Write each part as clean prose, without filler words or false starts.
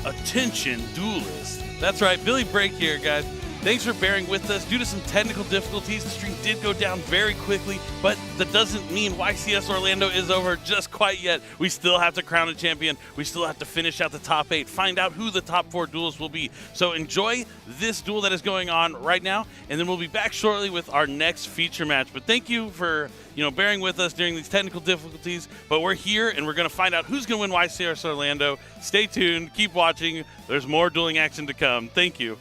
Attention, Duelist. That's right, Billy Break here, guys. Thanks for bearing with us. Due to some technical difficulties, the stream did go down very quickly, but that doesn't mean YCS Orlando is over just quite yet. We still have to crown a champion. We still have to finish out the top 8, find out who the top 4 duelists will be. So enjoy this duel that is going on right now, and then we'll be back shortly with our next feature match. But thank you for bearing with us during these technical difficulties. But we're here, and we're going to find out who's going to win YCS Orlando. Stay tuned. Keep watching. There's more dueling action to come. Thank you.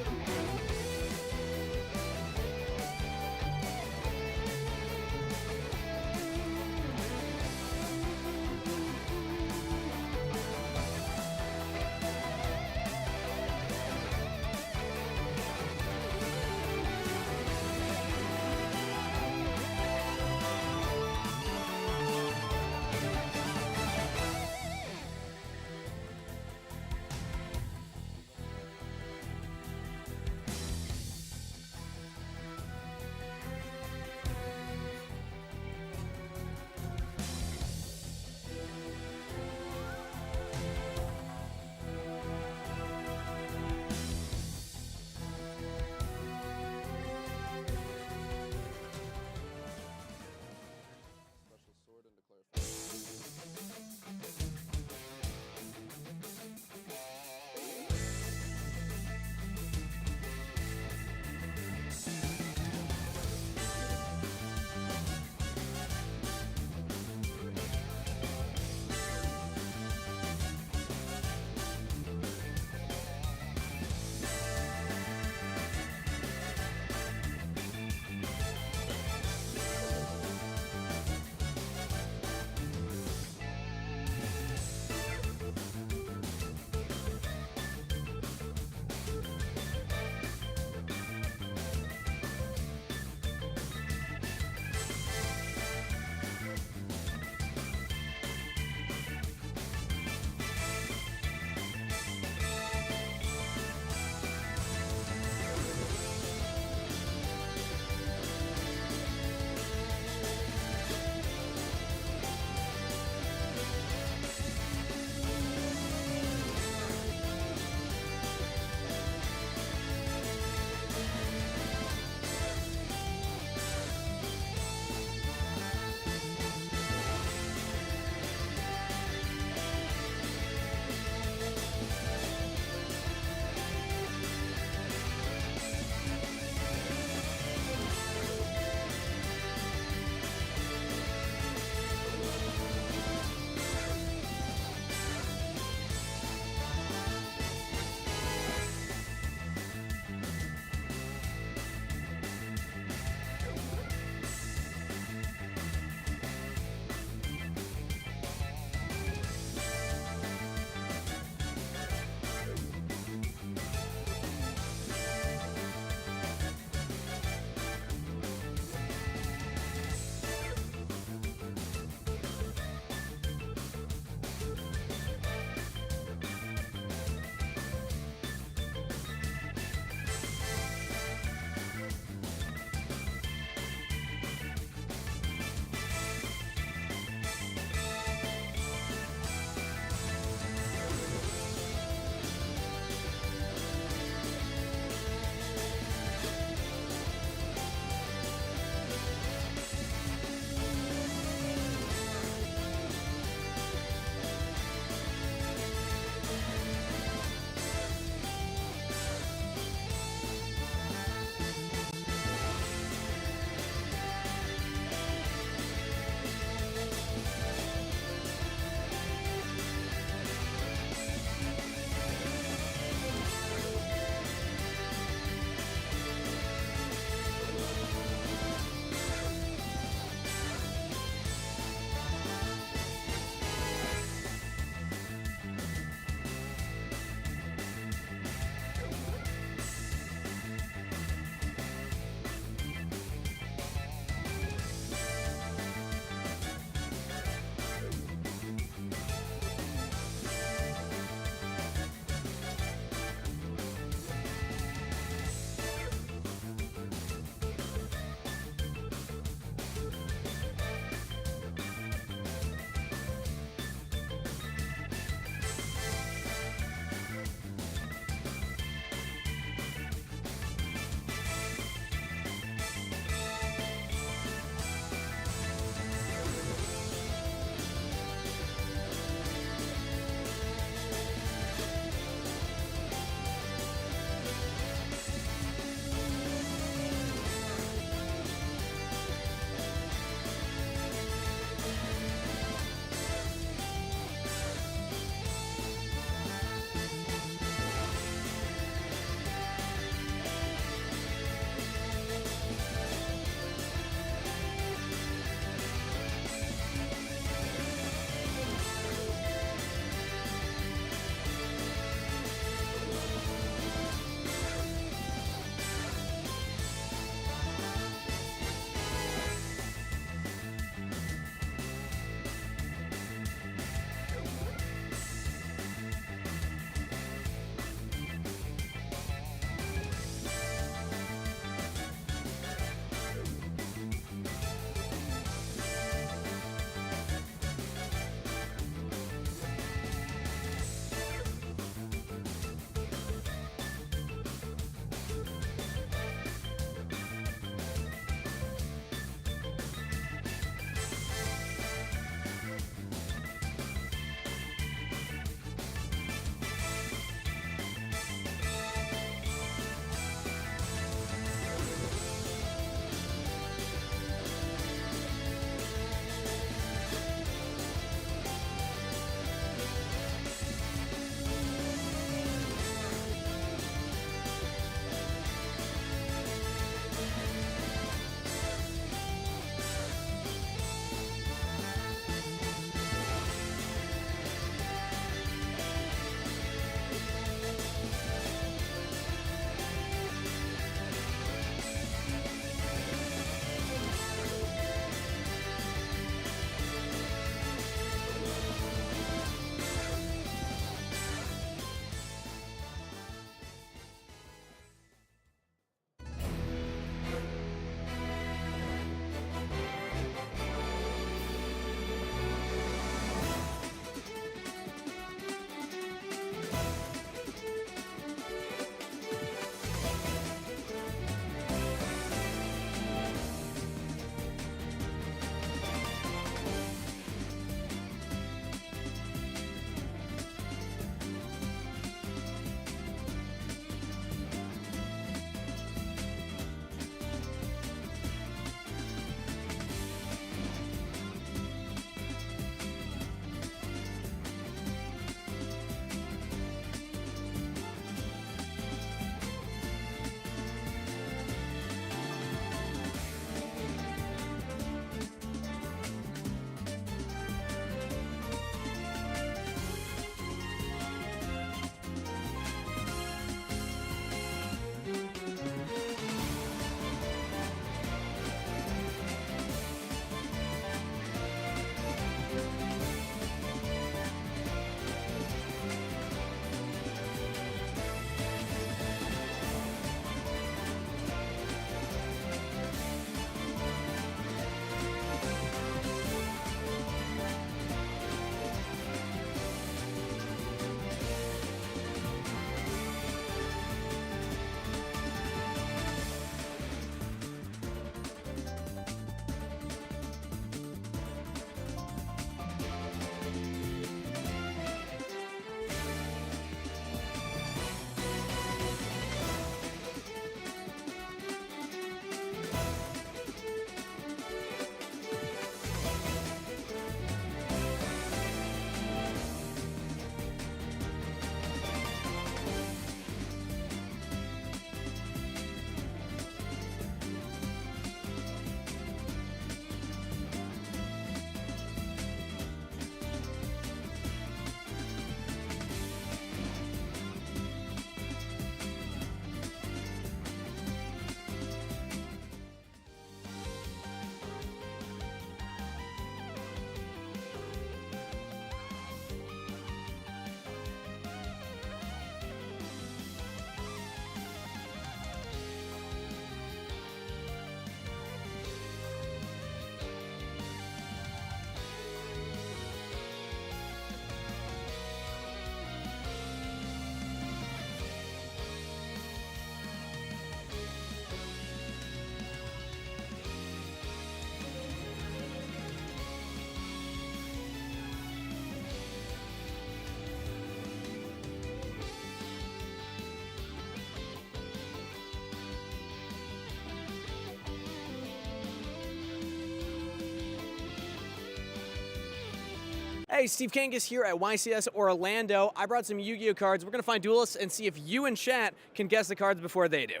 Hey, Steve Kangas here at YCS Orlando. I brought some Yu-Gi-Oh cards. We're going to find Duelists and see if you in chat can guess the cards before they do.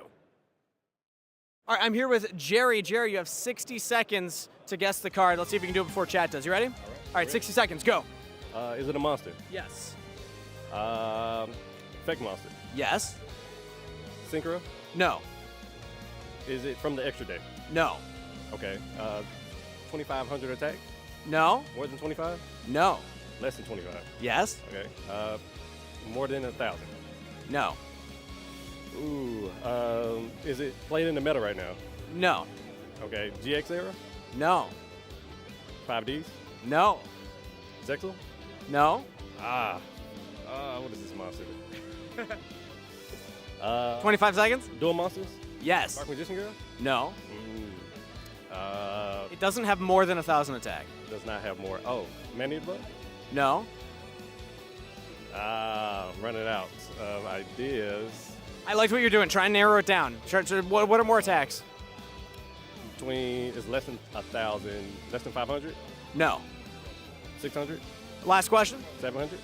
All right, I'm here with Jerry. Jerry, you have 60 seconds to guess the card. Let's see if you can do it before chat does. You ready? All right, 60 seconds, go. Is it a monster? Yes. Effect monster. Yes. Synchro? No. Is it from the extra deck? No. Okay. 2,500 attack? No. More than 25? No. Less than 25? Yes. Okay. More than 1,000? No. Ooh. Is it played in the meta right now? No. Okay. GX era? No. 5Ds? No. Zexal? No. What is this monster? 25 seconds? Dual monsters? Yes. Dark Magician Girl? No. It It doesn't have more than 1,000 attack. does not have more. Oh, Manny the Butt? No. I'm running out of ideas. I liked what you're doing. Try and narrow it down. What are more attacks? Is less than 1,000, less than 500? No. 600? Last question. 700?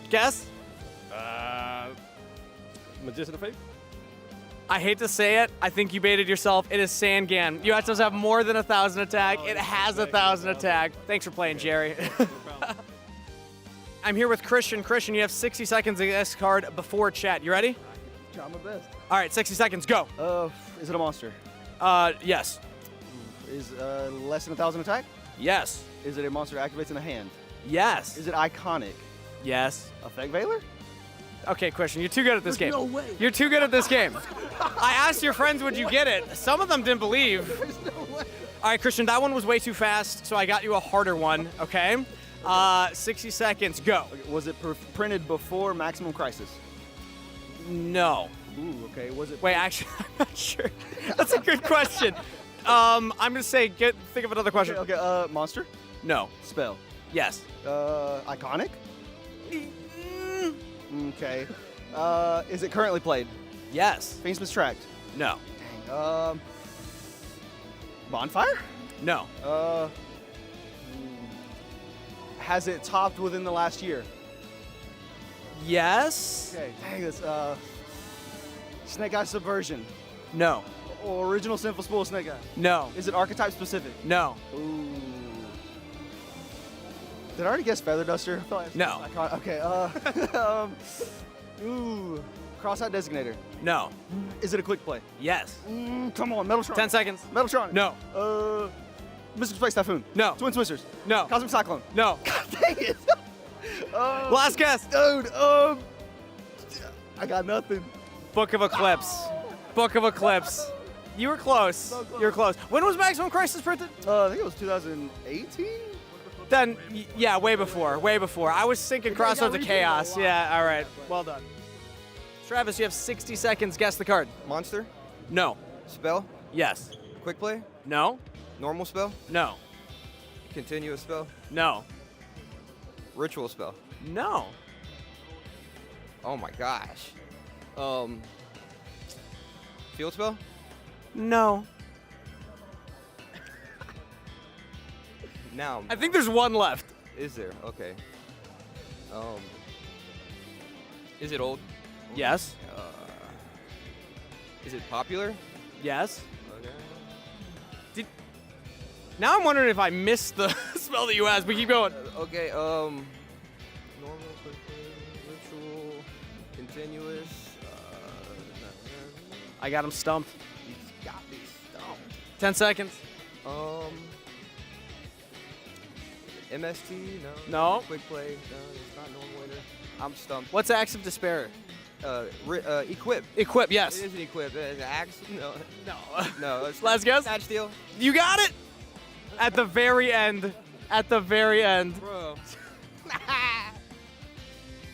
Guess? Magician of Fate? I hate to say it. I think you baited yourself. It is Sangan. You have to have more than 1,000 attack. It has 1,000 attack. Thanks for playing, Jerry. I'm here with Christian. Christian, you have 60 seconds to guess card before chat. You ready? Try my best. All right, 60 seconds. Go. Is it a monster? Yes. Is less than 1,000 attack? Yes. Is it a monster that activates in a hand? Yes. Is it iconic? Yes. Effect Veiler? Okay, Christian, you're too good at this game. no way. You're too good at this game. I asked your friends, would you get it? Some of them didn't believe. There's no way. All right, Christian, that one was way too fast, so I got you a harder one, okay? 60 seconds, go. Okay, was it printed before Maximum Crisis? No. Ooh, okay. Was it? Wait, actually, I'm not sure. That's a good question. I'm gonna say, think of another question. Okay, monster? No. Spell? Yes. Iconic? Okay. Is it currently played? Yes. Famous Tract? No. Dang. Bonfire? No. Has it topped within the last year? Yes. Okay. Dang, this, Snake Eye Subversion. No. Or original Sinful Spool Snake Eye. No. Is it archetype specific? No. Ooh. Did I already guess Feather Duster? No. Okay, ooh. Cross-Eyed Designator. No. Is it a quick play? Yes. Come on, Metaltron. 10 seconds. Metaltron. No. Mr. Space Typhoon. No. Twin Twisters. No. Cosmic Cyclone. No. God dang it. Last guess. Dude, I got nothing. Book of Eclipse. Book of Eclipse. You were close. So close. You were close. When was Maximum Crisis printed? I think it was 2018? Then, yeah, way before. Way before. I was thinking Crossroads of Chaos. Yeah, all right. Well done. Travis, you have 60 seconds. Guess the card. Monster? No. Spell? Yes. Quick play? No. Normal spell? No. Continuous spell? No. Ritual spell? No. Oh my gosh. Field spell? No. Now, I think there's one left. is there? Okay. Is it old? Yes. Is it popular? Yes. Okay. Now I'm wondering if I missed the spell that you asked, but keep going. Okay, normal, quick play, ritual, continuous, I got him stumped. he's got me stumped. 10 seconds. MST? No. No. Quick play? No, it's not normal winner. I'm stumped. What's Axe of Despair? Equip. Equip, yes. It isn't equip. It's axe? No. No. No. It's Last guess? Catch steal. You got it! At the very end. At the very end. Bro.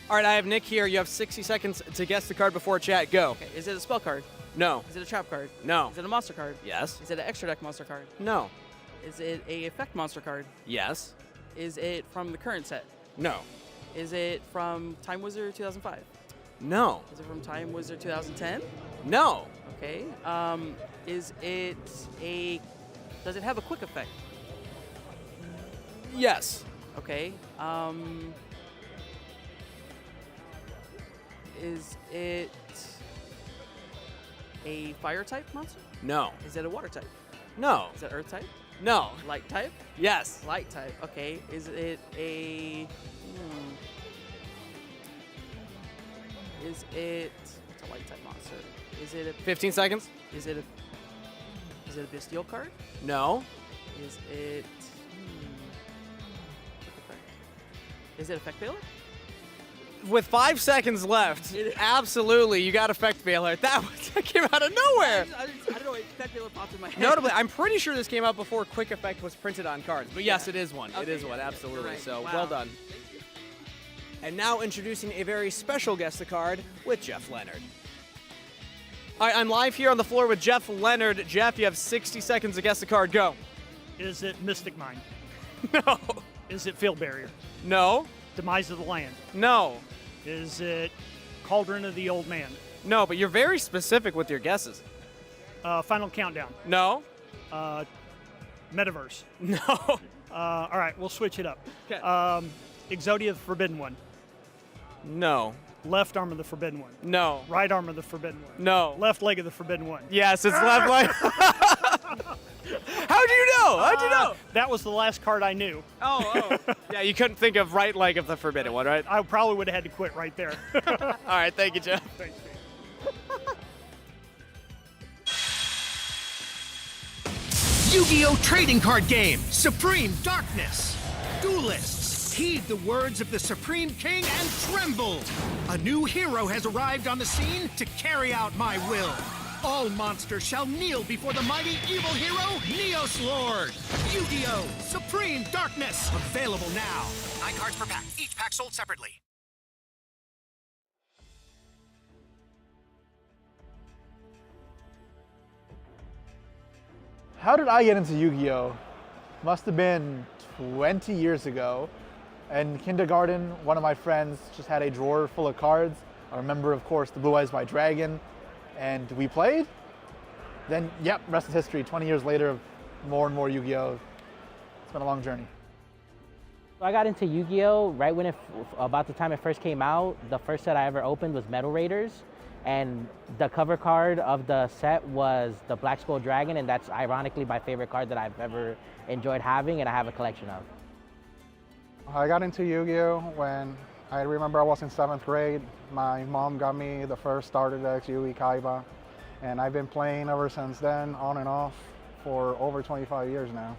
All right, I have Nick here. You have 60 seconds to guess the card before chat. Go. Okay, is it a spell card? No. Is it a trap card? No. Is it a monster card? Yes. Is it an extra deck monster card? No. Is it a effect monster card? Yes. Is it from the current set? No. Is it from Time Wizard 2005? No. Is it from Time Wizard 2010? No. Okay. Is it a? Does it have a quick effect? Yes. Okay. Is it a fire type monster? No. Is it a water type? No. Is it earth type? No. Light type? Yes. Light type. Okay. Is it a? Is it? It's a light type monster. Is it a? 15 seconds. Is it a? Is it a bestial card? No. Is it? Is it effect veiler? With 5 seconds left, absolutely, you got Effect Veiler. That came out of nowhere. I don't know. Effect veiler popped in my head. Notably, I'm pretty sure this came out before Quick Effect was printed on cards. But yes, Yeah. it is one. It Okay, is one, yeah, absolutely. you're right. So Wow. well done. And now introducing a very special guest the card with Jeff Leonard. All right, I'm live here on the floor with Jeff Leonard. Jeff, you have 60 seconds to guess the card. Go. Is it Mystic Mine? No. Is it Field Barrier? No. Demise of the Land? No. Is it Cauldron of the Old Man? No, but you're very specific with your guesses. Final Countdown? No. Metaverse? No. All right, we'll switch it up. 'Kay. Exodia the Forbidden One? No. Left arm of the Forbidden One? No. Right arm of the Forbidden One? No. Left leg of the Forbidden One? Yes, it's left leg. How'd you know? How'd you know? That was the last card I knew. Oh. Yeah, you couldn't think of right leg of the forbidden one, right? I probably would have had to quit right there. All right, thank you, Jeff. Thanks, Steve. Yu-Gi-Oh! Trading card game, Supreme Darkness. Duelists, heed the words of the Supreme King and tremble. A new hero has arrived on the scene to carry out my will. All monsters shall kneel before the mighty evil hero, Neos Lord. Yu-Gi-Oh! Supreme Darkness, available now. 9 cards per pack, each pack sold separately. How did I get into Yu-Gi-Oh? Must have been 20 years ago. In kindergarten, one of my friends just had a drawer full of cards. I remember, of course, the Blue Eyes White Dragon, and we played. Then, yep, rest is history. 20 years later, more and more Yu-Gi-Oh. It's been a long journey. I got into Yu-Gi-Oh! Right when about the time it first came out. The first set I ever opened was Metal Raiders, and the cover card of the set was the Black Skull Dragon, and that's ironically my favorite card that I've ever enjoyed having, and I have a collection of. I got into Yu-Gi-Oh! When I remember I was in 7th grade. My mom got me the first starter decks, Yui Kaiba, and I've been playing ever since then, on and off, for over 25 years now.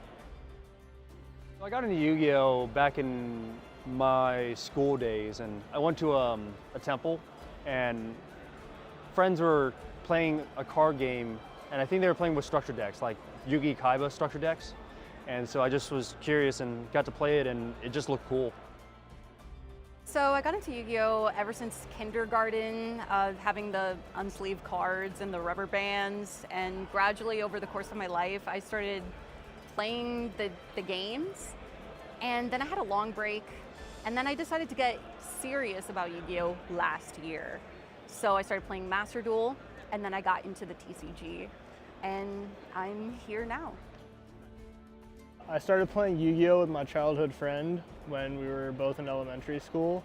I got into Yu-Gi-Oh! Back in my school days, and I went to a temple, and friends were playing a card game, and I think they were playing with structure decks, like Yugi Kaiba structure decks. And so I just was curious and got to play it, and it just looked cool. So I got into Yu-Gi-Oh! Ever since kindergarten, having the unsleeved cards and the rubber bands, and gradually over the course of my life, I started playing the games, and then I had a long break, and then I decided to get serious about Yu-Gi-Oh! Last year. So I started playing Master Duel, and then I got into the TCG, and I'm here now. I started playing Yu-Gi-Oh! With my childhood friend when we were both in elementary school,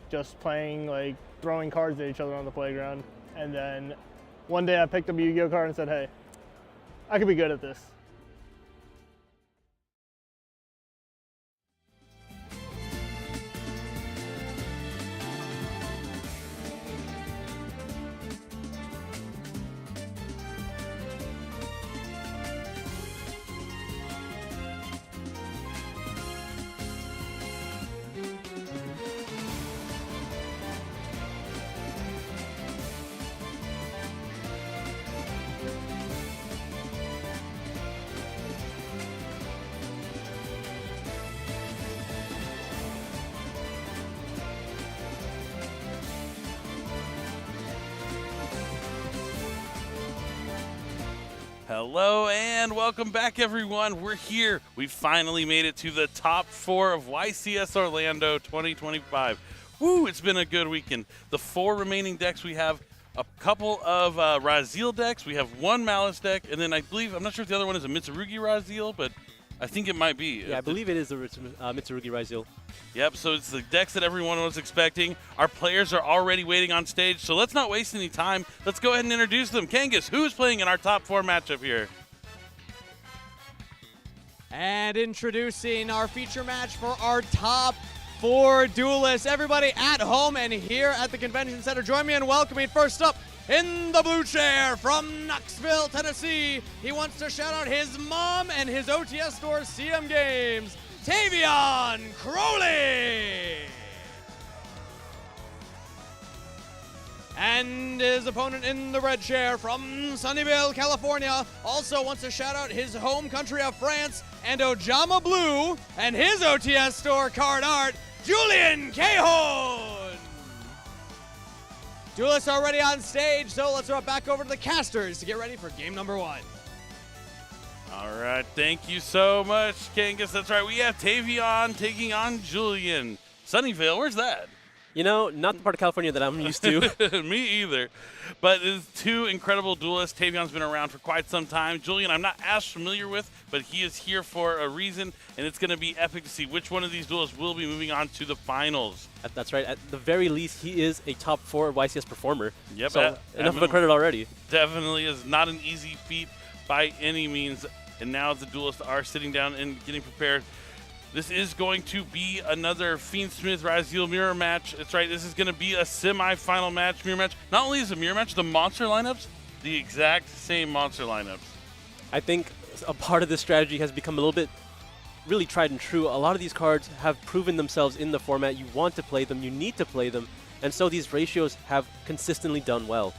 just playing, like, throwing cards at each other on the playground. And then one day I picked up a Yu-Gi-Oh! Card and said, hey, I could be good at this. Hello and welcome back, everyone. We're here. We finally made it to the top 4 of YCS Orlando 2025. Woo, it's been a good weekend. The 4 remaining decks, we have a couple of Raziel decks. We have 1 Malice deck, and then I believe, I'm not sure if the other one is a Mitsurugi Raziel, but I think it might be. Yeah, I believe it is the Mitsurugi Raizeel. Yep, so it's the decks that everyone was expecting. Our players are already waiting on stage, so let's not waste any time. Let's go ahead and introduce them. Kangas, who is playing in our top 4 matchup here? And introducing our feature match for our top 4 duelists. Everybody at home and here at the Convention Center, join me in welcoming first up in the blue chair from Knoxville, Tennessee. He wants to shout out his mom and his OTS store CM Games, Tavion Crowley. And his opponent in the red chair from Sunnyvale, California, also wants to shout out his home country of France and Ojama Blue and his OTS store card art, Julian Cajon. Duelists are already on stage, so let's throw it back over to the casters to get ready for game number 1. All right, thank you so much, Kangas. That's right, we have Tavion taking on Julian. Sunnyvale, where's that? You know, not the part of California that I'm used to. Me either. But it's 2 incredible duelists. Tavion's been around for quite some time. Julian, I'm not as familiar with, but he is here for a reason, and it's going to be epic to see which one of these duelists will be moving on to the finals. That's right. At the very least, he is a top 4 YCS performer. Yep. So enough of a credit already. Definitely is not an easy feat by any means. And now the duelists are sitting down and getting prepared. This is going to be another Fiend Smith Raziel mirror match. That's right, this is going to be a semi-final match, mirror match. Not only is it a mirror match, the monster lineups, the exact same monster lineups. I think a part of this strategy has become a little bit really tried and true. A lot of these cards have proven themselves in the format. You want to play them, you need to play them, and so these ratios have consistently done well.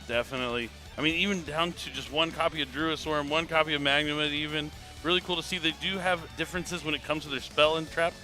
Definitely. I mean, even down to just 1 copy of Druisworm, 1 copy of Magnumid even. Really cool to see. They do have differences when it comes to their spell and trap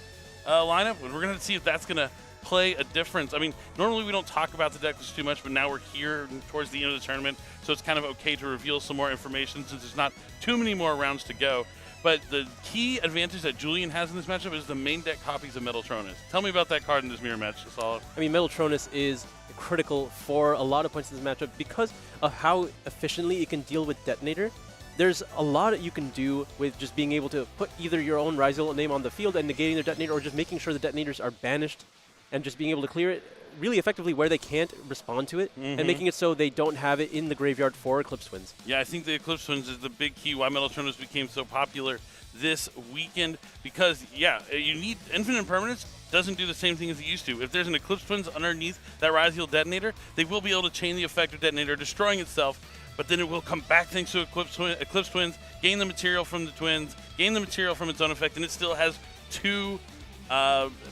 lineup, and we're going to see if that's going to play a difference. I mean, normally we don't talk about the deck list too much, but now we're here towards the end of the tournament, so it's kind of okay to reveal some more information since there's not too many more rounds to go. But the key advantage that Julian has in this matchup is the main deck copies of Metaltronus. Tell me about that card in this mirror match, Asala. I mean, Metaltronus is critical for a lot of points in this matchup because of how efficiently it can deal with Detonator. There's a lot that you can do with just being able to put either your own Raziel name on the field and negating their Detonator, or just making sure the Detonators are banished and just being able to clear it really effectively where they can't respond to it, and making it so they don't have it in the graveyard for Eclipse Twins. Yeah, I think the Eclipse Twins is the big key why Metaltronus became so popular this weekend, because, yeah, you need Infinite Impermanence. Doesn't do the same thing as it used to. If there's an Eclipse Twins underneath that Raziel Detonator, they will be able to chain the effect of Detonator, destroying itself, but then it will come back thanks to Eclipse Twins, gain the material from the Twins, gain the material from its own effect, and it still has 2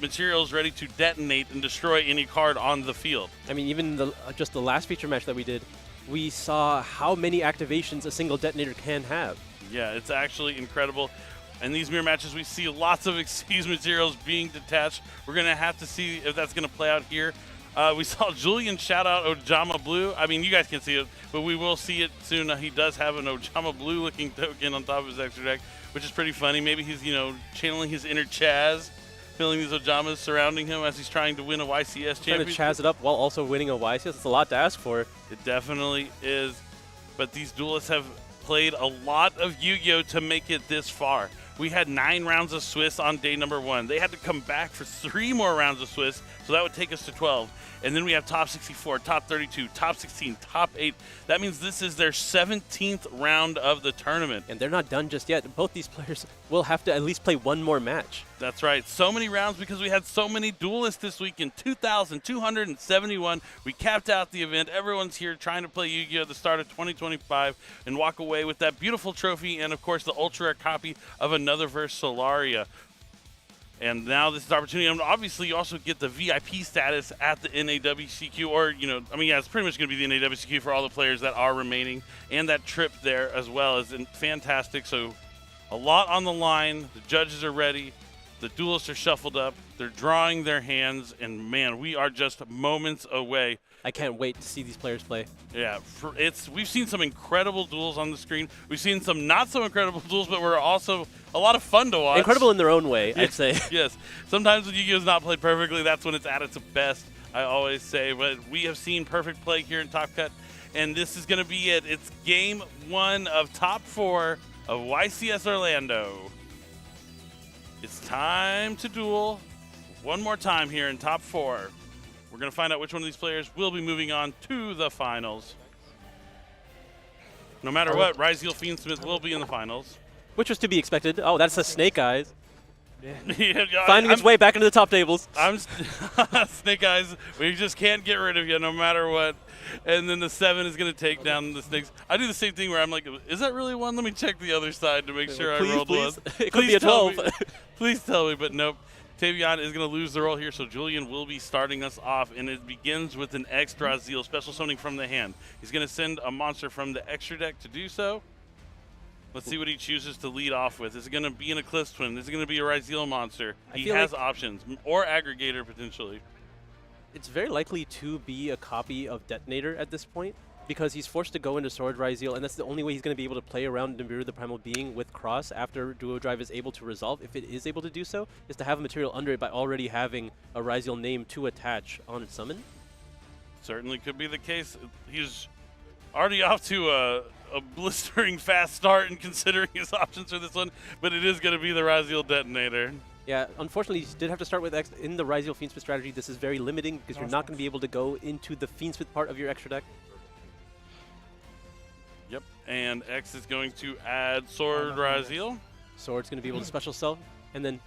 materials ready to detonate and destroy any card on the field. I mean, even just the last feature match that we did, we saw how many activations a single Detonator can have. Yeah, it's actually incredible. In these mirror matches, we see lots of Xyz materials being detached. We're going to have to see if that's going to play out here. We saw Julian shout out Ojama Blue. I mean, you guys can see it, but we will see it soon. He does have an Ojama Blue looking token on top of his extra deck, which is pretty funny. Maybe he's, channeling his inner Chaz, feeling these Ojamas surrounding him as he's trying to win a YCS championship. Trying to Chaz it up while also winning a YCS. It's a lot to ask for. It definitely is. But these duelists have played a lot of Yu-Gi-Oh! To make it this far. We had 9 rounds of Swiss on day number 1. They had to come back for 3 more rounds of Swiss, so that would take us to 12. And then we have top 64, top 32, top 16, top 8. That means this is their 17th round of the tournament. And they're not done just yet. Both these players will have to at least play 1 more match. That's right. So many rounds because we had so many duelists this week in 2,271. We capped out the event. Everyone's here trying to play Yu-Gi-Oh! At the start of 2025 and walk away with that beautiful trophy and, of course, the ultra rare copy of Another Verse Solaria. And now this is the opportunity. And obviously, you also get the VIP status at the NAWCQ, or, it's pretty much going to be the NAWCQ for all the players that are remaining. And that trip there as well is fantastic. So a lot on the line. The judges are ready. The duelists are shuffled up. They're drawing their hands. And, man, we are just moments away. I can't wait to see these players play. Yeah, we've seen some incredible duels on the screen. We've seen some not so incredible duels, but we're also a lot of fun to watch. Incredible in their own way, I'd say. Yes. Sometimes when Yu-Gi-Oh! Is not played perfectly, that's when it's at its best, I always say. But we have seen perfect play here in Top Cut, and this is going to be it. It's game 1 of top 4 of YCS Orlando. It's time to duel one more time here in top 4. We're going to find out which one of these players will be moving on to the finals. No matter what, Ryzeal Fiendsmith will be in the finals. Which was to be expected. Oh, that's a Snake Eyes. Yeah, Finding its way back into the top tables. Snake Eyes, we just can't get rid of you no matter what. And then the 7 is going to take down the snakes. I do the same thing where I'm like, is that really 1? Let me check the other side to make sure I rolled 1. It could be a 12. Please tell me, but nope. Tavion is going to lose the roll here, so Julian will be starting us off, and it begins with an Yggdrasil, special summoning from the hand. He's going to send a monster from the extra deck to do so. Let's see what he chooses to lead off with. Is it going to be an Eclipse Twin? Is it going to be a Ryzeal monster? He has options, or Aggregator potentially. It's very likely to be a copy of Detonator at this point, because he's forced to go into Sword Ryzeal, and that's the only way he's going to be able to play around Nibiru the Primal Being with Cross after Duo Drive is able to resolve, if it is able to do so, is to have a material under it by already having a Ryzeal name to attach on its summon. Certainly could be the case. He's already off to a blistering fast start in considering his options for this one, but it is going to be the Ryzeal Detonator. Yeah, unfortunately, you did have to start with X in the Ryzeal Fiendsmith strategy. This is very limiting because you're not going to be able to go into the Fiendsmith part of your extra deck. Yep, and X is going to add Sword Ryzeal. Sword's going to be able to special sell, and then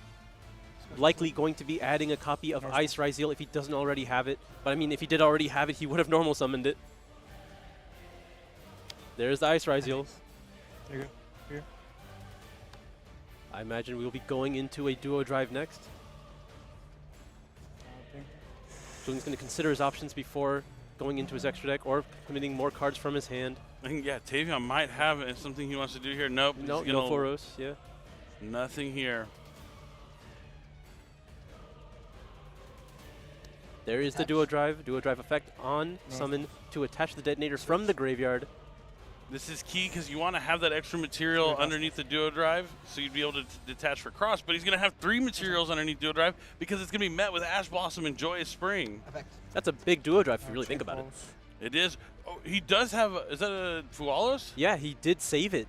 likely going to be adding a copy of Ice Ryzeal if he doesn't already have it. But I mean, if he did already have it, he would have normal summoned it. There's the Ice Ryzeal. There you go. Here. I imagine we'll be going into a Duo Drive next. Julian's going to consider his options before going into his extra deck or committing more cards from his hand. I think, yeah, Tavion might have something he wants to do here. Nope. No Foros, yeah. Nothing here. There is the Duo Drive effect on summon to attach the Detonator from the graveyard. This is key because you want to have that extra material underneath the Duo Drive so you'd be able to detach for Cross, but he's going to have 3 materials underneath Duo Drive because it's going to be met with Ash Blossom and Joyous Spring. That's a big Duo Drive if you really think about it. It is. Oh, he does have, is that a Fualos? Yeah, he did save it.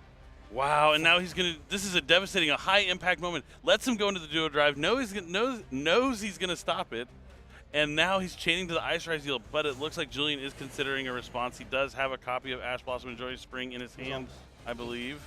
Wow, and now he's going to, this is a devastating, a high impact moment. Lets him go into the Duo Drive, knows he's going to stop it. And now he's chaining to the Ice Ryzeal, but it looks like Julian is considering a response. He does have a copy of Ash Blossom and Joyous Spring in his hand, I believe.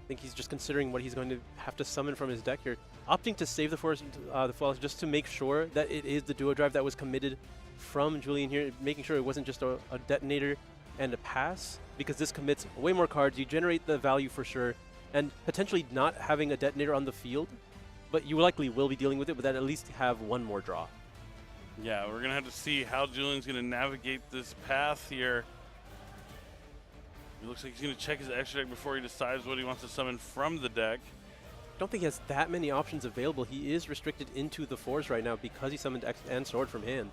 I think he's just considering what he's going to have to summon from his deck here. Opting to save the Falls just to make sure that it is the Duo Drive that was committed from Julian here, making sure it wasn't just a Detonator and a pass, because this commits way more cards. You generate the value for sure, and potentially not having a Detonator on the field, but you likely will be dealing with it, but then at least have one more draw. Yeah, we're going to have to see how Julian's going to navigate this path here. It looks like he's going to check his extra deck before he decides what he wants to summon from the deck. I don't think he has that many options available. He is restricted into the 4s right now because he summoned X and Sword from hand.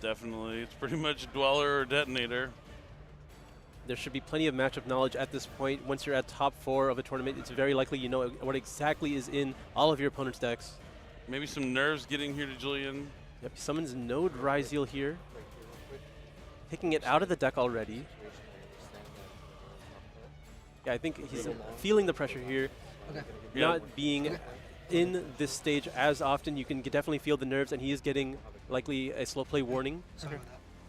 Definitely. It's pretty much Dweller or Detonator. There should be plenty of matchup knowledge at this point. Once you're at top 4 of a tournament, it's very likely you know what exactly is in all of your opponent's decks. Maybe some nerves getting here to Julian. Yep, he summons Node Ryzeal here. Taking it out of the deck already. Yeah, I think he's feeling the pressure here. Not being in this stage as often, you can definitely feel the nerves, and he is getting likely a slow play warning.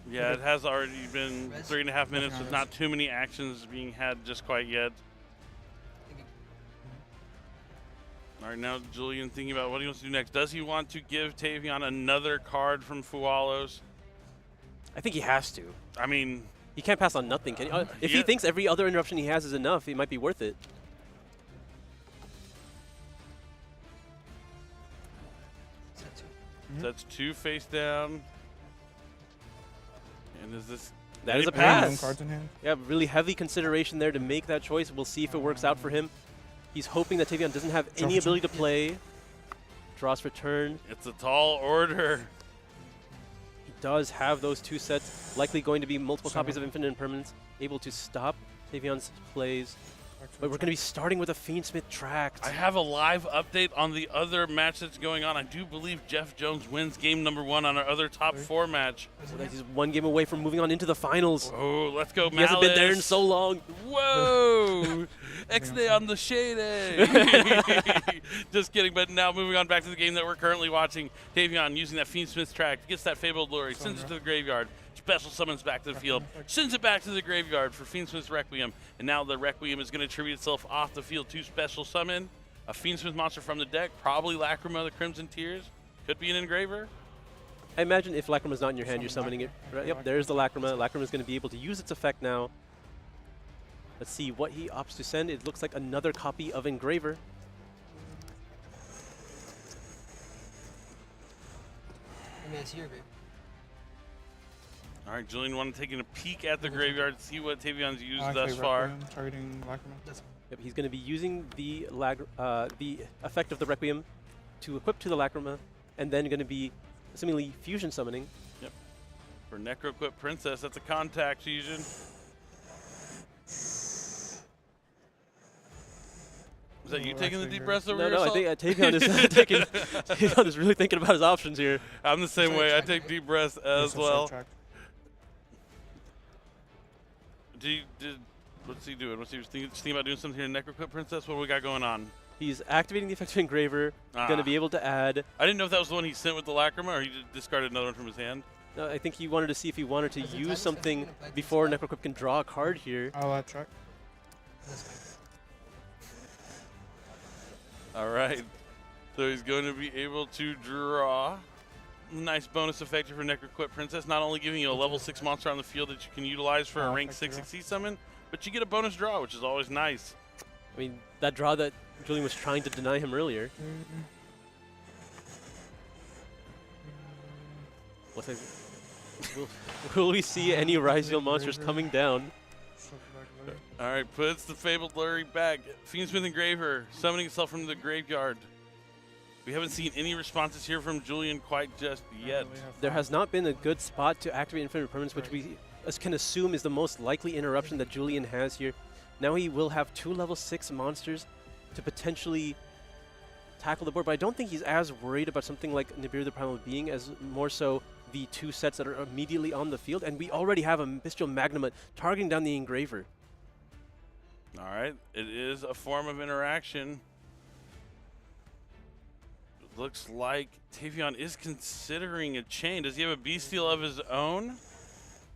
Yeah, it has already been 3.5 minutes with not too many actions being had just quite yet. All right, now Julian thinking about what he wants to do next. Does he want to give Tavion another card from Fualos? I think he has to. I mean, he can't pass on nothing, can he? If he thinks every other interruption he has is enough, it might be worth it. That's 2 face down. And is this... That is a pass. Yeah, really heavy consideration there to make that choice. We'll see if it works out for him. He's hoping that Tavion doesn't have any ability to play. Dross return. It's a tall order. He does have those 2 sets. Likely going to be multiple copies of Infinite Impermanence. Able to stop Tavion's plays. But we're going to be starting with a Fiendsmith Tract. I have a live update on the other match that's going on. I do believe Jeff Jones wins game number 1 on our other top 4 match. So he's 1 game away from moving on into the finals. Oh, let's go, He hasn't been there in so long. Whoa! X-Day on the Shady. Just kidding, but now moving on back to the game that we're currently watching. Tavion using that Fiendsmith's track, gets that Fabled Lure, sends it to the graveyard. Special summons back to the field, sends it back to the graveyard for Fiendsmith's Requiem. And now the Requiem is going to tribute itself off the field to special summon a Fiendsmith monster from the deck, probably Lacrima, the Crimson Tears. Could be an Engraver. I imagine if Lacrima's not in your hand, you're summoning it. Right? Yep, there's the Lacrima. Lacrima's going to be able to use its effect now. Let's see what he opts to send. It looks like another copy of Engraver. All right, Julian, want to taking a peek at the graveyard, see what Tavion's used thus far. Targeting Lacrima. Yep, he's going to be using the effect of the Requiem to equip to the Lacrima, and then going to be seemingly fusion summoning. Yep. For Necroquip Princess, that's a contact fusion. Was that you taking the deep breaths over No, yourself? I think Tavion is Tavion is really thinking about his options here. I'm the same way. I take deep breaths as well. What's he doing? What's he thinking about doing something here in Necroquip Princess? What do we got going on? He's activating the effective Engraver. Going to be able to add. I didn't know if that was the one he sent with the Lacrima, or he just discarded another one from his hand. No, I think he wanted to see if he wanted to use something before Necroquip can draw a card here. I'll check. All right. So he's going to be able to draw. Nice bonus effect here for Necroquip Princess, not only giving you a level 6 monster on the field that you can utilize for a rank 6 Succeed summon, but you get a bonus draw, which is always nice. I mean, that draw that Julian was trying to deny him earlier. Looks like will we see any Ryzeal monsters coming down? All right, puts the Fabled Lure back. Fiendsmith Engraver summoning itself from the graveyard. We haven't seen any responses here from Julian quite just yet. There has not been a good spot to activate Infinite Permanence, which we can assume is the most likely interruption that Julian has here. Now he will have 2 level 6 monsters to potentially tackle the board, but I don't think he's as worried about something like Nibiru the Primal Being as more so the 2 sets that are immediately on the field, and we already have a Bestial Magnamut targeting down the Engraver. All right, it is a form of interaction. It looks like Tavion is considering a chain. Does he have a Bestial of his own?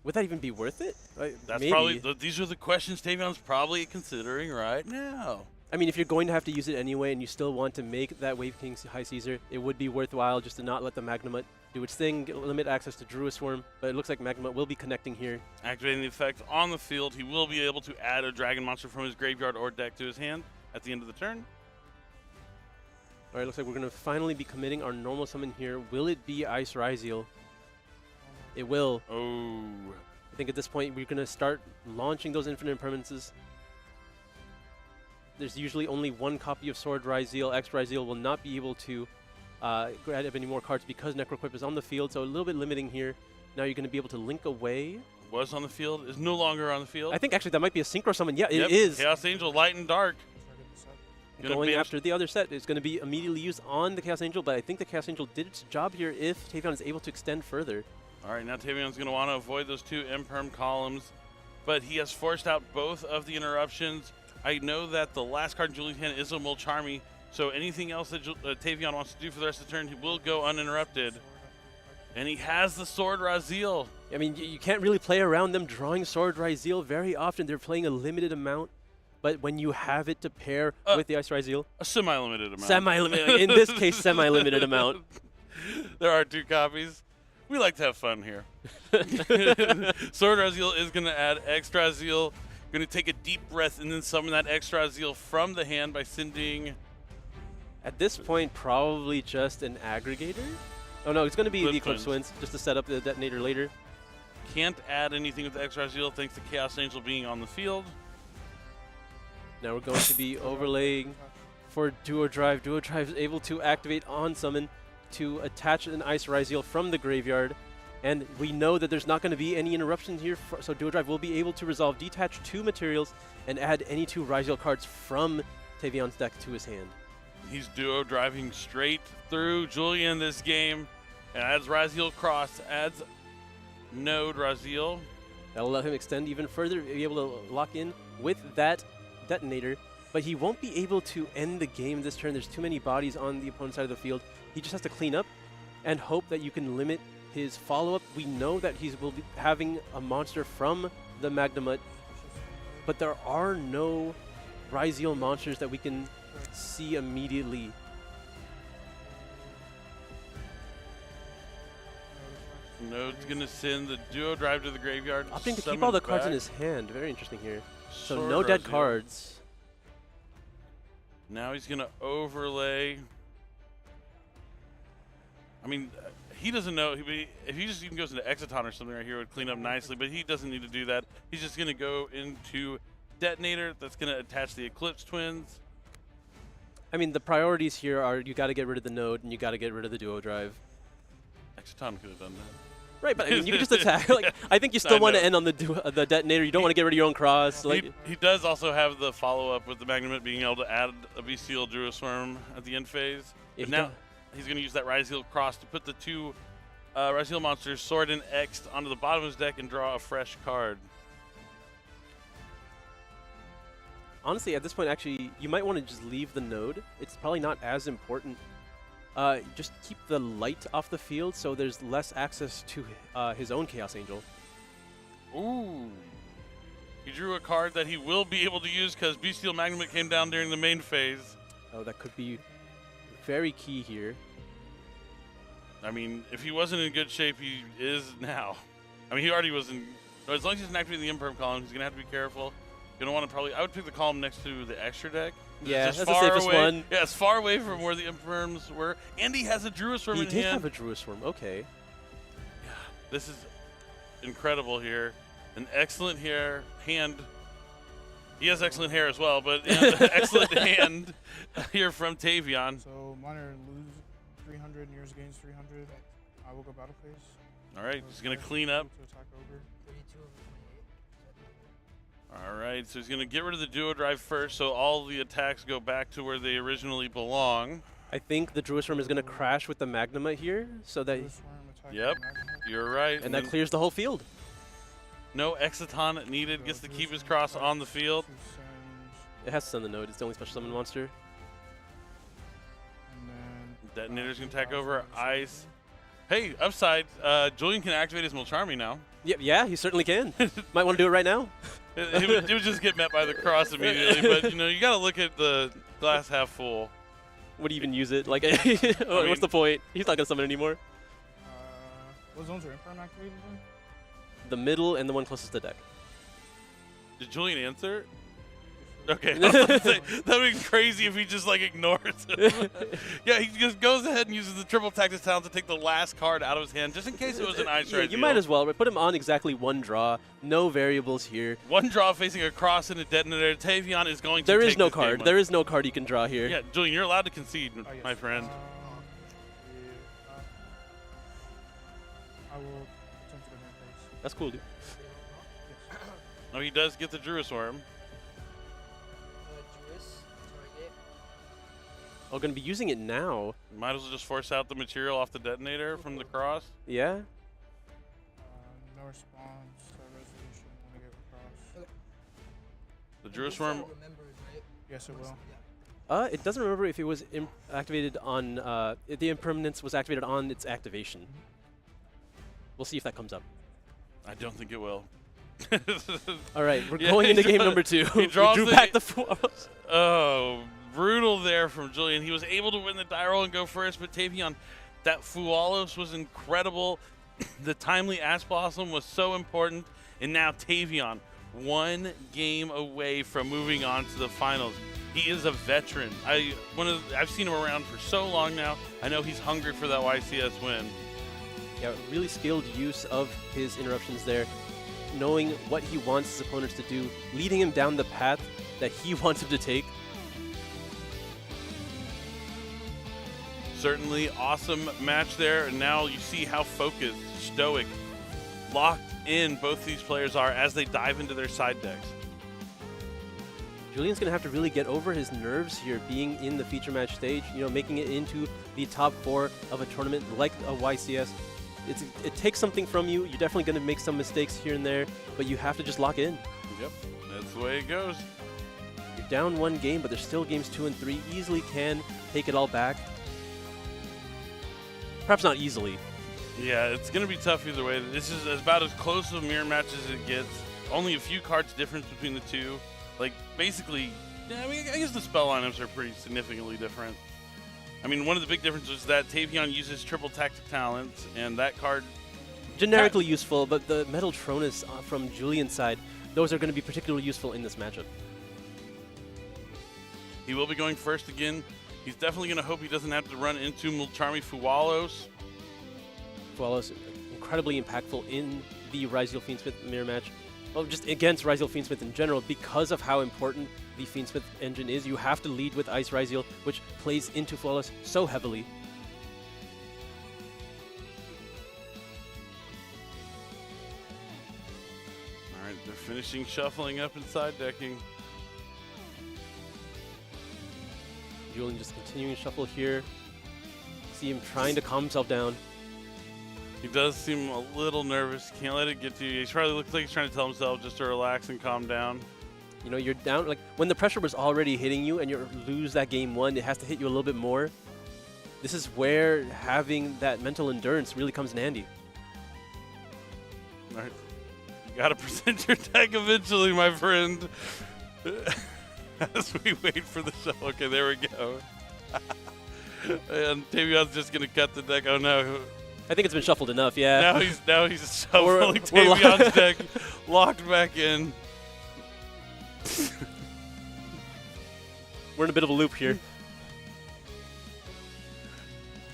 Would that even be worth it? That's Maybe. probably, these are the questions Tavion's probably considering right now. I mean, if you're going to have to use it anyway and you still want to make that Wave King High Caesar, it would be worthwhile just to not let the Magnamut do its thing, limit access to Druid Swarm, but it looks like Magnamut will be connecting here. Activating the effect on the field, he will be able to add a dragon monster from his graveyard or deck to his hand at the end of the turn. All right, looks like we're going to finally be committing our normal summon here. Will it be Ice Ryzeal? It will. Oh. I think at this point we're going to start launching those infinite impermanences. There's usually only 1 copy of Sword Ryzeal. X Ryzeal will not be able to grab any more cards because Necroquip is on the field, so a little bit limiting here. Now you're going to be able to link away. Was on the field, is no longer on the field. I think actually that might be a Synchro summon. Yeah, Yep. it is. Chaos Angel, Light and Dark. Going after the other set. It's going to be immediately used on the Chaos Angel, but I think the Chaos Angel did its job here if Tavion is able to extend further. All right, now Tavion's going to want to avoid those 2 Imperm columns, but he has forced out both of the interruptions. I know that the last card in Julian's hand is a Mulcharmy, so anything else that Tavion wants to do for the rest of the turn, he will go uninterrupted. And he has the Sword Ryzeal. I mean, you can't really play around them drawing Sword Ryzeal very often. They're playing a limited amount, but when you have it to pair with the Ice Ryzeal, a semi-limited amount. Semi-limited. In this case, semi-limited amount. There are 2 copies. We like to have fun here. Sword Ryzeal is going to add Extra Zeal. Going to take a deep breath and then summon that Extra Zeal from the hand by sending. At this point, probably just an aggregator. Oh no, it's going to be the Eclipse Winds just to set up the detonator later. Can't add anything with the Extra Zeal thanks to Chaos Angel being on the field. Now we're going to be overlaying for Duo Drive. Duo Drive is able to activate on summon to attach an Ice Ryzeal from the graveyard. And we know that there's not going to be any interruptions here, so Duo Drive will be able to resolve, detach 2 materials, and add any 2 Ryzeal cards from Tavion's deck to his hand. He's Duo driving straight through Julian this game, and adds Ryzeal Cross, adds Node Ryzeal. That'll let him extend even further, be able to lock in with that detonator. but he won't be able to end the game this turn. There's too many bodies on the opponent's side of the field. He just has to clean up and hope that you can limit his follow-up. We know that he will be having a monster from the Magnamut, but there are no Ryzeal monsters that we can see immediately. Node's gonna send the duo drive to the graveyard. Opting to keep summon all the cards in back. his hand. Very interesting here. So Sword no dead Ryzeal. cards. Now he's gonna overlay. I mean, he doesn't know. If he just even goes into Exciton or something right here, it would clean up nicely. But he doesn't need to do that. He's just gonna go into Detonator. That's gonna attach the Eclipse Twins. I mean, the priorities here are you got to get rid of the node and you got to get rid of the duo drive. Exciton could have done that. Right, but I mean, you can just attack. Like, I think you still want to end on the detonator. You don't want to get rid of your own cross. Like, he does also have the follow-up with the Magnamut being able to add a Bestial Druisworm at the end phase. Yeah, But now he's going to use that Ryzeal cross to put the two Ryzeal monsters Sword and X onto the bottom of his deck and draw a fresh card. honestly, at this point, actually, you might want to just leave the node. It's probably not as important. Just keep the light off the field so there's less access to his own Chaos Angel. Ooh. He drew a card that he will be able to use because Bestial Magnamut came down during the main phase. Oh, that could be very key here. I mean, if he wasn't in good shape, he is now. I mean, he already was in. As long as he's not activating the Imperm column, he's going to have to be careful. You're going to want to probably. I would pick the column next to the extra deck. Yeah, Just that's the safest away, one. Yeah, it's far away from where the Imperms were. And he has a Druisworm in hand. He did have a Druisworm, okay. Yeah, this is incredible here. An excellent hand. He has excellent hair as well, but excellent hand here from Tavion. So miner lose 300 and yours gains 300. I will go battle phase. All right, he's going to clean up. To attack over. All right, so he's going to get rid of the duo drive first, so all the attacks go back to where they originally belong. I think the Druisworm is going to crash with the Magnamut here, so that. Yep, you're right. And that clears the whole field. No Exciton needed. Gets to keep his cross on the field. It has to send the node. It's the only special summon monster. Detonator's going to attack over Ice. Hey, upside, Julian can activate his Mulcharmy now. Yep, yeah, he certainly can. Might want to do it right now. It would just get met by the cross immediately, but you got to look at the glass half full. Would he even use it? Like, what's the point? He's not going to summon anymore. What zones are Imperm activated then? The middle and the one closest to the deck. Did Julian answer? Okay, that would be crazy if he just like ignores him. Yeah, he just goes ahead and uses the triple tactics talent to take the last card out of his hand, just in case it was an ice Yeah, you might as well. Put him on exactly one draw. No variables here. One draw facing a cross and a detonator. Tavion is going to There take is no this game card. win. There is no card you can draw here. Yeah, Julian, you're allowed to concede, my friend. I will attempt to go hand phase. That's cool, dude. No, he does get the Druisworm. Oh, going to be using it now. Might as well just force out the material off the detonator from the cross. Yeah. No response. Resolution. Want to get across. The Druisworm. Yes, it will. It doesn't remember if it was activated on. The impermanence was activated on its activation. We'll see if that comes up. I don't think it will. All right, we're going into game number 2. He draws we drew back the 4. Oh, brutal there from Julian. He was able to win the die roll and go first, but Tavion, that Fualos was incredible. The timely Ash Blossom was so important, and now Tavion, one game away from moving on to the finals. He is a veteran. I've seen him around for so long now. I know he's hungry for that YCS win. Yeah, really skilled use of his interruptions there, knowing what he wants his opponents to do, leading him down the path that he wants him to take. Certainly awesome match there, and now you see how focused, stoic, locked in both these players are as they dive into their side decks. Julian's going to have to really get over his nerves here, being in the feature match stage, making it into the top 4 of a tournament like a YCS. It takes something from you. You're definitely going to make some mistakes here and there, but you have to just lock in. Yep, that's the way it goes. You're down 1 game, but there's still games 2 and 3. Easily can take it all back. Perhaps not easily. Yeah, it's going to be tough either way. This is about as close to a mirror match as it gets. Only a few cards difference between the two. Like, basically, yeah, I mean, I guess the spell lineups are pretty significantly different. I mean, one of the big differences is that Tavion uses triple tactic talents, and that card... Generically useful, but the Metal Tronus from Julian's side, those are going to be particularly useful in this matchup. He will be going first again. He's definitely going to hope he doesn't have to run into Mulcharmy Fuwalos. Fuwalos, incredibly impactful in the Ryzeal Fiendsmith mirror match. Well, just against Ryzeal Fiendsmith in general, because of how important the Fiendsmith engine is. You have to lead with Ice Ryzeal, which plays into Fuwalos so heavily. All right, they're finishing shuffling up and side decking. Julian just continuing to shuffle here. See him trying to calm himself down. He does seem a little nervous. Can't let it get to you. He probably looks like he's trying to tell himself just to relax and calm down. You know, you're down, like when the pressure was already hitting you and you lose that game 1, it has to hit you a little bit more. This is where having that mental endurance really comes in handy. All right. You got to present your deck eventually, my friend. As we wait for the show. Okay, there we go. And Tavion's just going to cut the deck. Oh, no. I think it's been shuffled enough, yeah. Now he's shuffling Tavion's deck, locked back in. We're in a bit of a loop here.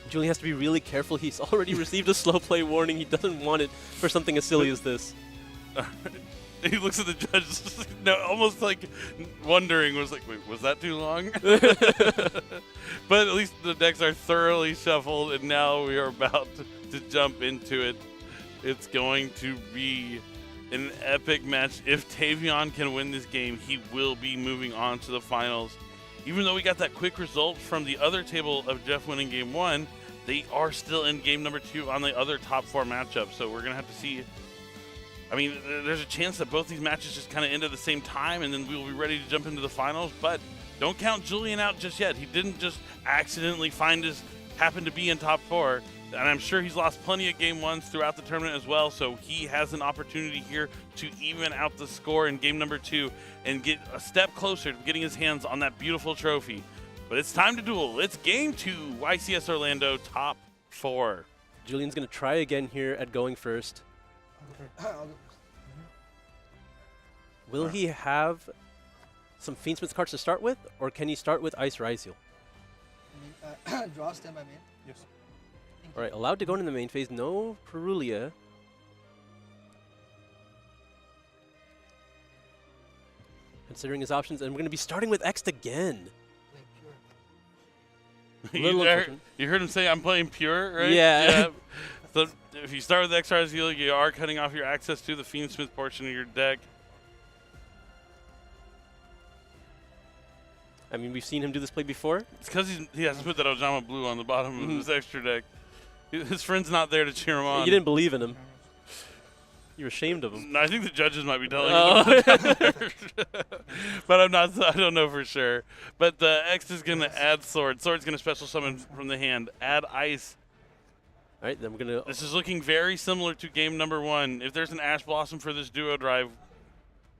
Julian has to be really careful. He's already received a slow play warning. He doesn't want it for something as silly as this. He looks at the judge, almost like wondering, was like, wait, was that too long? But at least the decks are thoroughly shuffled, and now we are about to jump into it. It's going to be an epic match. If Tavion can win this game, he will be moving on to the finals. Even though we got that quick result from the other table of Jeff winning game 1, they are still in game number 2 on the other top 4 matchup. So we're going to have to see. I mean, there's a chance that both these matches just kind of end at the same time, and then we will be ready to jump into the finals. But don't count Julian out just yet. He didn't just accidentally happen to be in top 4. And I'm sure he's lost plenty of game 1s throughout the tournament as well. So he has an opportunity here to even out the score in game number 2 and get a step closer to getting his hands on that beautiful trophy. But it's time to duel. It's game 2, YCS Orlando top 4. Julian's going to try again here at going first. Will he have some Fiendsmith cards to start with, or can he start with Ice Ryzeal? Draw stand by main. Yes. All right, allowed to go into the main phase. No Perulia. Considering his options, and we're going to be starting with X again. You heard him say, I'm playing pure, right? Yeah. So if you start with X Ryzeal, you are cutting off your access to the Fiendsmith portion of your deck. I mean, we've seen him do this play before. It's because he has to put that Ojama Blue on the bottom of his extra deck. His friend's not there to cheer him on. You didn't believe in him. You were ashamed of him. No, I think the judges might be telling him. But I don't know for sure. But the X is going to add Sword. Sword's going to special summon from the hand. Add Ice. All right, then we're going to... This is looking very similar to game number 1. If there's an Ash Blossom for this duo drive,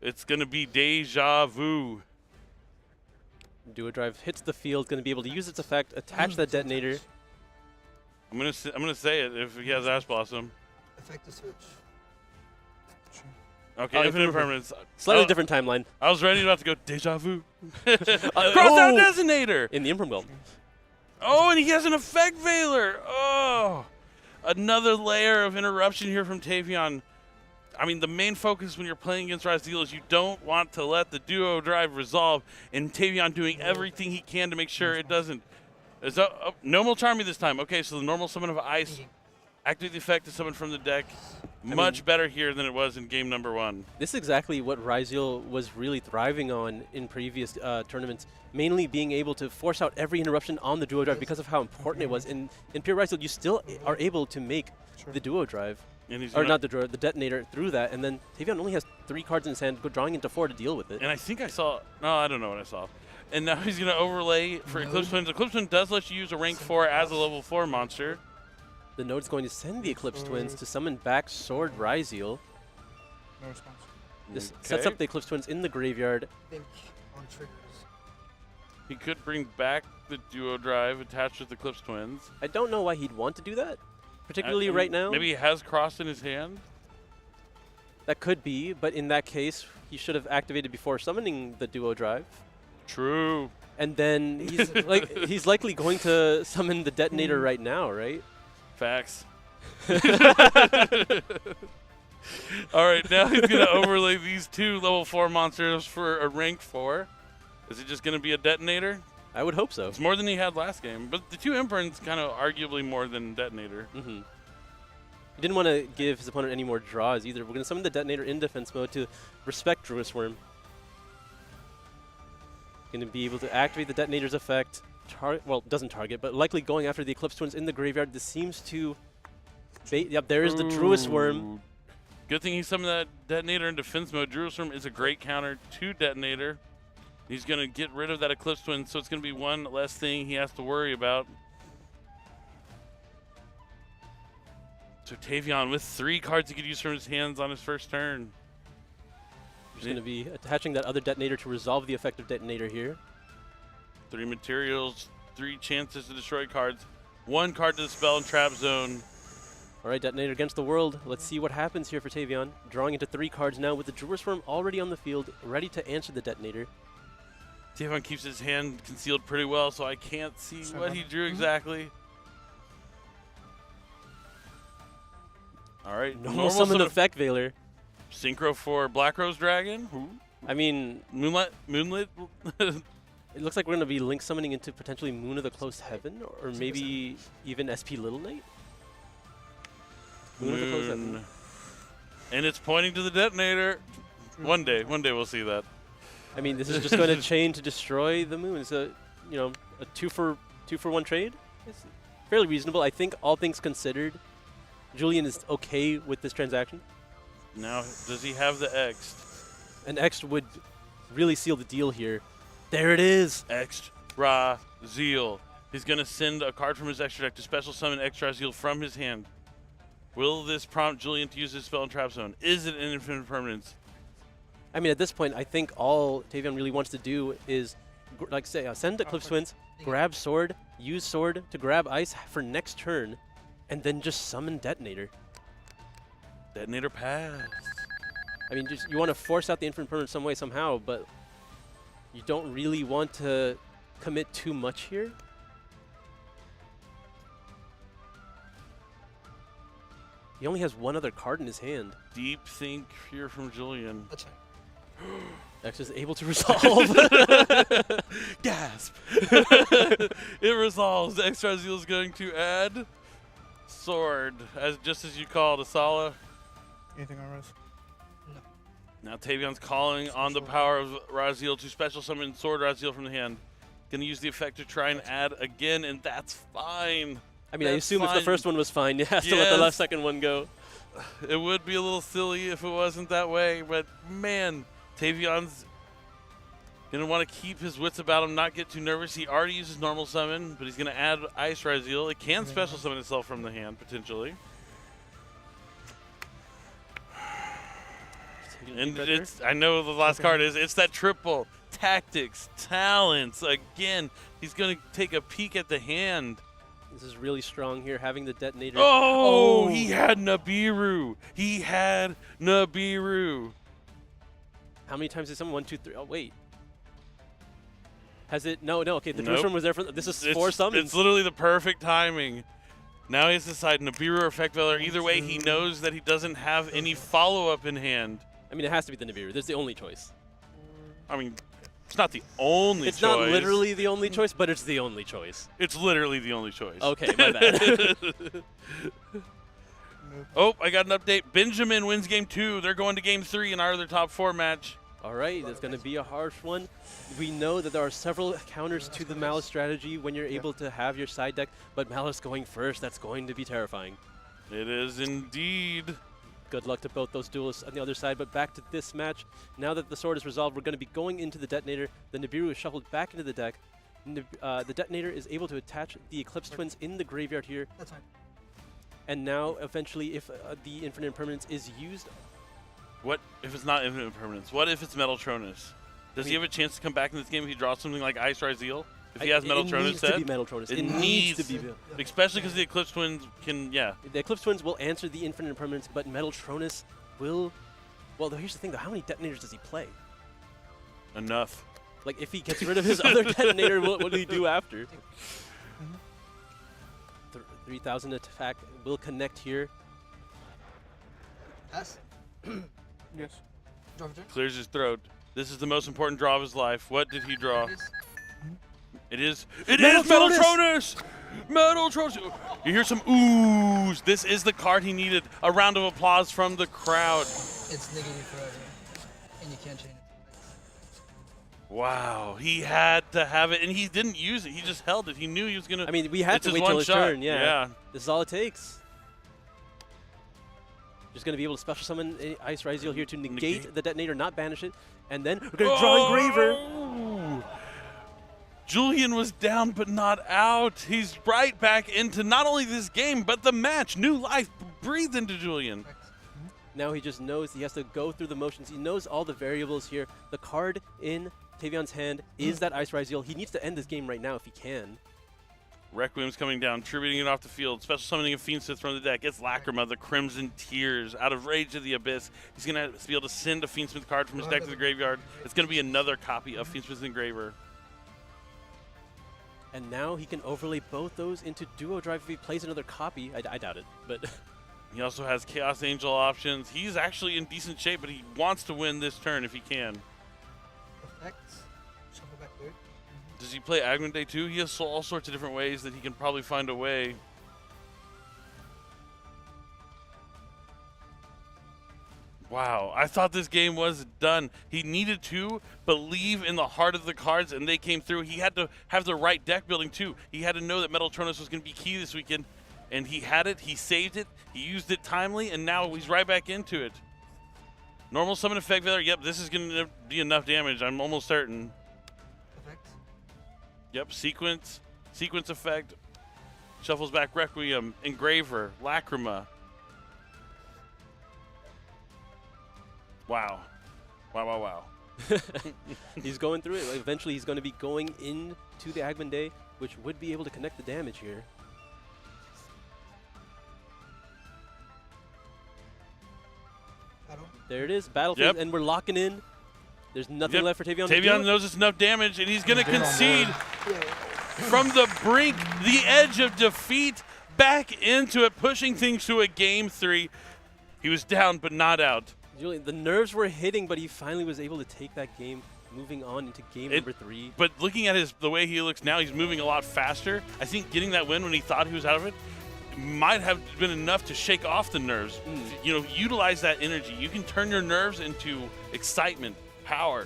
it's going to be Deja Vu. Duo Drive hits the field, going to be able to use its effect, attach that detonator. I'm gonna say it if he has Ash Blossom. Effective switch. Okay, infinite permanence. Slightly different timeline. I was ready about to go Deja Vu. Cross out Designator! In the Imperm World. Oh, and he has an Effect Veiler! Oh! Another layer of interruption here from Tavion. I mean, the main focus when you're playing against Ryzeal is you don't want to let the duo drive resolve, and Tavion doing everything he can to make sure it doesn't. No Mulcharmy this time. Okay, so the normal summon of Ice. Activate the effect to summon from the deck. Much better here than it was in game number 1. This is exactly what Ryzeal was really thriving on in previous tournaments, mainly being able to force out every interruption on the duo drive because of how important it was. In pure Ryzeal, you still are able to make the duo drive. And he's or not the drawer, the detonator through that, and then Tavion only has 3 cards in his hand, drawing into 4 to deal with it. And I think I saw, no, I don't know what I saw. And now he's going to overlay for Eclipse Twins. Eclipse Twin does let you use a rank 4 as a level 4 monster. The node's going to send the Eclipse Twins to summon back Sword Ryzeal. No response. This sets up the Eclipse Twins in the graveyard. Think on triggers. He could bring back the Duo Drive attached with Eclipse Twins. I don't know why he'd want to do that, particularly right now. Maybe he has Cross in his hand? That could be, but in that case, he should have activated before summoning the Duo Drive. True. And then he's likely going to summon the detonator right now, right? Facts. All right, now he's going to overlay these 2 level 4 monsters for a rank 4. Is it just going to be a detonator? I would hope so. It's more than he had last game, but the 2 Imprints kind of arguably more than detonator. Mm-hmm. He didn't want to give his opponent any more draws either. We're going to summon the detonator in defense mode to respect Druid's Worm. Going to be able to activate the detonator's effect. Well, doesn't target, but likely going after the Eclipse Twins in the graveyard. This seems to bait. Yep, there is the Druid's Worm. Good thing he summoned that detonator in defense mode. Druid's Worm is a great counter to detonator. He's going to get rid of that Eclipse Twin, so it's going to be one less thing he has to worry about. So Tavion with 3 cards he could use from his hands on his first turn. He's going to be attaching that other detonator to resolve the effect of detonator here. 3 materials, 3 chances to destroy cards, 1 card to the spell and trap zone. All right, detonator against the world. Let's see what happens here for Tavion. Drawing into 3 cards now with the Druid's Worm already on the field, ready to answer the detonator. Tavion keeps his hand concealed pretty well, so I can't see what he drew exactly. All right, Normal summon effect Veiler. Synchro for Black Rose Dragon. I mean, Moonlit. It looks like we're going to be link summoning into potentially Moon of the Closed Heaven, or maybe even SP Little Knight. Moon of the Closed Heaven. And it's pointing to the detonator. One day we'll see that. I mean, this is just going to chain to destroy the moon. It's a, a 2 for 1 trade. It's fairly reasonable. I think all things considered, Julian is okay with this transaction. Now, does he have the X? An X would really seal the deal here. There it is. Extra Zeal. He's going to send a card from his extra deck to special summon Extra Zeal from his hand. Will this prompt Julian to use his spell and trap zone? Is it an infinite permanence? I mean, at this point, I think all Tavion really wants to do is, send Eclipse Twins, grab Sword, use Sword to grab Ice for next turn, and then just summon Detonator. Detonator pass. I mean, you want to force out the infinite permanence some way, somehow, but you don't really want to commit too much here. He only has 1 other card in his hand. Deep think here from Julian. That's right. X is able to resolve. Gasp. It resolves. Extra Zeal is going to add Sword, just as you called, Asala. Anything on Rose? Now Tavion's calling on the power of Raziel to special summon Sword Raziel from the hand. Going to use the effect to try and add again, and that's fine. I mean, I assume if the first one was fine, you have to let the last second one go. It would be a little silly if it wasn't that way, but man, Tavion's going to want to keep his wits about him, not get too nervous. He already uses normal summon, but he's going to add Ice Raziel. It can special summon itself from the hand, potentially. And I know the last card it's that triple. Tactics, talents. Again, he's going to take a peek at the hand. This is really strong here, having the detonator. Oh, he had Nibiru. He had Nibiru. How many times did someone 1, 2, 3? Oh, wait. Has it? No. Okay, the Druid was there for. This is 4 summons. It's literally the perfect timing. Now he has to decide Nibiru or Effect Veiler. Either way, he knows that he doesn't have any follow-up in hand. I mean, it has to be the Nibiru. That's the only choice. I mean, it's not the only choice. It's not literally the only choice, but it's the only choice. It's literally the only choice. Okay, my bad. Oh, I got an update. Benjamin wins game 2. They're going to game 3 in our other top 4 match. All right, it's going to be a harsh one. We know that there are several counters to the Malice strategy when you're able to have your side deck, but Malice going first, that's going to be terrifying. It is indeed. Good luck to both those duelists on the other side, but back to this match. Now that the sword is resolved, we're going to be going into the detonator. The Nibiru is shuffled back into the deck. The detonator is able to attach the Eclipse Twins in the graveyard here. That's fine. And now, eventually, if the Infinite Impermanence is used... What if it's not Infinite Impermanence? What if it's Metaltronus? Does he have a chance to come back in this game if he draws something like Ice Ryzeal? If he has Metaltronus set? It needs to be Metaltronus. It needs to be. Especially because the Eclipse Twins can, yeah. The Eclipse Twins will answer the Infinite Impermanence, but Metaltronus will... Well, here's the thing, though. How many detonators does he play? Enough. Like, if he gets rid of his other detonator, what will he do after? 3,000 attack will connect here. Pass. Yes. Draw for turn. Clears his throat. This is the most important draw of his life. What did he draw? It is Metaltronus! Metaltronus! You hear some oohs. This is the card he needed. A round of applause from the crowd. It's negative forever, and you can't change it. Wow, he had to have it, and he didn't use it. He just held it. He knew he was going to... I mean, we had to wait till his turn, yeah. This is all it takes. Just going to be able to special summon Ice Ryzeal here to negate the detonator, not banish it, and then we're going to draw Engraver. Julian was down but not out. He's right back into not only this game, but the match. New life breathed into Julian. Now he just knows he has to go through the motions. He knows all the variables here. The card in Tavion's hand is that Ice Ryzeal. He needs to end this game right now if he can. Requiem's coming down, tributing it off the field. Special summoning a Fiend Smith from the deck. It's Lacrima, the Crimson Tears, out of Rage of the Abyss. He's going to be able to send a Fiend Smith card from his deck to the graveyard. It's going to be another copy of Fiend Smith's Engraver. And now he can overlay both those into Duo Drive if he plays another copy. I doubt it, but... He also has Chaos Angel options. He's actually in decent shape, but he wants to win this turn if he can. Effects. Shuffle back there. Does he play Agman Day too? He has all sorts of different ways that he can probably find a way. Wow, I thought this game was done. He needed to believe in the heart of the cards, and they came through. He had to have the right deck building too. He had to know that Metaltronus was going to be key this weekend, and he had it, he saved it, he used it timely, and now he's right back into it. Normal summon effect failure, yep, this is going to be enough damage, I'm almost certain. Effects. Yep, sequence effect, shuffles back Requiem, Engraver, Lacrima. Wow. Wow. He's going through it. Eventually he's going to be going into the Agman Day, which would be able to connect the damage here. There it is, Battlefield, and we're locking in. There's nothing left for Tavion to do. Tavion knows it's enough damage, and he's going to concede from the brink, the edge of defeat, back into it, pushing things to a game 3. He was down, but not out. Julian, the nerves were hitting, but he finally was able to take that game, moving on into game number 3. But looking at the way he looks now, he's moving a lot faster. I think getting that win when he thought he was out of it might have been enough to shake off the nerves. You know, utilize that energy. You can turn your nerves into excitement, power.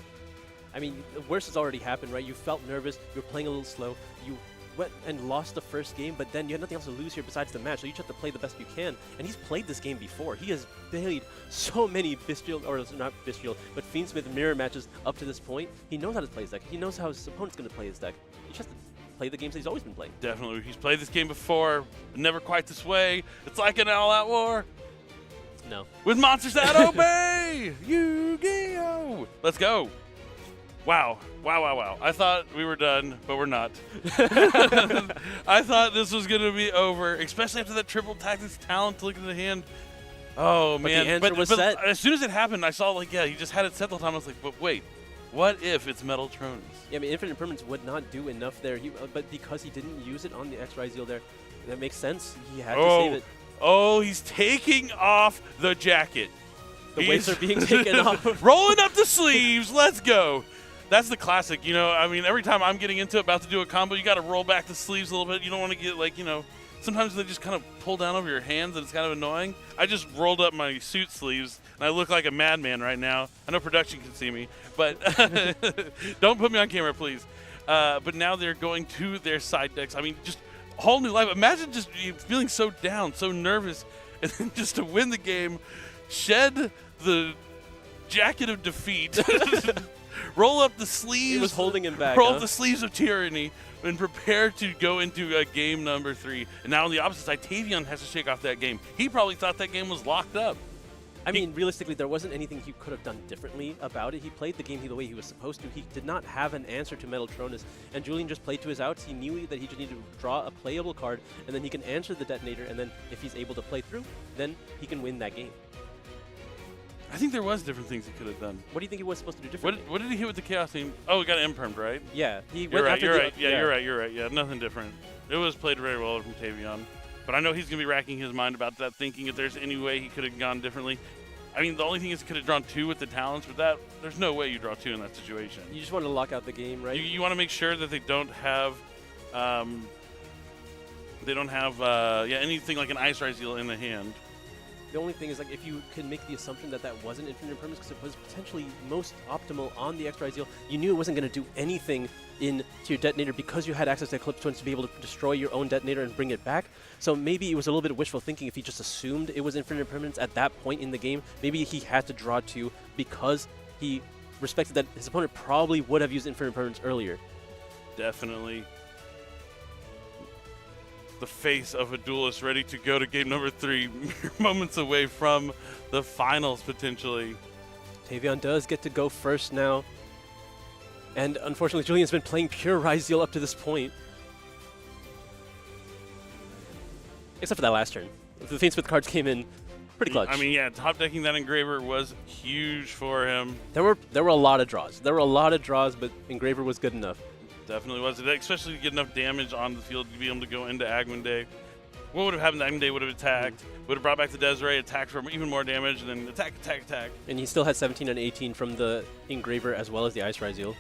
I mean, the worst has already happened, right? You felt nervous, you were playing a little slow, you went and lost the first game, but then you had nothing else to lose here besides the match, so you just have to play the best you can. And he's played this game before. He has played so many Bestial, or not Bestial, but Fiendsmith mirror matches up to this point. He knows how to play his deck. He knows how his opponent's going to play his deck. He just has to play the games that he's always been playing. Definitely. He's played this game before, never quite this way. It's like an all-out war. No. With monsters that obey! Yu-Gi-Oh! Let's go. Wow. I thought we were done, but we're not. I thought this was going to be over, especially after that triple tactics talent to look at the hand. Oh, man. The answer was set. As soon as it happened, I saw, he just had it set the whole time. I was like, but wait, what if it's Metaltronus? Yeah, I mean, Infinite Impermanence would not do enough there, but because he didn't use it on the X Ryzeal there, that makes sense. He had to save it. Oh, he's taking off the jacket. The weights are being taken off. Rolling up the sleeves. Let's go. That's the classic, you know. I mean, every time I'm getting into it, about to do a combo, you got to roll back the sleeves a little bit. You don't want to get, sometimes they just kind of pull down over your hands and it's kind of annoying. I just rolled up my suit sleeves and I look like a madman right now. I know production can see me, but don't put me on camera, please. But now they're going to their side decks. I mean, just a whole new life. Imagine just feeling so down, so nervous, and then just to win the game, shed the jacket of defeat, roll up the sleeves. It was holding him back. Roll up the sleeves of tyranny and prepare to go into game number 3. And now on the opposite side, Tavion has to shake off that game. He probably thought that game was locked up. I mean, realistically, there wasn't anything he could have done differently about it. He played the game the way he was supposed to. He did not have an answer to Metal Tronus, and Julian just played to his outs. He knew that he just needed to draw a playable card, and then he can answer the detonator, and then if he's able to play through, then he can win that game. I think there was different things he could have done. What do you think he was supposed to do differently? What did he hit with the Chaos Team? Oh, he got impermed, right? Yeah. You're right. You're right. Yeah, nothing different. It was played very well from Tavion. But I know he's going to be racking his mind about that, thinking if there's any way he could have gone differently. I mean, the only thing is he could have drawn 2 with the talents, but that there's no way you draw 2 in that situation. You just want to lock out the game, right? You want to make sure that they don't have anything like an Ice Rise Seal in the hand. The only thing is, like, if you can make the assumption that that wasn't infinite impermanence because it was potentially most optimal on the extra Ideal, you knew it wasn't going to do anything to your detonator because you had access to Eclipse Twins to be able to destroy your own detonator and bring it back. So maybe it was a little bit of wishful thinking if he just assumed it was infinite impermanence at that point in the game. Maybe he had to draw 2 because he respected that his opponent probably would have used infinite impermanence earlier. Definitely. The face of a duelist ready to go to game number 3, mere moments away from the finals potentially. Tavion does get to go first now. And unfortunately, Julian's been playing pure Ryzeal up to this point. Except for that last turn. The Fiendsmith cards came in pretty clutch. I mean, yeah, top decking that Engraver was huge for him. There were a lot of draws. But Engraver was good enough. Definitely was, especially to get enough damage on the field to be able to go into Agmunde. What would have happened? Agmunde would have attacked, would have brought back the Desiree, attacked for even more damage, and then attack. And he still had 17 and 18 from the Engraver as well as the Ice Ryzeal.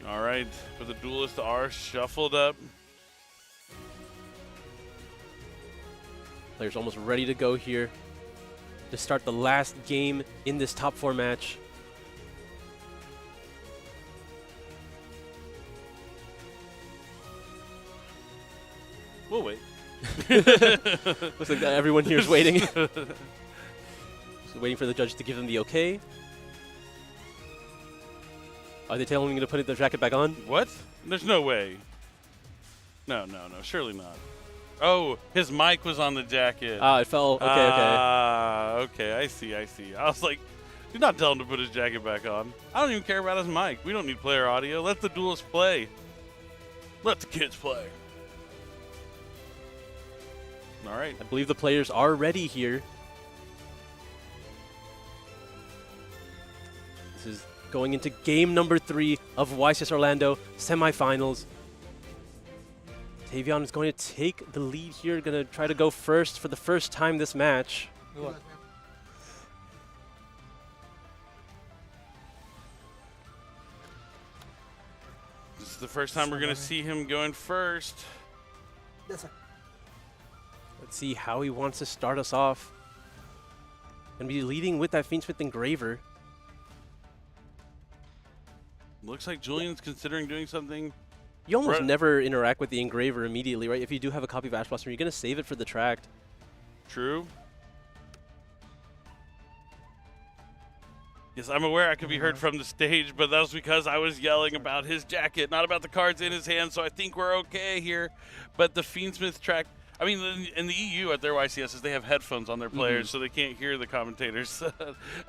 All right, for the Duelist are shuffled up. Players almost ready to go here to start the last game in this top 4 match. We'll wait. Looks like everyone here is waiting. So waiting for the judge to give them the okay. Are they telling me to put the jacket back on? What? There's no way. No, surely not. Oh, his mic was on the jacket. Ah, it fell. Okay, I see. I was like, do not tell him to put his jacket back on. I don't even care about his mic. We don't need player audio. Let the duelist play. Let the kids play. All right. I believe the players are ready here. This is going into game number 3 of YCS Orlando semifinals. Tavion is going to take the lead here, going to try to go first for the first time this match. This is the first time we're going to see him going first. Yes, sir. Let's see how he wants to start us off. Going to be leading with that Fiendsmith Engraver. Looks like Julian's considering doing something. You almost never interact with the Engraver immediately, right? If you do have a copy of Ash Blossom, you're going to save it for the tract. True. Yes, I'm aware I could be heard from the stage, but that was because I was yelling about his jacket, not about the cards in his hand, so I think we're okay here. But the Fiendsmith tract, I mean, in the EU at their YCSs, they have headphones on their players, so they can't hear the commentators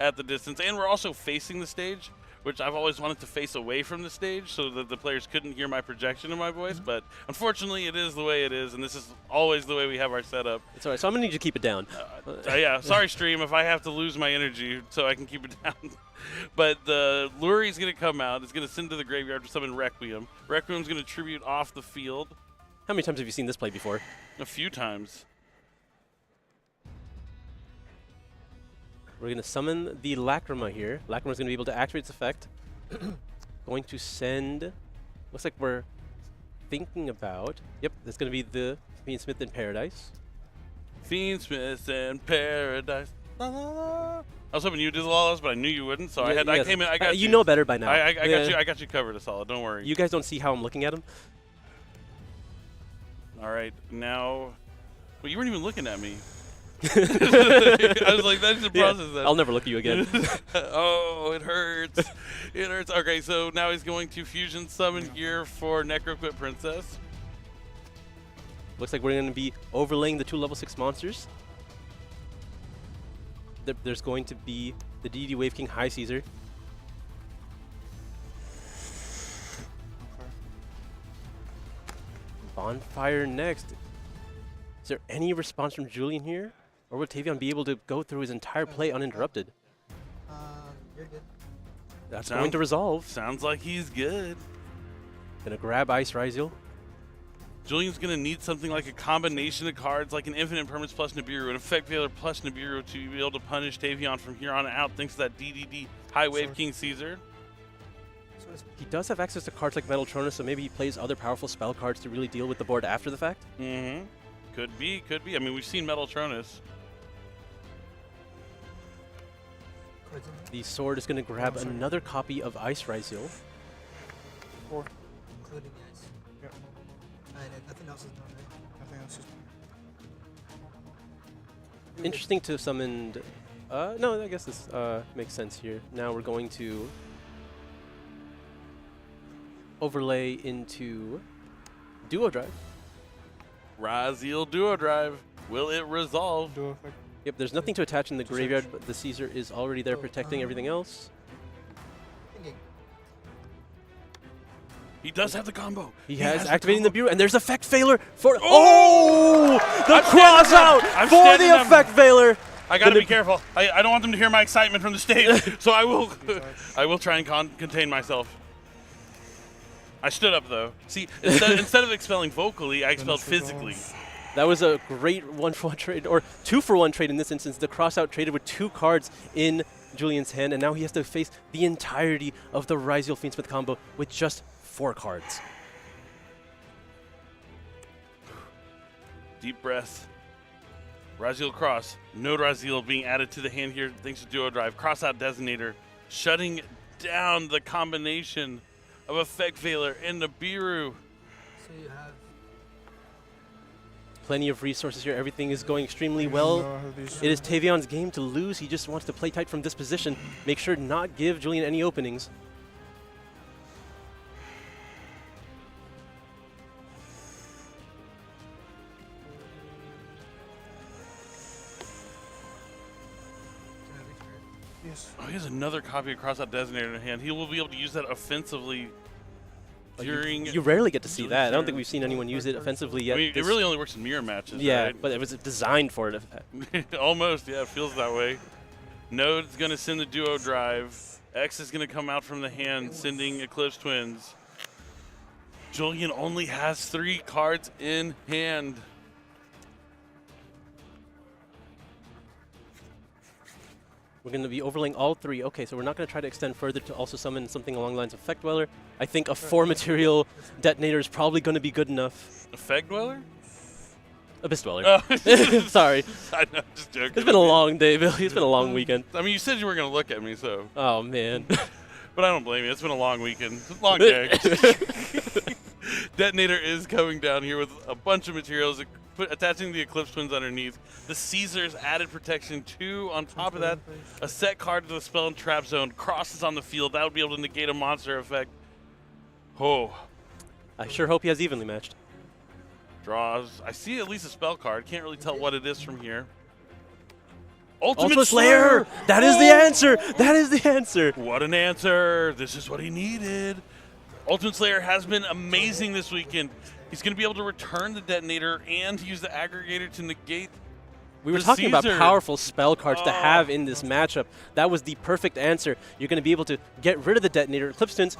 at the distance. And we're also facing the stage, which I've always wanted to face away from the stage so that the players couldn't hear my projection of my voice. But unfortunately, it is the way it is, and this is always the way we have our setup. It's all right, so I'm going to need you to keep it down. Yeah, sorry, stream, if I have to lose my energy so I can keep it down. But the Lurie's going to come out. It's going to send to the graveyard to summon Requiem. Requiem's going to tribute off the field. How many times have you seen this play before? A few times. We're going to summon the Lacrima here. Lacrima's going to be able to activate its effect. Going to send... Looks like we're thinking about... Yep, that's going to be the Fiendsmith in Paradise. Fiendsmith in Paradise. La, la, la. I was hoping you'd do the Lawless, but I knew you wouldn't, so Yeah, I came in. I got you. You know better by now. I got you covered, Asala. Don't worry. You guys don't see how I'm looking at him? All right, now... Well, you weren't even looking at me. I was like, that should process that. I'll never look at you again. Oh, it hurts. It hurts. Okay, so now he's going to fusion summon here for Necroquit Princess. Looks like we're going to be overlaying the 2 level 6 monsters. There's going to be the DD Wave King High Caesar. Bonfire next. Is there any response from Julian here? Or will Tavion be able to go through his entire play uninterrupted? You're good. That's going to resolve. Sounds like he's good. Gonna grab Ice Ryzeal. Julian's going to need something like a combination of cards, like an Infinite Permanence plus Nibiru, an Effect Veiler plus Nibiru to be able to punish Tavion from here on out, thanks to that DDD High Wave King Caesar. He does have access to cards like Mettle, so maybe he plays other powerful spell cards to really deal with the board after the fact. Mm-hmm. Could be, could be. I mean, we've seen Mettle. The sword is going to grab another copy of Ice Ryzeal. 4. Including the ice. Yep. And nothing else is done, right? Nothing else is done. Interesting to summon. No, I guess this makes sense here. Now we're going to overlay into Duo Drive. Ryzeal Duo Drive. Will it resolve? Duo effect. Yep, there's nothing to attach in the graveyard, but the Caesar is already there protecting everything else. He does have the combo. He has activating the Bureau, and there's Effect Veiler for. Oh! The cross out for the Effect Veiler. I gotta be careful. I don't want them to hear my excitement from the stage, so I will try and contain myself. I stood up though. See, instead of expelling vocally, I expelled physically. That was a great 1-for-1 trade, or 2-for-1 trade in this instance. The crossout traded with 2 cards in Julian's hand, and now he has to face the entirety of the Ryzeal Fiendsmith combo with just 4 cards. Deep breath. Ryzeal Cross. Node Ryzeal being added to the hand here thanks to Duo Drive. Crossout Designator. Shutting down the combination of Effect Veiler and Nibiru. So you have Plenty of resources here. Everything is going extremely well. It is Tavion's game to lose. He just wants to play tight from this position. Make sure to not give Julian any openings. Yes. Oh, he has another copy of Crossout Designator in hand. He will be able to use that offensively during... You rarely get to see that. I don't think we've seen anyone use it offensively yet. I mean, it really only works in mirror matches, yeah, right? but it was designed for it. Almost, yeah, it feels that way. Node's going to send the Duo Drive. X is going to come out from the hand, sending Eclipse Twins. Julian only has 3 cards in hand. We're going to be overlaying all 3. Okay, so we're not going to try to extend further to also summon something along the lines of Effect Dweller. I think a 4-material detonator is probably going to be good enough. Effect Dweller? Abyss Dweller. Oh. Sorry. I know, just joking. It's been a long day, Billy. It's been a long weekend. I mean, you said you were going to look at me, so. Oh, man. But I don't blame you. It's been a long weekend. It's a long day. Detonator is coming down here with a bunch of materials, attaching the Eclipse Twins underneath. The Caesar's added protection 2. On top of that, a set card to the spell and trap zone. Crosses on the field. That would be able to negate a monster effect. Oh. I sure hope he has evenly matched. Draws. I see at least a spell card. Can't really tell what it is from here. Ultimate Slayer! Slayer! That is the answer! That is the answer! What an answer! This is what he needed. Ultimate Slayer has been amazing this weekend. He's going to be able to return the detonator and use the aggregator to negate. We were talking about powerful spell cards to have in this matchup. That was the perfect answer. You're going to be able to get rid of the detonator. Eclipse Twins.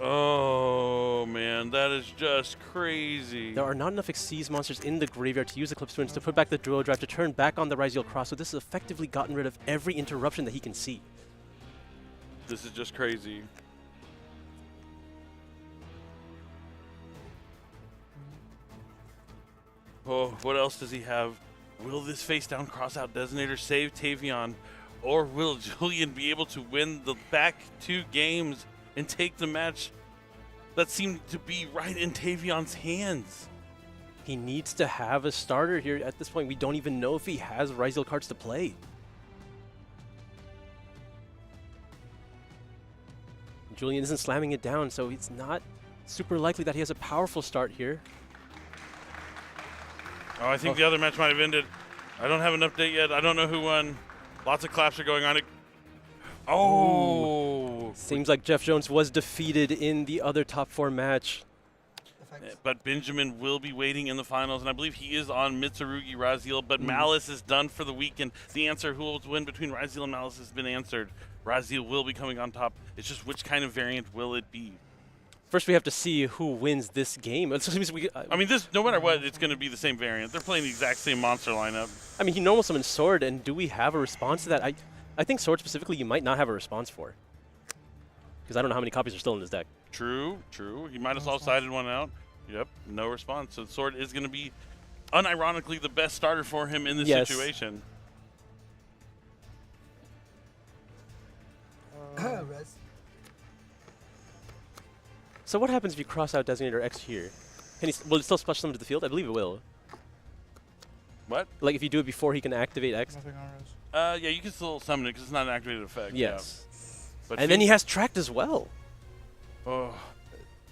Oh man, that is just crazy. There are not enough Xyz monsters in the graveyard to use Eclipse Twins to put back the Duo Drive to turn back on the Ryzeal Cross, so this has effectively gotten rid of every interruption that he can see. This is just crazy. Oh, what else does he have? Will this face-down crossout designator save Tavion? Or will Julian be able to win the back 2 games and take the match that seemed to be right in Tavion's hands? He needs to have a starter here. At this point, we don't even know if he has Ryzeal cards to play. Julian isn't slamming it down, so it's not super likely that he has a powerful start here. Oh, I think the other match might have ended. I don't have an update yet. I don't know who won. Lots of claps are going on. Oh! Seems like Jeff Jones was defeated in the other top 4 match. But Benjamin will be waiting in the finals, and I believe he is on Mitsurugi Ryzeal, but Malice is done for the weekend. The answer who will win between Ryzeal and Malice has been answered. Ryzeal will be coming on top. It's just which kind of variant will it be? First, we have to see who wins this game. I mean, no matter what, it's going to be the same variant. They're playing the exact same monster lineup. I mean, he normal summoned Sword, and do we have a response to that? I think Sword specifically you might not have a response for. Because I don't know how many copies are still in his deck. True. He might have sided one out. Yep, no response. So Sword is going to be, unironically, the best starter for him in this situation. Res. So what happens if you cross out Designator X here? Will it still splash summon to the field? I believe it will. What? Like if you do it before he can activate X? Nothing on res. Yeah, you can still summon it because it's not an activated effect. Yes. Yeah. But And then he has Tracked as well. Oh,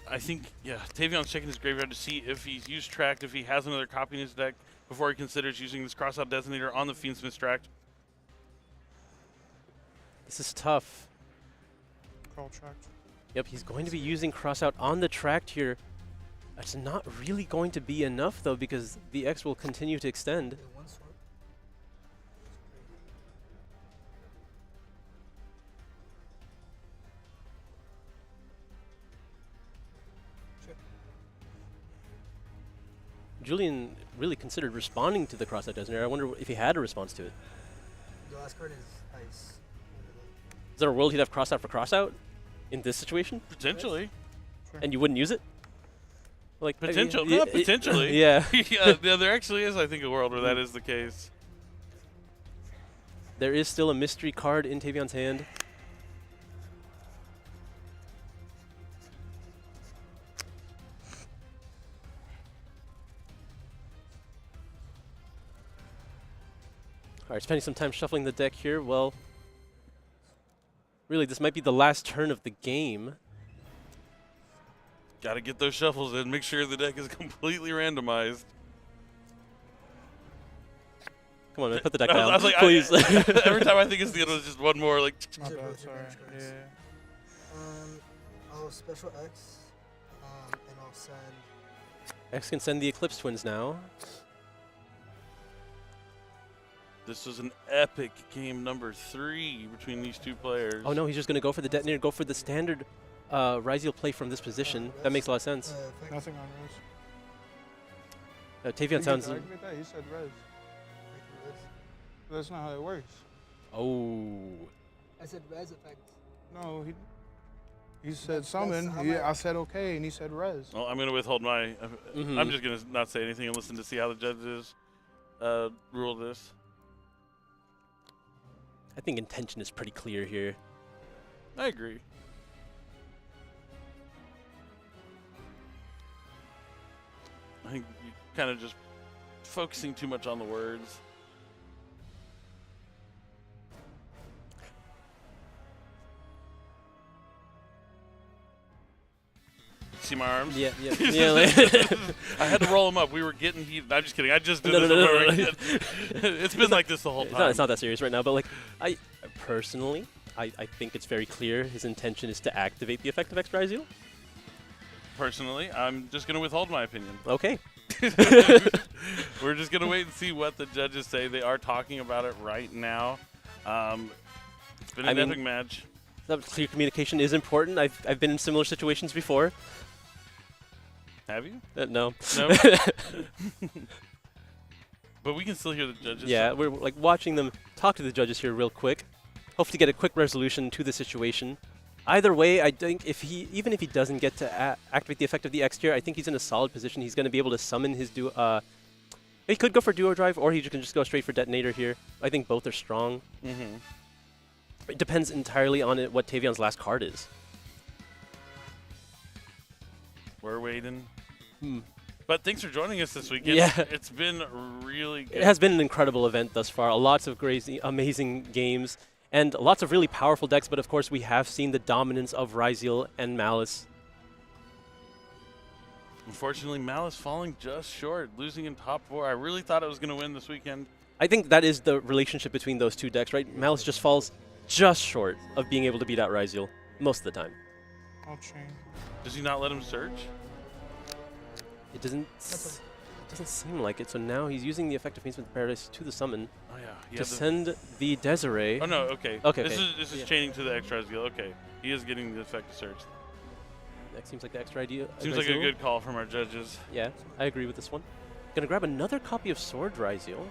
I think, yeah, Tavion's checking his graveyard to see if he's used Tracked, if he has another copy in his deck before he considers using this crossout Designator on the Fiendsmith Tracked. This is tough. Call tracked. Yep, he's going to be using crossout on the Tracked here. That's not really going to be enough though because the X will continue to extend. Julian really considered responding to the crossout Designator. I wonder if he had a response to it. The last card is ice. Is there a world he'd have crossout for crossout in this situation? Potentially. Sure. And you wouldn't use it? Like Potentially. Potentially. Yeah. Yeah, there actually is, I think, a world where that is the case. There is still a mystery card in Tavion's hand. All right, spending some time shuffling the deck here. Well, really, this might be the last turn of the game. Got to get those shuffles in. Make sure the deck is completely randomized. Come on, man, put the deck down, I was like, please. Every time I think it's the end, it's just one more. Like, My bad, sorry. Yeah. I'll special X, and I'll send. X can send the Eclipse Twins now. this was an epic game number 3 between these two players. Oh no, he's just going to go for the detonator, go for the standard Ryzeal play from this position. That makes a lot of sense. Nothing on res. Tavion sounds... He said res. That's not how it works. Oh. I said res effect. No, he said summon. I said okay, and he said res. Well, I'm going to withhold my... I'm just going to not say anything and listen to see how the judges rule this. I think intention is pretty clear here. I agree. I think you kind of just focusing too much on the words. See my arms? Yeah. I had to roll them up. We were getting heated. I'm just kidding. I just did this. No. It's been like this the whole time. It's not that serious right now, but like, I personally think it's very clear his intention is to activate the effect of X Ryzeal. Personally, I'm just going to withhold my opinion. Okay. We're just going to wait and see what the judges say. They are talking about it right now. It's been an epic match. Clear communication is important. I've been in similar situations before. Have you? No. No? But we can still hear the judges. Yeah, we're like watching them talk to the judges here real quick. Hopefully get a quick resolution to the situation. Either way, I think even if he doesn't get to activate the effect of the X tier, I think he's in a solid position. He's going to be able to summon his he could go for Duo Drive, or he can just go straight for Detonator here. I think both are strong. Mm-hmm. It depends entirely on what Tavion's last card is. We're waiting. But thanks for joining us this weekend. Yeah. It's been really good. It has been an incredible event thus far. Lots of crazy, amazing games, and lots of really powerful decks, but of course we have seen the dominance of Ryzeal and Malice. Unfortunately, Malice falling just short, losing in top 4. I really thought it was going to win this weekend. I think that is the relationship between those two decks, right? Malice just falls just short of being able to beat out Ryzeal most of the time. I'll chain. Does he not let him search? It doesn't seem like it, so now he's using the effect of Fiendsmith Paradise to the summon to send the Desiree. Oh, no, okay. Okay, This is chaining to the extra Ryzeal. Okay. He is getting the effect of search. That seems like the extra idea. Seems like a good call from our judges. Yeah, I agree with this one. Gonna grab another copy of Sword Ryzeal.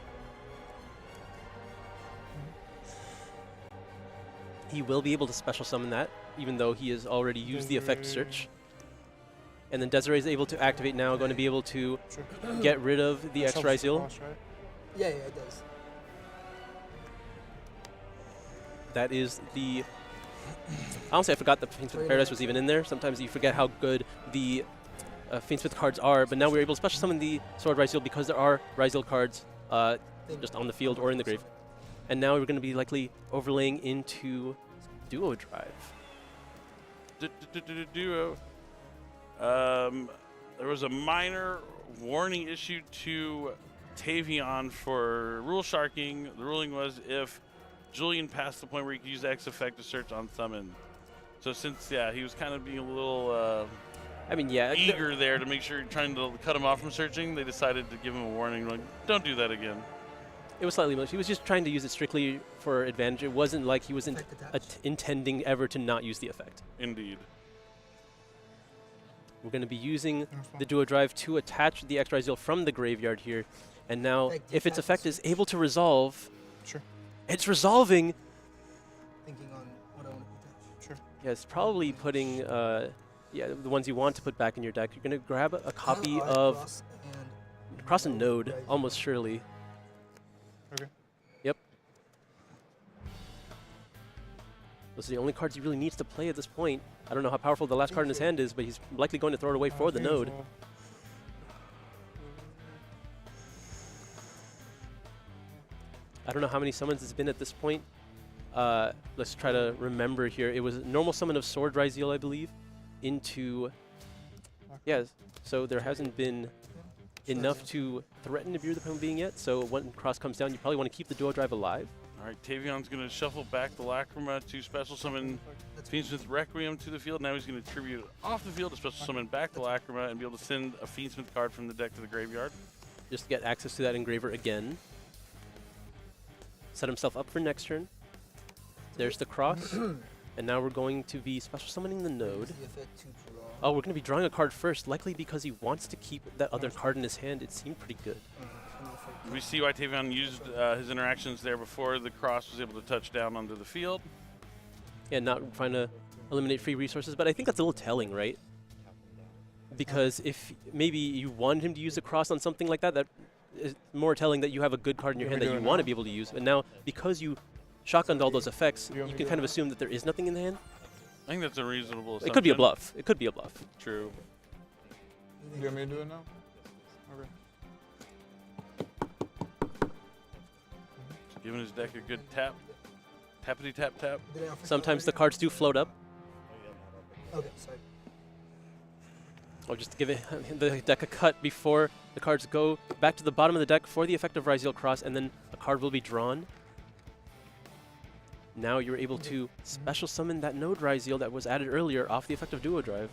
He will be able to special summon that, even though he has already used the effect search. And then Desiree is able to activate now, going to be able to get rid of the extra Ryzeal. Yeah, it does. That is the... Honestly, I forgot that Fiendsmith Paradise was even in there. Sometimes you forget how good the Fiendsmith cards are, but now we're able to special summon the Sword Ryzeal because there are Ryzeal cards just on the field or in the grave. And now we're going to be likely overlaying into Duo Drive. Duo. There was a minor warning issued to Tavion for rule sharking. The ruling was if Julian passed the point where he could use X effect to search on summon. So since, he was kind of being a little eager there to make sure, trying to cut him off from searching, they decided to give him a warning, like, don't do that again. It was slightly much. He was just trying to use it strictly for advantage. It wasn't like he was intending ever to not use the effect. Indeed. We're going to be using the Duo Drive to attach the extra Ryzeal from the graveyard here. And now, if its effect is able to resolve, it's resolving. Thinking on what I want to attach. Yeah, it's probably putting the ones you want to put back in your deck. You're going to grab a copy of Cross and Node, almost surely. Okay. Yep. Those are the only cards he really needs to play at this point. I don't know how powerful the last card in his hand is, but he's likely going to throw it away for the Node. I don't know how many summons it's been at this point. Let's try to remember here. It was a normal summon of Sword Ryzeal, I believe, into... Yeah, so there hasn't been enough to threaten Abure the Human Being yet, so when Cross comes down, you probably want to keep the Duo Drive alive. All right, Tavion's going to shuffle back the Lacrima to special summon Fiendsmith Requiem to the field. Now he's going to tribute off the field to special summon back the Lacrima and be able to send a Fiendsmith card from the deck to the graveyard. Just to get access to that engraver again. Set himself up for next turn. There's the Cross. And now we're going to be special summoning the Node. Oh, we're going to be drawing a card first, likely because he wants to keep that other card in his hand. It seemed pretty good. We see why Tavion used his interactions there before the Cross was able to touch down onto the field. Yeah, not trying to eliminate free resources, but I think that's a little telling, right? Because if maybe you want him to use the Cross on something like that, that is more telling that you have a good card in your hand that you want to be able to use. And now, because you shotgunned all those effects, you can kind of assume that there is nothing in the hand. I think that's a reasonable assumption. It could be a bluff. It could be a bluff. True. You want me to do it now? Okay. Giving his deck a good tap. Tappity tap tap. Sometimes the cards do float up. Okay, sorry. Or just give the deck a cut before the cards go back to the bottom of the deck for the effect of Ryzeal Cross, and then a card will be drawn. Now you're able to special summon that Node Ryzeal that was added earlier off the effect of Duo Drive.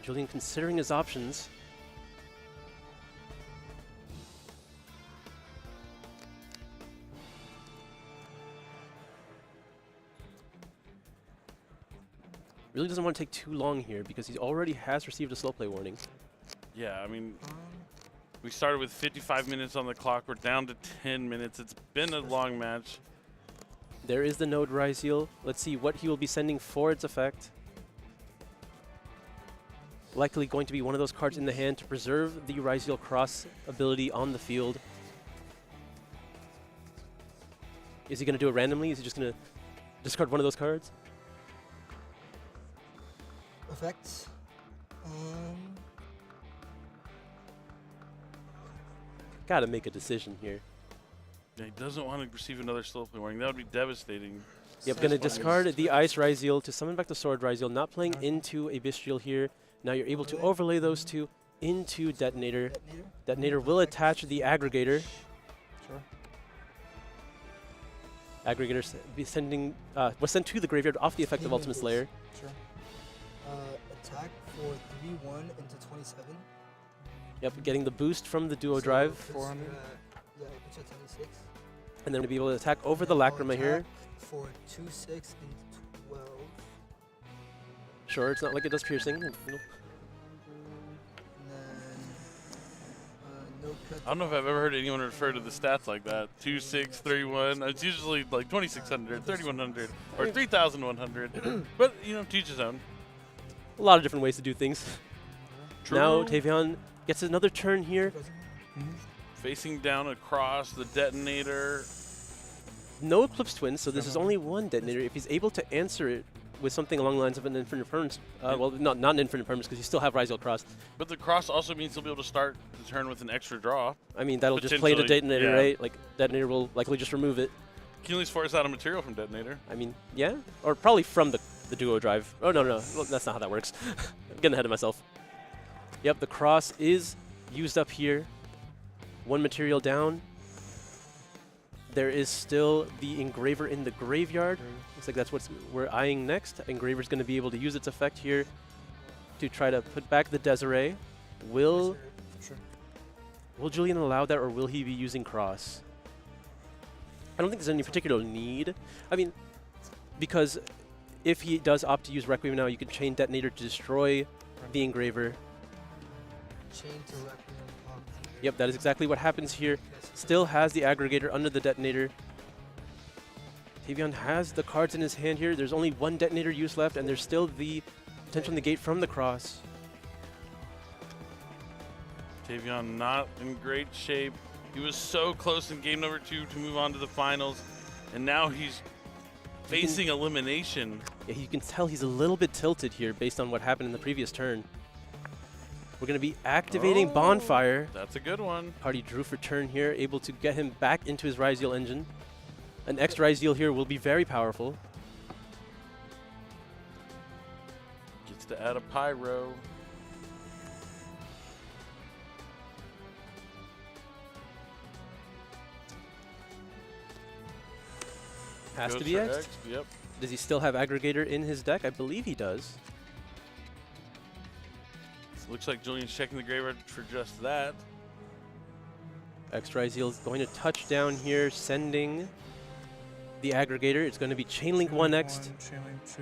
Julian considering his options. Really doesn't want to take too long here because he already has received a slow play warning. Yeah, I mean, we started with 55 minutes on the clock. We're down to 10 minutes. It's been a long match. There is the Node Ryzeal. Let's see what he will be sending for its effect. Likely going to be one of those cards in the hand to preserve the Ryzeal Cross ability on the field. Is he going to do it randomly? Is he just going to discard one of those cards? Effects. Gotta make a decision here. Yeah, he doesn't want to receive another slow play warning. That would be devastating. Yep, gonna discard the Ice Ryzeal to summon back the Sword Ryzeal, not playing into a Bestial here. Now you're able to overlay those two into Detonator. Detonator will attach the Aggregator. Sure. Aggregator was sent to the graveyard off the effect of Ultimate Slayer. Sure. Attack for 3-1 into 27. Yep, getting the boost from the Duo Drive. 400. Yeah, it's at 26. And then to be able to attack over the Lacrima here. For 2-6 into 12. Sure, it's not like it does piercing. And then, no cut. I don't know if I've ever heard anyone refer to the stats like that. 2, 6, 3, 1. It's usually like 2,600, 3,100, or 3,100. But, you know, to each his own. A lot of different ways to do things. True. Now Tavion gets another turn here. Facing down across the Detonator. No Eclipse Twins, so this is only one Detonator. If he's able to answer it with something along the lines of an Infinite Permanence, well, not an Infinite Permanence because you still have Ryzeal Cross. But the cross also means he'll be able to start the turn with an extra draw. I mean, that'll just play to Detonator, yeah. right? Like, Detonator will likely just remove it. Can you at least force out a material from Detonator? I mean, yeah. Or probably from the Duo Drive. Oh, no. Well, that's not how that works. I'm getting ahead of myself. Yep, the cross is used up here. One material down. There is still the Engraver in the graveyard. Looks like that's what we're eyeing next. Engraver's going to be able to use its effect here to try to put back the Desiree. Will Julian allow that, or will he be using cross? I don't think there's any particular need. I mean, because if he does opt to use Requiem now, you can chain Detonator to destroy the Engraver. Chain to Requiem. Yep, that is exactly what happens here. Still has the Aggregator under the Detonator. Tavion has the cards in his hand here. There's only one Detonator use left, and there's still the potential negate from the cross. Tavion not in great shape. He was so close in game number 2 to move on to the finals, and now he's facing elimination. Yeah, you can tell he's a little bit tilted here based on what happened in the previous turn. We're going to be activating Bonfire. That's a good one. Party drew for turn here, able to get him back into his Ryzeal engine. An extra Ryzeal here will be very powerful. Gets to add a Pyro. Has Goes to be for X. X. Yep. Does he still have Aggregator in his deck? I believe he does. Looks like Julian's checking the graveyard for just that. Extra Ryzeal is going to touch down here, sending the Aggregator. It's going to be Chainlink 1 next. Chainlink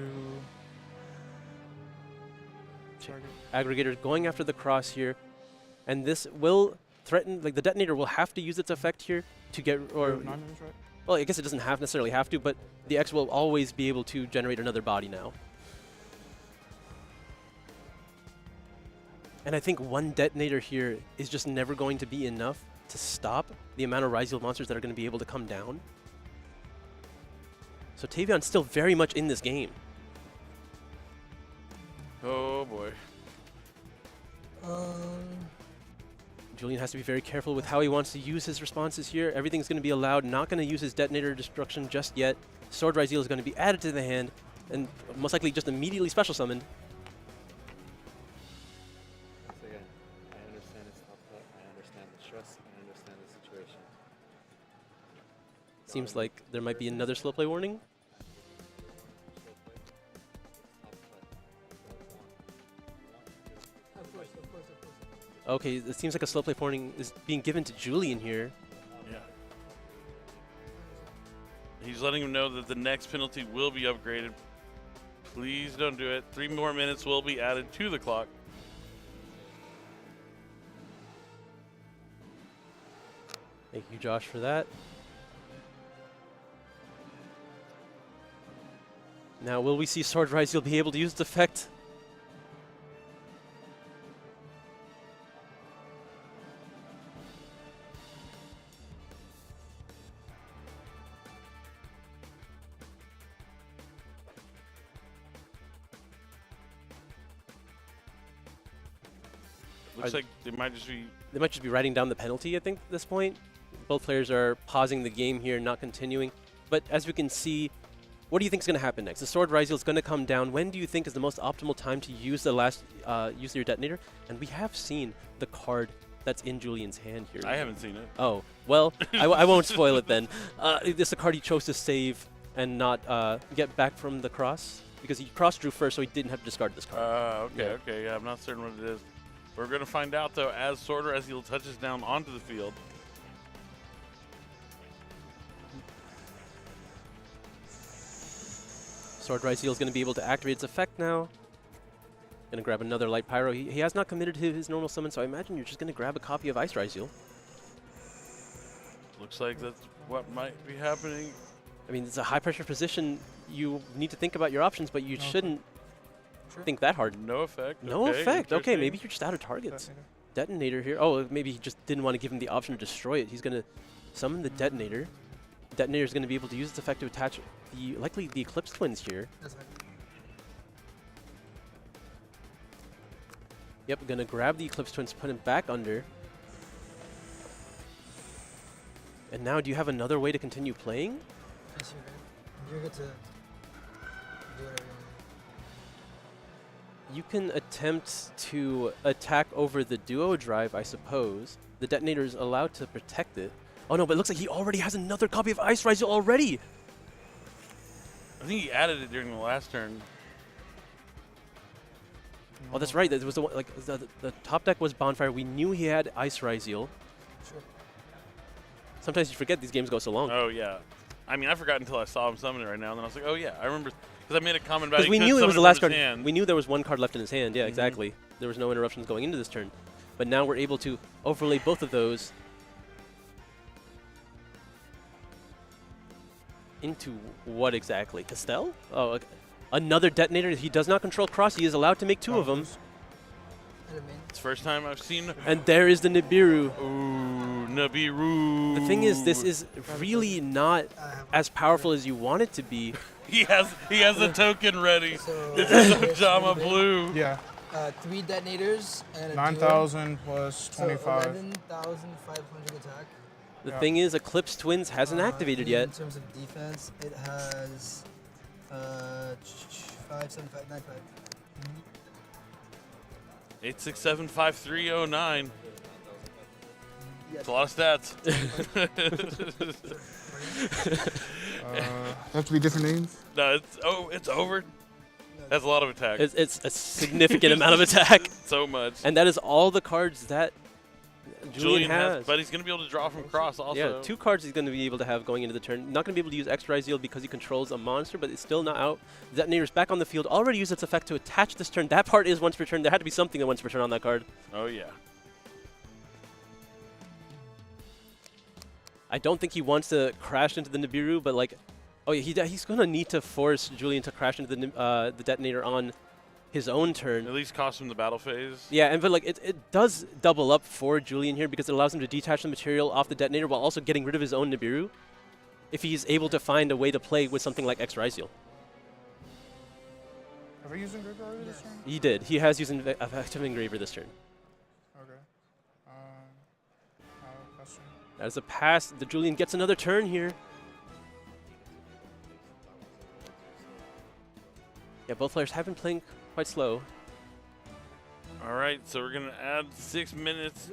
2. Aggregator going after the cross here. And this will threaten, like the Detonator will have to use its effect here to get, or, Right? well, I guess it doesn't necessarily have to, but the X will always be able to generate another body now. And I think one Detonator here is just never going to be enough to stop the amount of Ryzeal monsters that are going to be able to come down. So Tavion's still very much in this game. Oh boy. Julian has to be very careful with how he wants to use his responses here. Everything's going to be allowed, not going to use his Detonator Destruction just yet. Sword Ryzeal is going to be added to the hand and most likely just immediately special summoned. I understand his output, I understand the stress, I understand the situation. Seems like there might be another slow play warning. Okay, it seems like a slow play warning is being given to Julian here. Yeah. He's letting him know that the next penalty will be upgraded. Please don't do it. 3 more minutes will be added to the clock. Thank you, Josh, for that. Now, will we see Sword Ryzeal be able to use its effect? Looks like they might just be... They might just be writing down the penalty, I think, at this point. Both players are pausing the game here, not continuing. But as we can see, what do you think is going to happen next? The Sword Ryziel is going to come down. When do you think is the most optimal time to use the last use your detonator? And we have seen the card that's in Julian's hand here. I haven't seen it. Oh, well, I won't spoil it then. This is the card he chose to save and not get back from the cross, because he cross-drew first, so he didn't have to discard this card. Okay, yeah, I'm not certain what it is. We're going to find out, though, as Sword Ryziel touches down onto the field. Sword Ryziel is going to be able to activate its effect now. Going to grab another Light Pyro. He has not committed to his normal summon, so I imagine you're just going to grab a copy of Ice Ryziel. Looks like that's what might be happening. I mean, it's a high-pressure position. You need to think about your options, but you shouldn't think that hard. No effect. No effect. Okay, maybe you're just out of targets. Detonator here. Oh, maybe he just didn't want to give him the option to destroy it. He's going to summon the Detonator. Detonator is going to be able to use its effect to attach likely the Eclipse Twins here. Yep, going to grab the Eclipse Twins, put him back under. And now, do you have another way to continue playing? Yes, you're good to do whatever you can attempt to attack over the Duo Drive, I suppose. The Detonator is allowed to protect it. Oh no, but it looks like he already has another copy of Ice Ryziel already! I think he added it during the last turn. Oh, that's right. That was the one, like the top deck was Bonfire. We knew he had Ice Ryziel. Sure. Sometimes you forget these games go so long. Oh yeah, I mean I forgot until I saw him summon it right now, and then I was like, oh yeah, I remember because I made a comment about it. Because we knew it was the last card. We knew there was one card left in his hand. Yeah, exactly. There was no interruptions going into this turn, but now we're able to overlay both of those into what exactly? Castell? Oh, okay. Another Detonator. He does not control cross. He is allowed to make two of them. It's the first time I've seen. And there is the Nibiru. Ooh, Nibiru. The thing is, this is really not as powerful as you want it to be. He has a token ready. This is Pajama Blue. Yeah. 3 detonators and a 9,000 plus 25. So 11,500 attack. The thing is, Eclipse Twins hasn't activated yet. In terms of defense, it has 5, 7, 5, 9, 5. 8675309. It's a lot of stats. Have to be different names? No, it's over. That's a lot of attack. It's a significant amount of attack. So much. And that is all the cards that Julian has. But he's going to be able to draw from cross also. Yeah, 2 cards he's going to be able to have going into the turn. Not going to be able to use X Ryziel because he controls a monster, but it's still not out. Detonator's back on the field. Already used its effect to attach this turn. That part is once per turn. There had to be something that once per turn on that card. Oh, yeah. I don't think he wants to crash into the Nibiru, but like, oh yeah, he's going to need to force Julian to crash into the Detonator on his own turn. At least cost him the battle phase. Yeah, but like it does double up for Julian here because it allows him to detach the material off the Detonator while also getting rid of his own Nibiru, if he's able to find a way to play with something like X Ryziel. Have I used Engraver already this turn? He did. He has used Effective Engraver this turn. Okay. Question. That is a pass. The Julian gets another turn here. Yeah, both players have been playing quite slow. All right, so we're going to add 6 minutes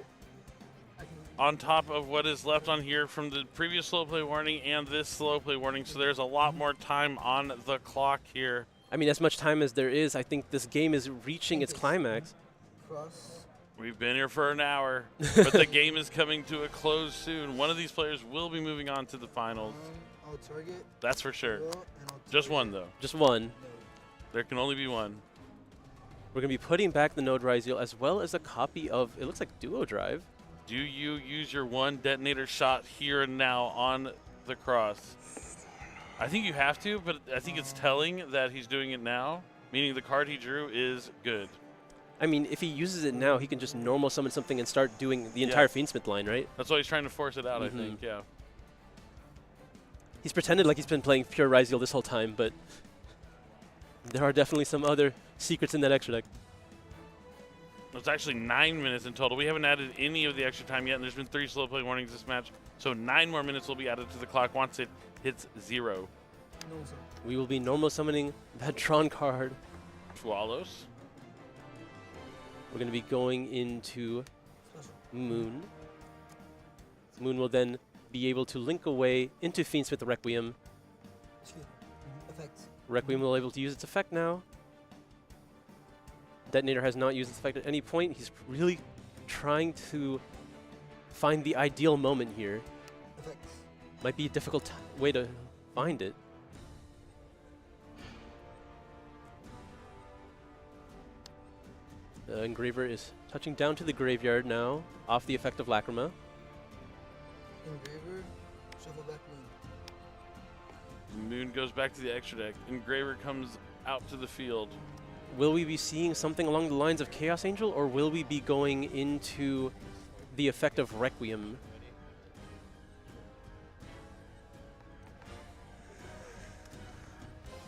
on top of what is left on here from the previous slow play warning and this slow play warning, so there's a lot more time on the clock here. I mean, as much time as there is, I think this game is reaching its climax. We've been here for an hour, but the game is coming to a close soon. One of these players will be moving on to the finals. I'll target. That's for sure. Just one, though. Just one. There can only be one. We're going to be putting back the Node Ryziel as well as a copy of, it looks like Duo Drive. Do you use your one detonator shot here and now on the cross? I think you have to, but I think it's telling that he's doing it now, meaning the card he drew is good. I mean, if he uses it now, he can just normal summon something and start doing the entire Fiendsmith line, right? That's why he's trying to force it out, I think, yeah. He's pretended like he's been playing pure Ryziel this whole time, but there are definitely some other secrets in that extra deck. It's actually 9 minutes in total. We haven't added any of the extra time yet, and there's been 3 slow play warnings this match. So 9 more minutes will be added to the clock once it hits 0. We will be normal summoning that Tron card. Swallows. We're going to be going into Moon. Moon will then be able to link away into Fiendsmith Requiem. Effects. Requiem will be able to use its effect now. Detonator has not used its effect at any point. He's really trying to find the ideal moment here. Effects. Might be a difficult way to find it. The Engraver is touching down to the graveyard now, off the effect of Lacrima. Engraver, shuffle back Moon. Moon goes back to the extra deck. Engraver comes out to the field. Will we be seeing something along the lines of Chaos Angel, or will we be going into the effect of Requiem?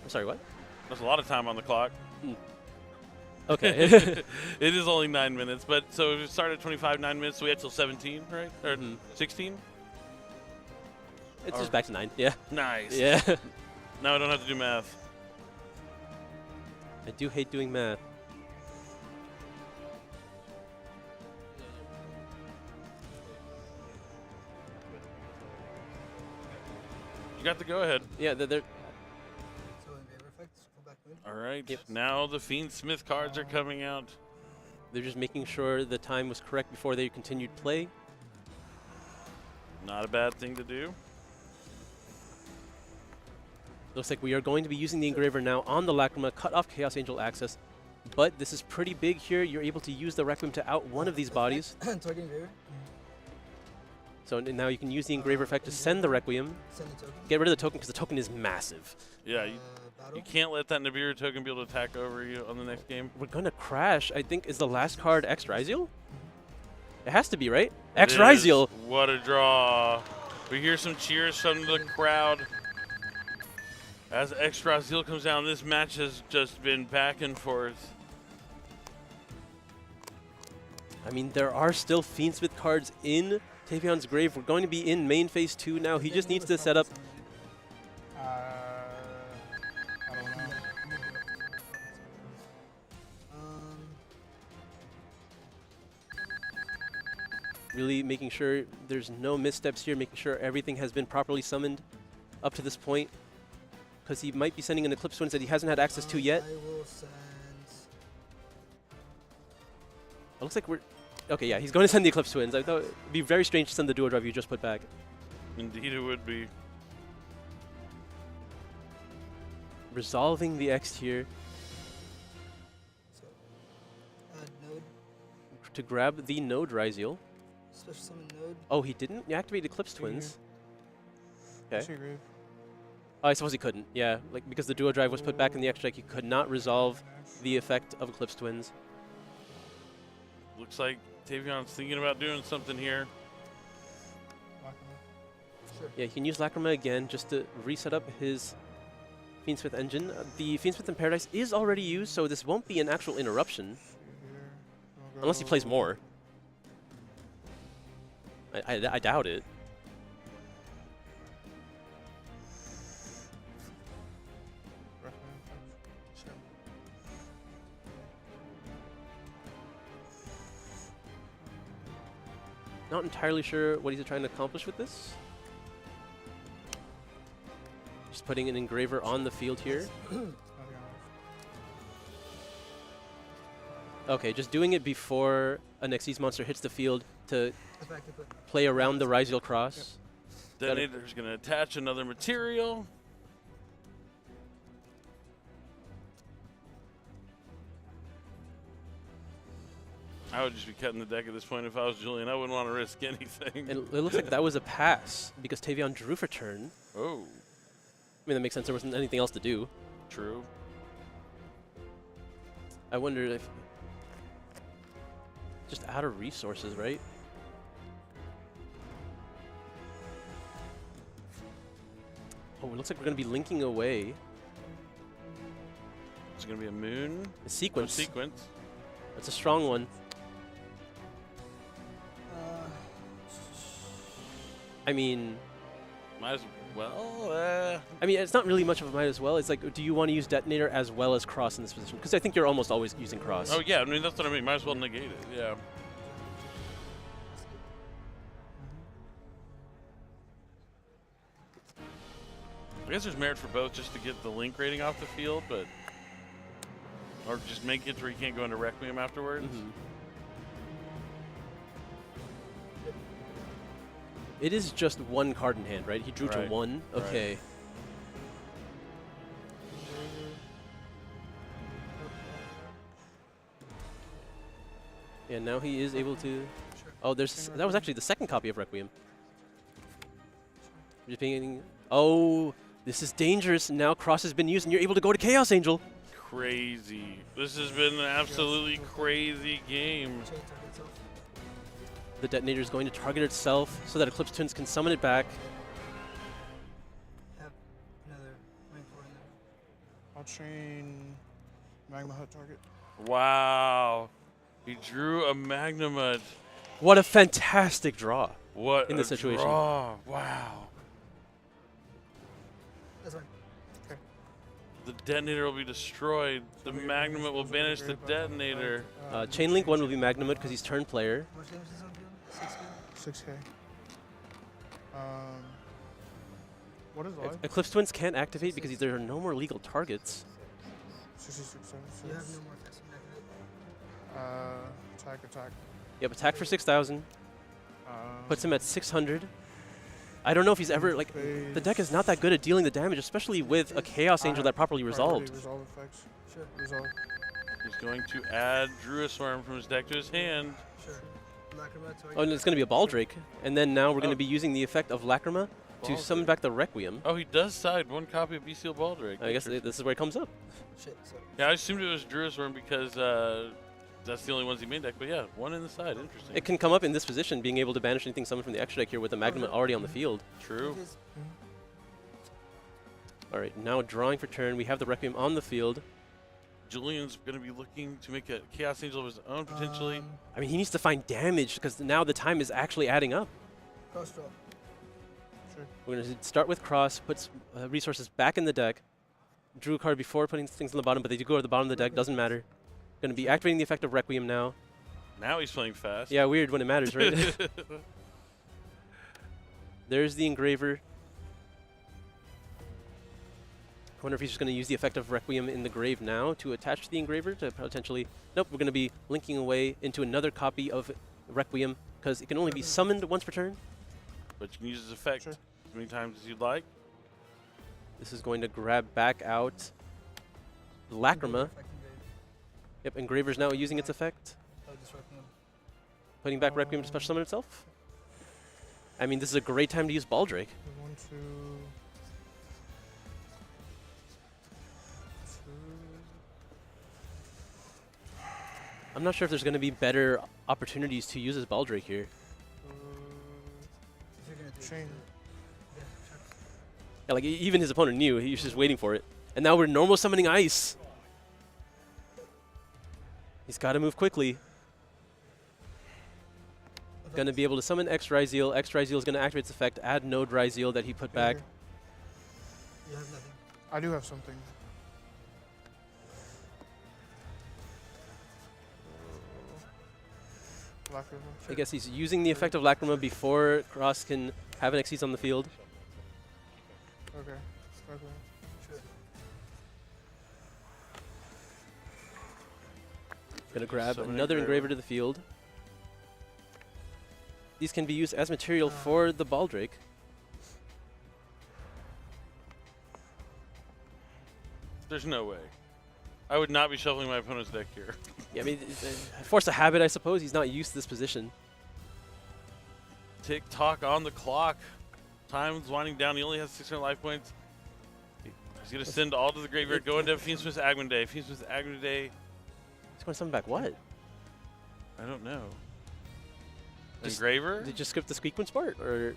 I'm sorry, what? There's a lot of time on the clock. Okay. It is only 9 minutes, but so we started at 25, 9 minutes, so we had till 17, right? Or 16? It's just back to 9, yeah. Nice. Yeah. Now I don't have to do math. I do hate doing math. You got the go-ahead. Yeah, they're So Engraver effects, shuffle back Moon. All right. Yep. Now the Fiendsmith cards are coming out. They're just making sure the time was correct before they continued play. Not a bad thing to do. Looks like we are going to be using the Engraver now on the Lacrima, cut off Chaos Angel access. But this is pretty big here. You're able to use the Requiem to out one of these bodies. Target Engraver. So now you can use the Engraver effect to send the Requiem. Send the token. Get rid of the token because the token is massive. Yeah, you can't let that Nibiru token be able to attack over you on the next game. We're going to crash, I think, is the last card X-Ryziel? It has to be, right? X-Ryziel! What a draw. We hear some cheers from the crowd. As X-Ryziel comes down, this match has just been back and forth. I mean, there are still Fiendsmith cards in Tavion's grave. We're going to be in main phase 2 now. He just needs to set up. I don't know. Really making sure there's no missteps here, making sure everything has been properly summoned up to this point. Because he might be sending an Eclipse Twins that he hasn't had access to yet. I will send. It looks like we're... Okay, yeah, he's going to send the Eclipse Twins. I thought it would be very strange to send the Duo Drive you just put back. Indeed it would be. Resolving the X here. So, node. To grab the Node Ryziel. Special summon node. Oh, he didn't activate Eclipse Twins. Okay. Agree. Oh, I suppose he couldn't. Yeah, like because the Duo Drive was put back in the extra deck, he could not resolve the effect of Eclipse Twins. Looks like Tavion's thinking about doing something here. Sure. Yeah, he can use Lacrima again just to reset up his Fiendsmith engine. The Fiendsmith in Paradise is already used, so this won't be an actual interruption. Unless he plays more. I doubt it. Not entirely sure what he's trying to accomplish with this. Just putting an Engraver on the field here. Okay, just doing it before a Nexus monster hits the field to play around the Ryziel Cross. Detonator's going to attach another material. I would just be cutting the deck at this point if I was Julian. I wouldn't want to risk anything. And it looks like that was a pass because Tavion drew for turn. Oh. I mean, that makes sense. There wasn't anything else to do. True. I wonder if... Just out of resources, right? Oh, it looks like we're going to be linking away. It's going to be a moon. A sequence. Sequence. That's a strong one. I mean, might as well. I mean, it's not really much of a might as well. It's like, do you want to use detonator as well as cross in this position? Because I think you're almost always using cross. Oh yeah, I mean that's what I mean. Might as well negate it. Yeah. I guess there's merit for both, just to get the link rating off the field, but or just make it to where you can't go into Requiem afterwards. It is just one card in hand, right? He drew to one. Okay. Right. Yeah, now he is able to. Oh, there's that was actually the second copy of Requiem. Just being. Oh, this is dangerous. Now cross has been used, and you're able to go to Chaos Angel. Crazy. This has been an absolutely crazy game. The detonator is going to target itself so that Eclipse Twins can summon it back. I'll chain Magma Hut target. Wow. He drew a Magnamud. What a fantastic draw. What in this situation. Draw. Wow. That's fine. Okay. The detonator will be destroyed. The Magnamud will banish the detonator. Chainlink 1 will be Magnamud because he's turn player. How much damage is on field? 6K. 6K. What is live? Eclipse Twins can't activate because there are no more legal targets. 66, You have no more testing activate. Attack. Yep, attack for 6,000. Puts him at 600. I don't know if he's ever, like, the deck is not that good at dealing the damage, especially with a Chaos Angel that properly resolved. Resolve effects. Sure. Resolve. He's going to add Druisworm from his deck to his hand. Sure. Lacrima, Oh, and it's going to be a Baldrake. And then now we're going to be using the effect of Lacrima to summon back the Requiem. Oh, he does side one copy of Bestial Baldrake. I guess this is where it comes up. Shit, so. Yeah, I assumed it was Druisworm because that's the only ones he main deck. But yeah, one in the side. Interesting. It can come up in this position, being able to banish anything summoned from the extra deck here with the Magnum already on the field. True. All right, now drawing for turn. We have the Requiem on the field. Julian's going to be looking to make a Chaos Angel of his own, potentially. I mean, he needs to find damage because now the time is actually adding up. Cross draw. Sure. We're going to start with Cross, puts resources back in the deck. Drew a card before putting things on the bottom, but they do go to the bottom of the deck. Doesn't matter. Going to be activating the effect of Requiem now. Now he's playing fast. Yeah, weird when it matters, right? There's the Engraver. I wonder if he's just going to use the effect of Requiem in the grave now to attach to the Engraver to potentially... Nope, we're going to be linking away into another copy of Requiem because it can only be summoned once per turn. But you can use his effect as many times as you'd like. This is going to grab back out Lacrima. Yep, Engraver's now using its effect. Putting back Requiem to special summon itself. I mean, this is a great time to use Baldrake. 1, 2. I'm not sure if there's going to be better opportunities to use as Baldrake here. Chain. Yeah, like even his opponent knew, he was just waiting for it. And now we're normal summoning Ice. He's got to move quickly. Going to be able to summon X Ryzeal. X Ryzeal is going to activate its effect, add Node Ryzeal that he put back. You have nothing. I do have something. Lacrima. I guess he's using the effect of Lacrima before Cross can have an Xyz on the field. Okay. Sure. Gonna grab Summon another Engraver to the field. These can be used as material for the Baldrake. There's no way. I would not be shuffling my opponent's deck here. Yeah, I mean, force a habit, I suppose. He's not used to this position. Tick-tock on the clock. Time's winding down. He only has 600 life points. He's going to send all to the graveyard. Go into Fiendsmith's Agmon Fiendsmith's Agmon Day. He's going to summon back what? I don't know. Just, Engraver? Did you just skip the Squeakman part, or?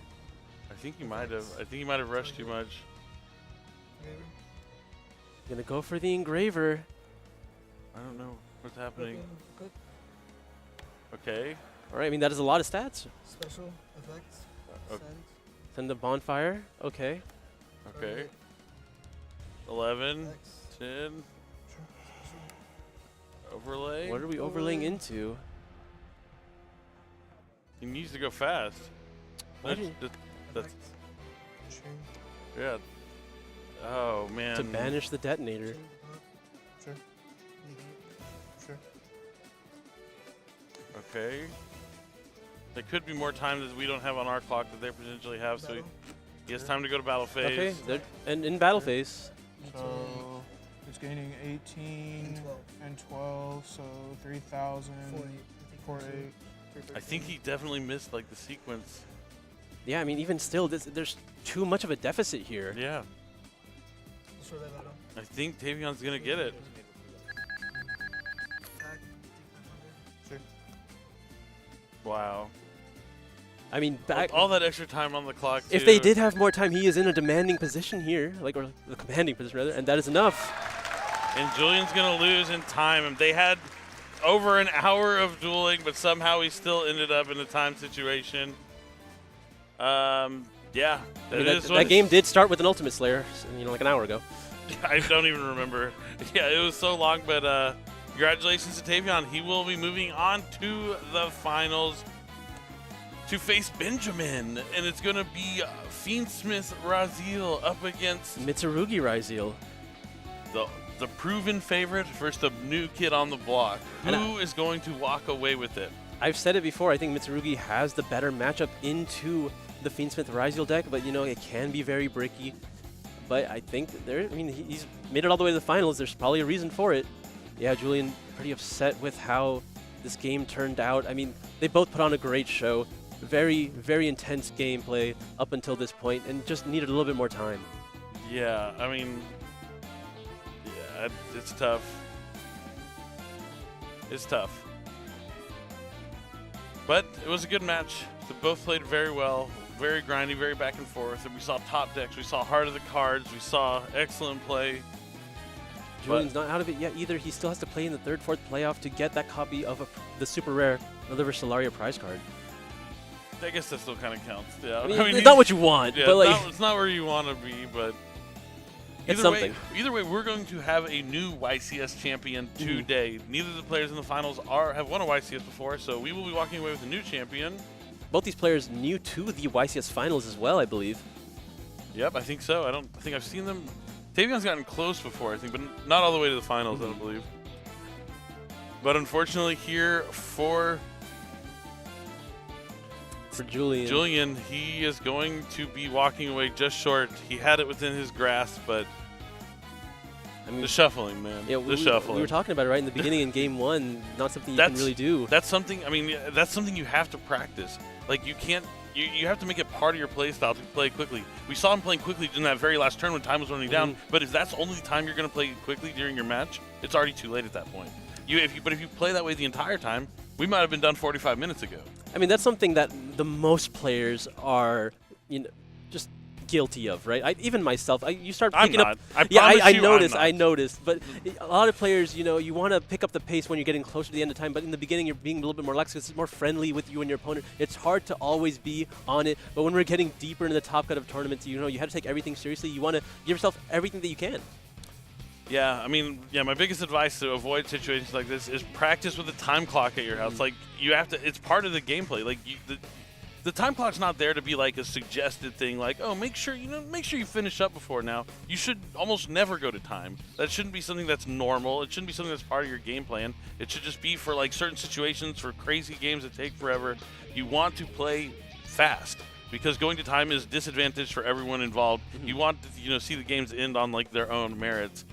I think he might have. I think he might have rushed too much. Gonna go for the Engraver. I don't know what's happening. Okay. All right, I mean, that is a lot of stats. Special effects. Okay. Send the bonfire. Okay. Okay. 11, 10. Overlay. What are we overlaying into? He needs to go fast. That's yeah. Oh man. To banish the detonator. Sure. Sure. Okay. There could be more time that we don't have on our clock that they potentially have, so he has time to go to battle phase. Okay, and in battle phase. So it's gaining 18 and 12, so 3,000, 4,8. I think he definitely missed like the sequence. Yeah, I mean, even still, there's too much of a deficit here. Yeah. I think Tavion's gonna get it. Sure. Wow. I mean, back all that extra time on the clock. If they did have more time, he is in a demanding position here, or the commanding position rather, and that is enough. And Julian's gonna lose in time. And they had over an hour of dueling, but somehow he still ended up in a time situation. Yeah, I mean, that game did start with an Ultimate Slayer, like an hour ago. I don't even remember. Yeah, it was so long, but congratulations to Tavion. He will be moving on to the finals to face Benjamin, and it's going to be Fiendsmith Raziel up against Mitsurugi Raziel. The proven favorite versus the new kid on the block. Who is going to walk away with it? I've said it before. I think Mitsurugi has the better matchup into the Fiendsmith Raziel deck, but it can be very bricky. But I think he's made it all the way to the finals. There's probably a reason for it. Yeah, Julian pretty upset with how this game turned out. I mean, they both put on a great show. Very, very intense gameplay up until this point, and just needed a little bit more time. Yeah, I mean, yeah, it's tough. It's tough. But it was a good match. They both played very well, very grindy, very back and forth. And we saw top decks, we saw heart of the cards, we saw excellent play. Julian's not out of it yet either. He still has to play in the third, fourth playoff to get that copy of the super rare Another Versalaria prize card. I guess that still kind of counts. Yeah, I mean, it's not what you want, yeah, but it's not where you want to be, but it's something. Either way, we're going to have a new YCS champion today. Neither of the players in the finals have won a YCS before, so we will be walking away with a new champion. Both these players new to the YCS finals as well, I believe. Yep, I think so. I think I've seen them. Tavion's gotten close before, I think, but not all the way to the finals, I don't believe. But unfortunately here for Julian, he is going to be walking away just short. He had it within his grasp, but the shuffling, man. Yeah, shuffling. We were talking about it right in the beginning in game one. Not something you can really do. That's something. I mean, that's something you have to practice. Like you can't. You have to make it part of your play style to play quickly. We saw him playing quickly in that very last turn when time was running down. But if that's only the time you're going to play quickly during your match, it's already too late at that point. But if you play that way the entire time, we might have been done 45 minutes ago. I mean, that's something that the most players are, just guilty of, right? Even myself, you start picking up. I noticed. But a lot of players, you want to pick up the pace when you're getting closer to the end of time. But in the beginning, you're being a little bit more lax because it's more friendly with you and your opponent. It's hard to always be on it. But when we're getting deeper into the top cut of tournaments, you have to take everything seriously. You want to give yourself everything that you can. Yeah, I mean, my biggest advice to avoid situations like this is practice with a time clock at your house. Like, you have to, it's part of the gameplay. Like, the time clock's not there to be like a suggested thing like, oh, make sure you finish up before now. You should almost never go to time. That shouldn't be something that's normal. It shouldn't be something that's part of your game plan. It should just be for like certain situations, for crazy games that take forever. You want to play fast because going to time is disadvantage for everyone involved. You want to, see the games end on like their own merits.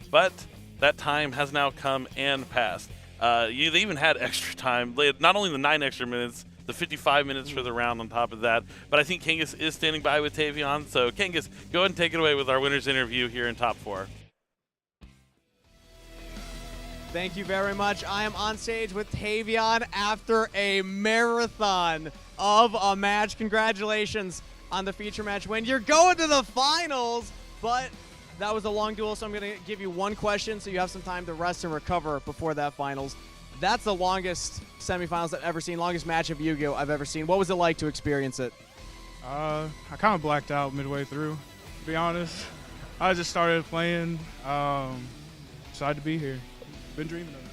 But that time has now come and passed. They even had extra time. They had not only the 9 extra minutes, the 55 minutes for the round on top of that. But I think Kangas is standing by with Tavion. So, Kangas, go ahead and take it away with our winner's interview here in Top 4. Thank you very much. I am on stage with Tavion after a marathon of a match. Congratulations on the feature match win. You're going to the finals, but that was a long duel, so I'm going to give you one question so you have some time to rest and recover before that finals. That's the longest semifinals I've ever seen, longest match of Yu-Gi-Oh! I've ever seen. What was it like to experience it? I kind of blacked out midway through, to be honest. I just started playing, excited to be here. Been dreaming of it.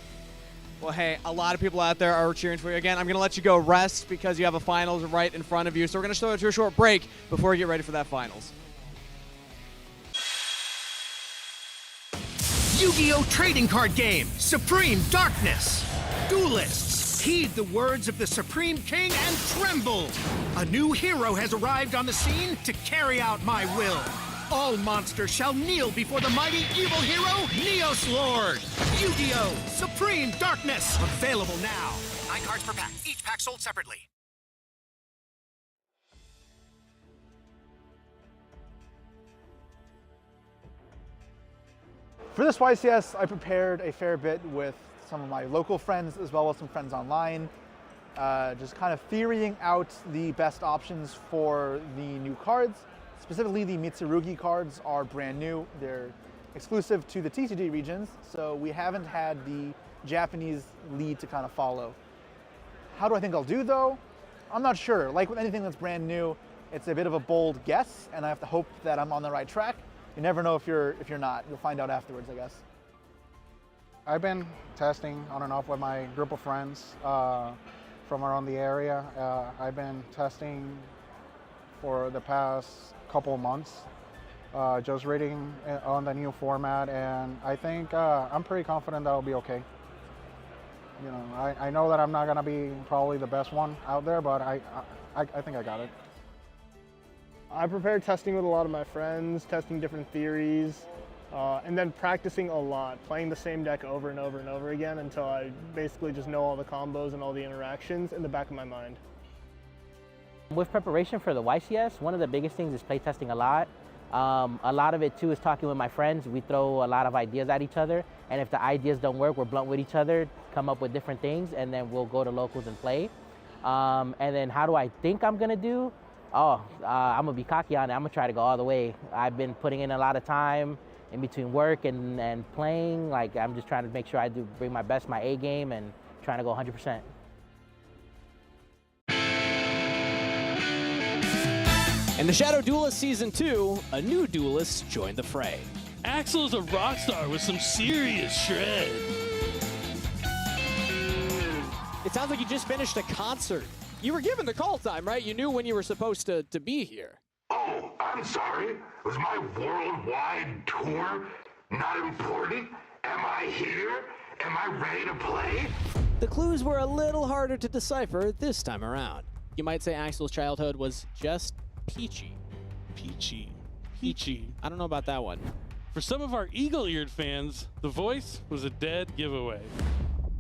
Well, hey, a lot of people out there are cheering for you. Again, I'm going to let you go rest because you have a finals right in front of you. So we're going to start to a short break before we get ready for that finals. Yu-Gi-Oh! Trading card game, Supreme Darkness. Duelists, heed the words of the Supreme King and tremble. A new hero has arrived on the scene to carry out my will. All monsters shall kneel before the mighty evil hero, Neos Lord. Yu-Gi-Oh! Supreme Darkness. Available now. 9 cards per pack, each pack sold separately. For this YCS, I prepared a fair bit with some of my local friends as well as some friends online. Just kind of theorying out the best options for the new cards. Specifically, the Mitsurugi cards are brand new. They're exclusive to the TCG regions, so we haven't had the Japanese lead to kind of follow. How do I think I'll do though? I'm not sure. Like with anything that's brand new, it's a bit of a bold guess, and I have to hope that I'm on the right track. You never know if you're not. You'll find out afterwards, I guess. I've been testing on and off with my group of friends from around the area. I've been testing for the past couple of months, just reading on the new format, and I think I'm pretty confident that'll be okay. You know, I know that I'm not gonna be probably the best one out there, but I think I got it. I prepared testing with a lot of my friends, testing different theories, and then practicing a lot, playing the same deck over and over and over again until I basically just know all the combos and all the interactions in the back of my mind. With preparation for the YCS, one of the biggest things is playtesting a lot. A lot of it too is talking with my friends. We throw a lot of ideas at each other, and if the ideas don't work, we're blunt with each other, come up with different things, and then we'll go to locals and play. And then how do I think I'm gonna do? I'm gonna be cocky on it. I'm gonna try to go all the way. I've been putting in a lot of time in between work and playing. Like, I'm just trying to make sure I do bring my best, my A game, and trying to go 100%. In the Shadow Duelist Season 2, a new duelist joined the fray. Axel is a rock star with some serious shred. It sounds like you just finished a concert. You were given the call time, right? You knew when you were supposed to be here. Oh, I'm sorry. Was my worldwide tour not important? Am I here? Am I ready to play? The clues were a little harder to decipher this time around. You might say Axel's childhood was just peachy. Peachy. I don't know about that one. For some of our eagle-eared fans, the voice was a dead giveaway.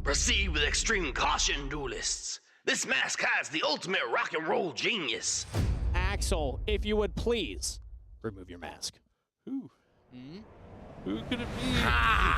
Proceed with extreme caution, duelists. This mask has the ultimate rock and roll genius. Axel, if you would please, remove your mask. Who? Who could it be?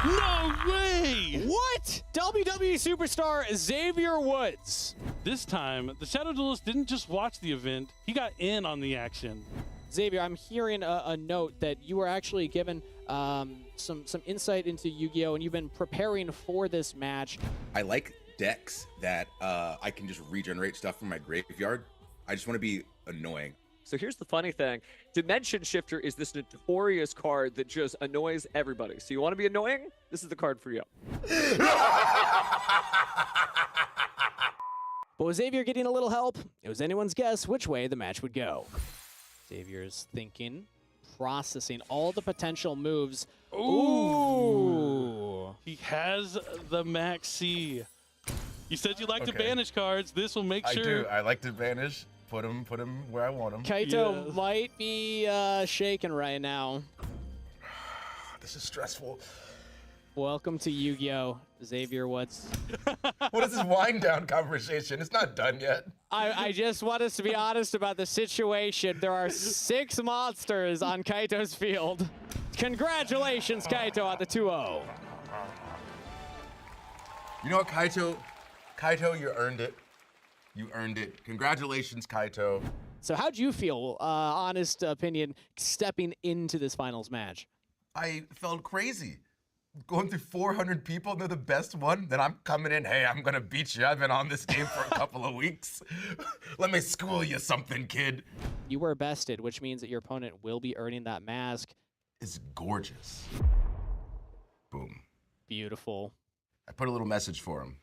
No way! What? WWE superstar Xavier Woods. This time, the Shadow Duelist didn't just watch the event, he got in on the action. Xavier, I'm hearing a note that you were actually given some insight into Yu-Gi-Oh! And you've been preparing for this match. I like decks that I can just regenerate stuff from my graveyard. I just want to be annoying. So here's the funny thing. Dimension Shifter is this notorious card that just annoys everybody. So you want to be annoying? This is the card for you. But with Xavier getting a little help, it was anyone's guess which way the match would go. Xavier's thinking, processing all the potential moves. Ooh. He has the Max C. You said you like to banish cards. This will make sure. I do. I like to banish. Put him where I want him. Kaito might be shaking right now. This is stressful. Welcome to Yu-Gi-Oh! Xavier Woods. What is this wind down conversation? It's not done yet. I just want us to be honest about the situation. There are 6 monsters on Kaito's field. Congratulations, Kaito, on the 2-0. You know what, Kaito? Kaito, you earned it. You earned it. Congratulations, Kaito. So how'd you feel, honest opinion, stepping into this finals match? I felt crazy. going through 400 people and they're the best one, then I'm coming in, hey, I'm gonna beat you. I've been on this game for a couple of weeks. Let me school you something, kid. You were bested, which means that your opponent will be earning that mask. It's gorgeous. Boom. Beautiful. I put a little message for him.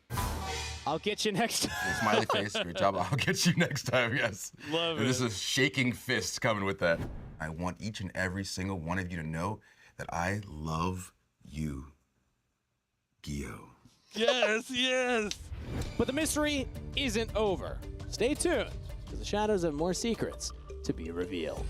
I'll get you next time. Smiley face, great job. I'll get you next time, yes. Love and it. This is shaking fists coming with that. I want each and every single one of you to know that I love you, Gio. Yes, yes. But the mystery isn't over. Stay tuned, because the shadows have more secrets to be revealed.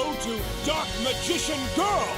go to Dark Magician Girl.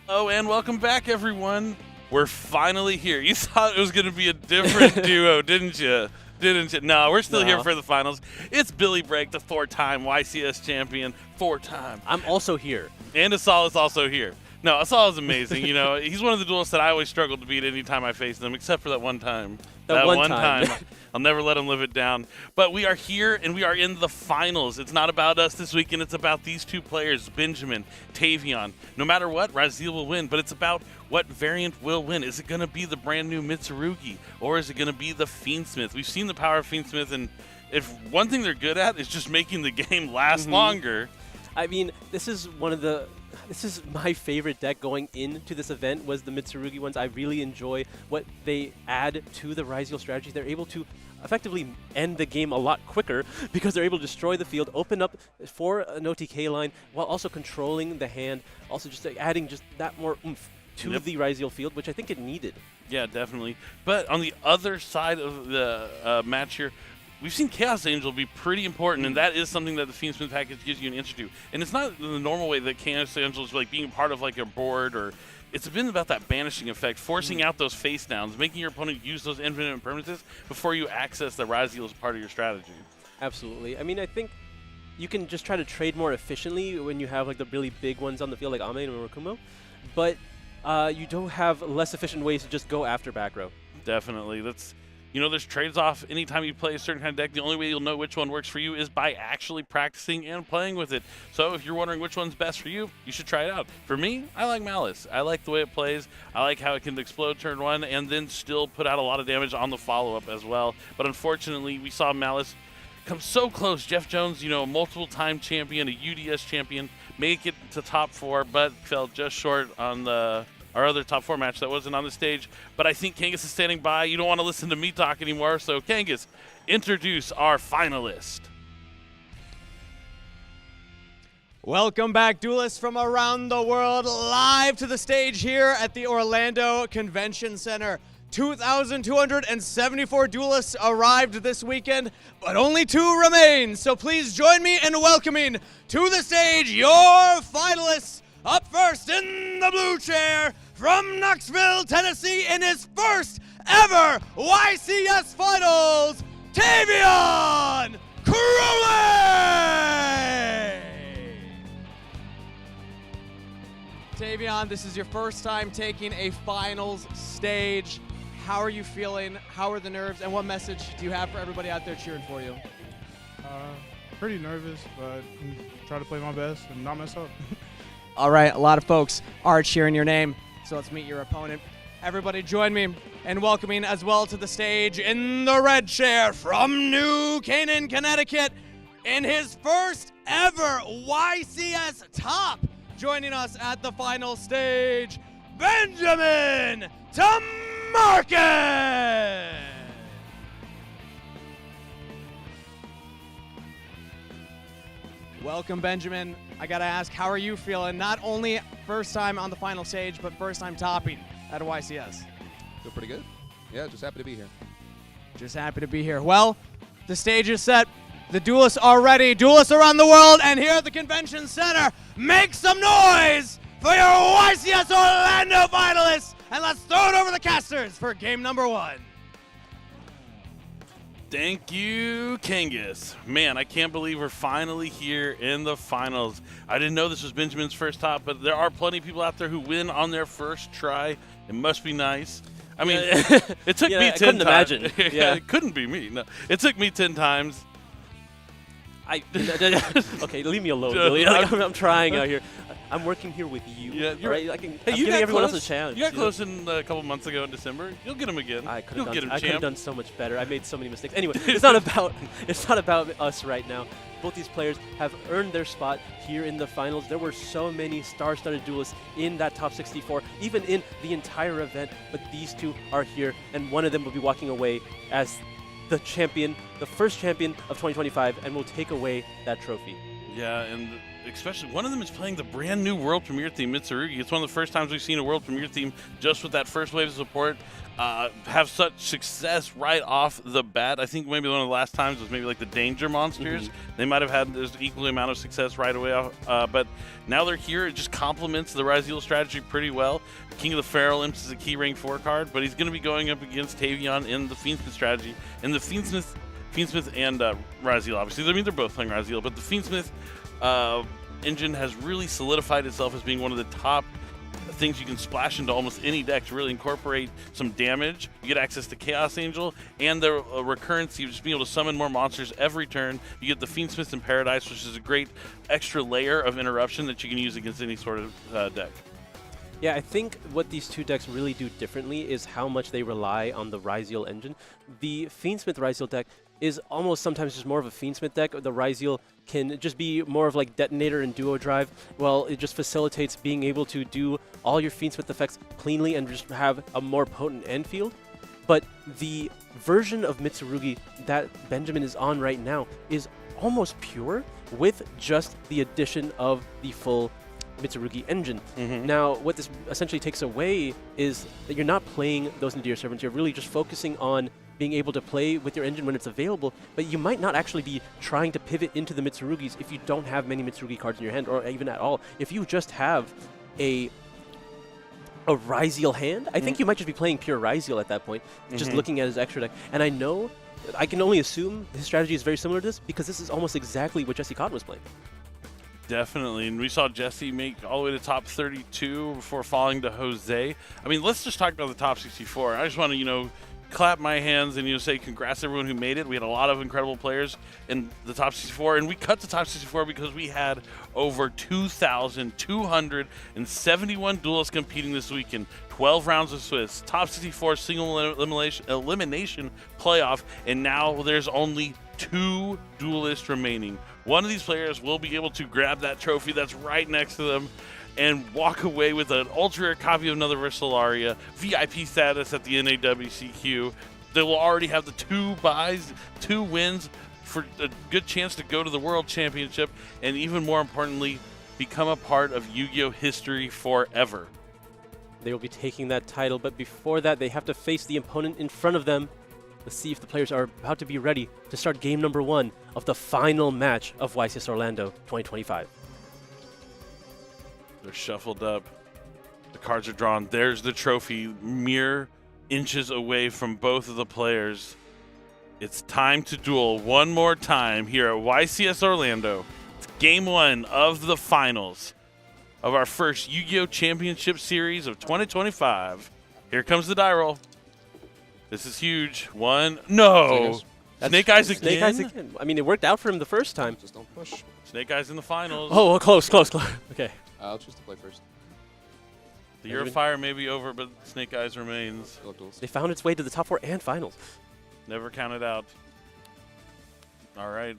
Hello and welcome back, everyone. We're finally here. You thought it was going to be a different duo, didn't you? No, we're still here for the finals. It's Billy Bragg, the 4-time YCS champion. 4-time. I'm also here. And Asal is also here. No, Asal is amazing. You know, he's one of the duelists that I always struggled to beat any time I faced him, except for that one time. That one time. I'll never let him live it down. But we are here, and we are in the finals. It's not about us this weekend. It's about these two players, Benjamin, Tavion. No matter what, Raziel will win, but it's about what variant will win. Is it going to be the brand new Mitsurugi, or is it going to be the Fiendsmith? We've seen the power of Fiendsmith, and if one thing they're good at is just making the game last longer. I mean, this is my favorite deck going into this event was the Mitsurugi ones. I really enjoy what they add to the Raziel strategy. They're able to effectively end the game a lot quicker because they're able to destroy the field, open up for an OTK line while also controlling the hand, also just adding just that more oomph to the Raziel field, which I think it needed. Yeah, definitely. But on the other side of the match here, we've seen Chaos Angel be pretty important, and that is something that the Fiendsmith package gives you an answer to. And it's not the normal way that Chaos Angel is like being part of like a board, or it's been about that banishing effect, forcing out those face downs, making your opponent use those infinite impermanences before you access the Raziel as part of your strategy. Absolutely. I mean, I think you can just try to trade more efficiently when you have like the really big ones on the field like Ame and Murakumo, but you don't have less efficient ways to just go after back row. Definitely. You know, there's trades off anytime you play a certain kind of deck. The only way you'll know which one works for you is by actually practicing and playing with it. So if you're wondering which one's best for you, you should try it out. For me, I like Malice. I like the way it plays. I like how it can explode turn one and then still put out a lot of damage on the follow-up as well. But unfortunately, we saw Malice come so close. Jeff Jones, you know, a multiple-time champion, a UDS champion, make it to top 4, but fell just short on our other top 4 match that wasn't on the stage. But I think Kangas is standing by. You don't want to listen to me talk anymore. So Kangas, introduce our finalist. Welcome back, duelists from around the world, live to the stage here at the Orlando Convention Center. 2,274 duelists arrived this weekend, but only 2 remain. So please join me in welcoming to the stage your finalists. Up first in the blue chair, from Knoxville, Tennessee, in his first ever YCS Finals, Tavion Crowley! Tavion, this is your first time taking a finals stage. How are you feeling? How are the nerves? And what message do you have for everybody out there cheering for you? Pretty nervous, but try to play my best and not mess up. All right, a lot of folks are cheering your name, so let's meet your opponent. Everybody join me in welcoming as well to the stage in the red chair from New Canaan, Connecticut, in his first ever YCS top, joining us at the final stage, Benjamin Tamarkin! Welcome, Benjamin. I gotta ask, how are you feeling? Not only first time on the final stage, but first time topping at a YCS. Feel pretty good. Yeah, just happy to be here. Just happy to be here. Well, the stage is set. The duelists are ready. Duelists around the world, and here at the Convention Center, make some noise for your YCS Orlando finalists, and let's throw it over the casters for game number 1. Thank you, Kangas. Man, I can't believe we're finally here in the finals. I didn't know this was Benjamin's first top, but there are plenty of people out there who win on their first try. It must be nice. I mean, it took me 10 times. I couldn't imagine. Yeah. It couldn't be me. No, it took me 10 times. Okay, leave me alone, Billy. I'm trying out here. I'm working here with you. Yeah, you're right. Hey, I'm giving everyone else a challenge. You got close in a couple months ago in December. You'll get him again. I could You'll get him, have done so much better. I made so many mistakes. Anyway, it's not about us right now. Both these players have earned their spot here in the finals. There were so many star-studded duelists in that top 64, even in the entire event. But these two are here, and one of them will be walking away as the champion, the first champion of 2025, and will take away that trophy. Yeah, and especially one of them is playing the brand new world premiere theme, Mitsurugi. It's one of the first times we've seen a world premiere theme just with that first wave of support have such success right off the bat. I think maybe one of the last times was maybe like the Danger Monsters. They might have had this equal amount of success right away off, but now they're here. It just complements the Raziel strategy pretty well. King of the Feral Imps is a key rank 4 card, but he's going to be going up against Tavion in the Fiendsmith strategy. And the Fiendsmith and Raziel, obviously. I mean, they're both playing Raziel, but the Fiendsmith engine has really solidified itself as being one of the top things you can splash into almost any deck to really incorporate some damage. You get access to Chaos Angel and the recurrency of just being able to summon more monsters every turn. You get the Fiendsmith in Paradise, which is a great extra layer of interruption that you can use against any sort of deck. Yeah, I think what these two decks really do differently is how much they rely on the Raziel engine. The Fiendsmith Raziel deck is almost sometimes just more of a Fiendsmith deck. The Raziel can just be more of like Detonator and Duo Drive. Well, it just facilitates being able to do all your Fiendsmith effects cleanly and just have a more potent end field. But the version of Mitsurugi that Benjamin is on right now is almost pure with just the addition of the full Mitsurugi engine. Now, what this essentially takes away is that you're not playing those Nadir Servants. You're really just focusing on being able to play with your engine when it's available, but you might not actually be trying to pivot into the Mitsurugis if you don't have many Mitsurugi cards in your hand, or even at all. If you just have a Raziel hand, I think you might just be playing pure Raziel at that point, just looking at his extra deck. And I know, I can only assume his strategy is very similar to this, because this is almost exactly what Jesse Cotton was playing. Definitely, and we saw Jesse make all the way to top 32 before falling to Jose. I mean, let's just talk about the top 64. I just want to, clap my hands and say congrats to everyone who made it. We had a lot of incredible players in the top 64, and we cut the top 64 because we had over 2,271 duelists competing this weekend. 12 rounds of Swiss, top 64 single elimination playoff, and now there's only 2 duelists remaining. One of these players will be able to grab that trophy that's right next to them and walk away with an ultra rare copy of another Versalaria, VIP status at the NAWCQ. They will already have the 2 buys, 2 wins for a good chance to go to the World Championship, and even more importantly, become a part of Yu-Gi-Oh! History forever. They will be taking that title, but before that, they have to face the opponent in front of them. Let's see if the players are about to be ready to start game number 1 of the final match of YCS Orlando 2025. They're shuffled up. The cards are drawn. There's the trophy, mere inches away from both of the players. It's time to duel one more time here at YCS Orlando. It's game 1 of the finals of our first Yu-Gi-Oh! Championship Series of 2025. Here comes the die roll. This is huge. One. No! Snake Eyes again? Snake Eyes again. I mean, it worked out for him the first time. Just don't push. Snake Eyes in the finals. Oh, close. Okay. I'll choose to play first. The Year of Fire may be over, but Snake Eyes remains. They found its way to the top 4 and finals. Never counted out. All right.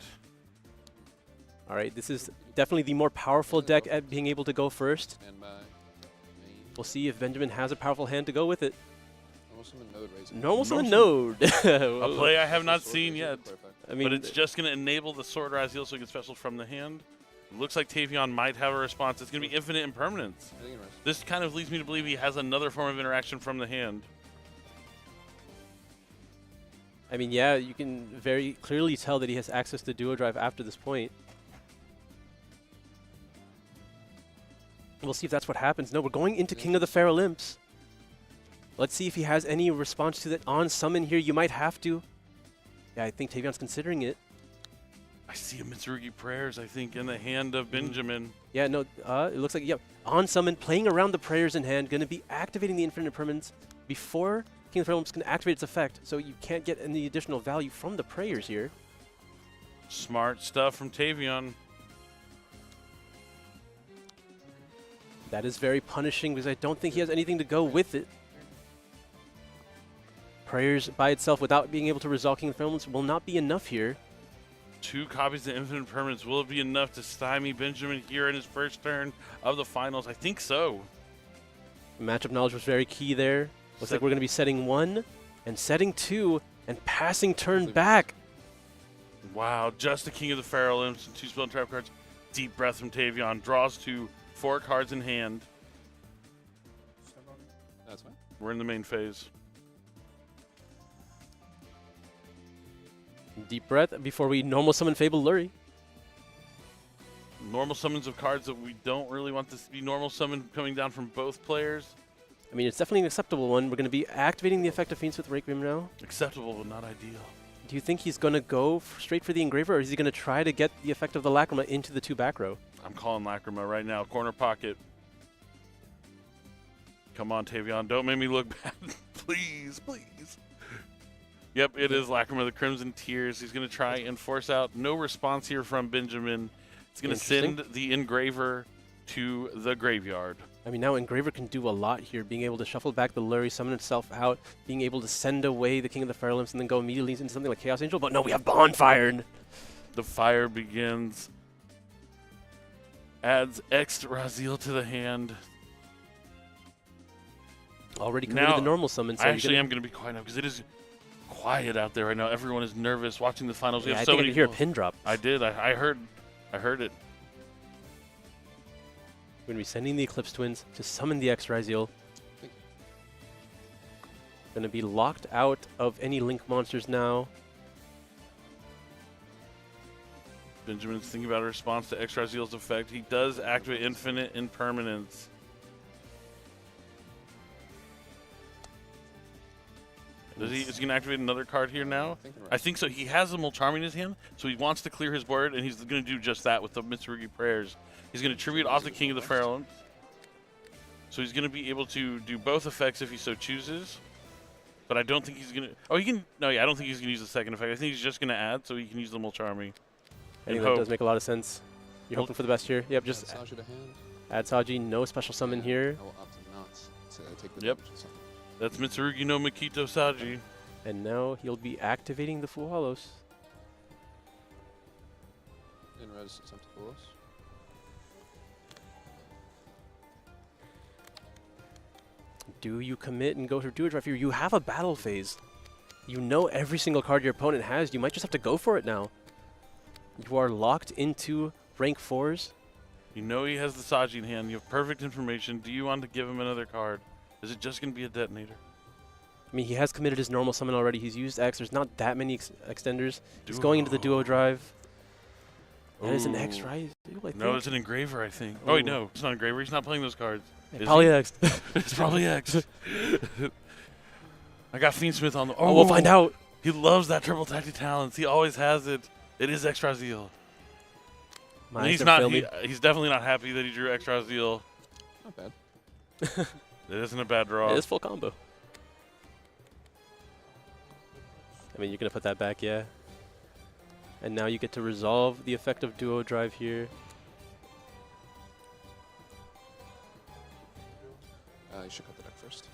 All right, this is definitely the more powerful deck at being able to go first. We'll see if Benjamin has a powerful hand to go with it. Normal Summon Node. A play I have not seen yet. I mean, but it's just going to enable the Sword Raziel so it gets special from the hand. Looks like Tavion might have a response. It's going to be infinite impermanence. This kind of leads me to believe he has another form of interaction from the hand. I mean, yeah, you can very clearly tell that he has access to Duo Drive after this point. We'll see if that's what happens. No, we're going into King of the Fair Olymps. Let's see if he has any response to that on summon here. You might have to. Yeah, I think Tavion's considering it. I see a Mitsurugi Prayers, I think, in the hand of Benjamin. Yeah, no, it looks like, yeah, on summon, playing around the prayers in hand, going to be activating the infinite impermanence before King of the Fair Olymps can activate its effect, so you can't get any additional value from the prayers here. Smart stuff from Tavion. That is very punishing because I don't think he has anything to go with it. Prayers by itself without being able to resolve King of the Fair Olymps will not be enough here. 2 copies of Infinite Permanence. Will it be enough to stymie Benjamin here in his first turn of the finals? I think so. Matchup knowledge was very key there. Looks like we're going to be setting 1 and setting 2 and passing turn back. Wow, just the King of the Fair Olymps and 2 spell and trap cards. Deep breath from Tavion. Draws to 4 cards in hand. That's fine. We're in the main phase. Deep breath before we normal summon Fable Lurie. Normal summons of cards that we don't really want this to be normal summon coming down from both players. I mean, it's definitely an acceptable one. We're going to be activating the effect of Fiends with Requiem now. Acceptable, but not ideal. Do you think he's going to go straight for the Engraver, or is he going to try to get the effect of the Lacrima into the 2 back row? I'm calling Lacrima right now. Corner pocket. Come on, Tavion. Don't make me look bad. Please, please. Yep, it is Lacrima, the Crimson Tears. He's going to try and force out. No response here from Benjamin. He's going to send the Engraver to the graveyard. I mean, now Engraver can do a lot here, being able to shuffle back the Lurie, summon itself out, being able to send away the King of the Fair Olymps, and then go immediately into something like Chaos Angel. But no, we have Bonfire. The fire begins. Adds X Raziel to the hand. Already committed the normal summon. So I actually am going to be quiet now because it is quiet out there right now. Everyone is nervous watching the finals. Yeah, we have I so think many I could hear a pin drop. I did. I heard it. We're going to be sending the Eclipse Twins to summon the X Raziel. Going to be locked out of any Link monsters now. Benjamin's thinking about a response to X Raziel's effect. He does activate Infinite Impermanence. Is he going to activate another card here now? I think so. He has a Mulcharming in his hand, so he wants to clear his board, and he's going to do just that with the Mitsurugi Prayers. He's going to tribute off the King of the Fair Olymps. So he's going to be able to do both effects if he so chooses. But I don't think he's going to... Oh, he can... No, yeah, I don't think he's going to use the second effect. I think he's just going to add, so he can use the Mulcharming. I think that does make a lot of sense. You're hoping for the best here. Yep, just add Saji. No special summon here. I will opt not to take the Yep. That's Mitsurugi no Makito Saji. And now he'll be activating the Full Hollows. In res, attempt to pull us. Do you commit and go for Duo Drive here? You have a battle phase. You know every single card your opponent has. You might just have to go for it now. You are locked into rank 4s. You know he has the Saji in hand. You have perfect information. Do you want to give him another card? Is it just going to be a detonator? I mean, he has committed his normal summon already. He's used X. There's not that many extenders. He's going into the Duo Drive. That is an X, right? No, it's an Engraver, I think. Oh, wait, no. It's not an Engraver. He's not playing those cards. Probably X. It's probably X. I got Fiendsmith on the... Oh, we'll find out. He loves that triple tactic talents. He always has it. It is X Raziel. He's definitely not happy that he drew X Raziel. Not bad. It isn't a bad draw. It is full combo. I mean, you're going to put that back, yeah. And now you get to resolve the effect of Duo Drive here. You should cut the deck first.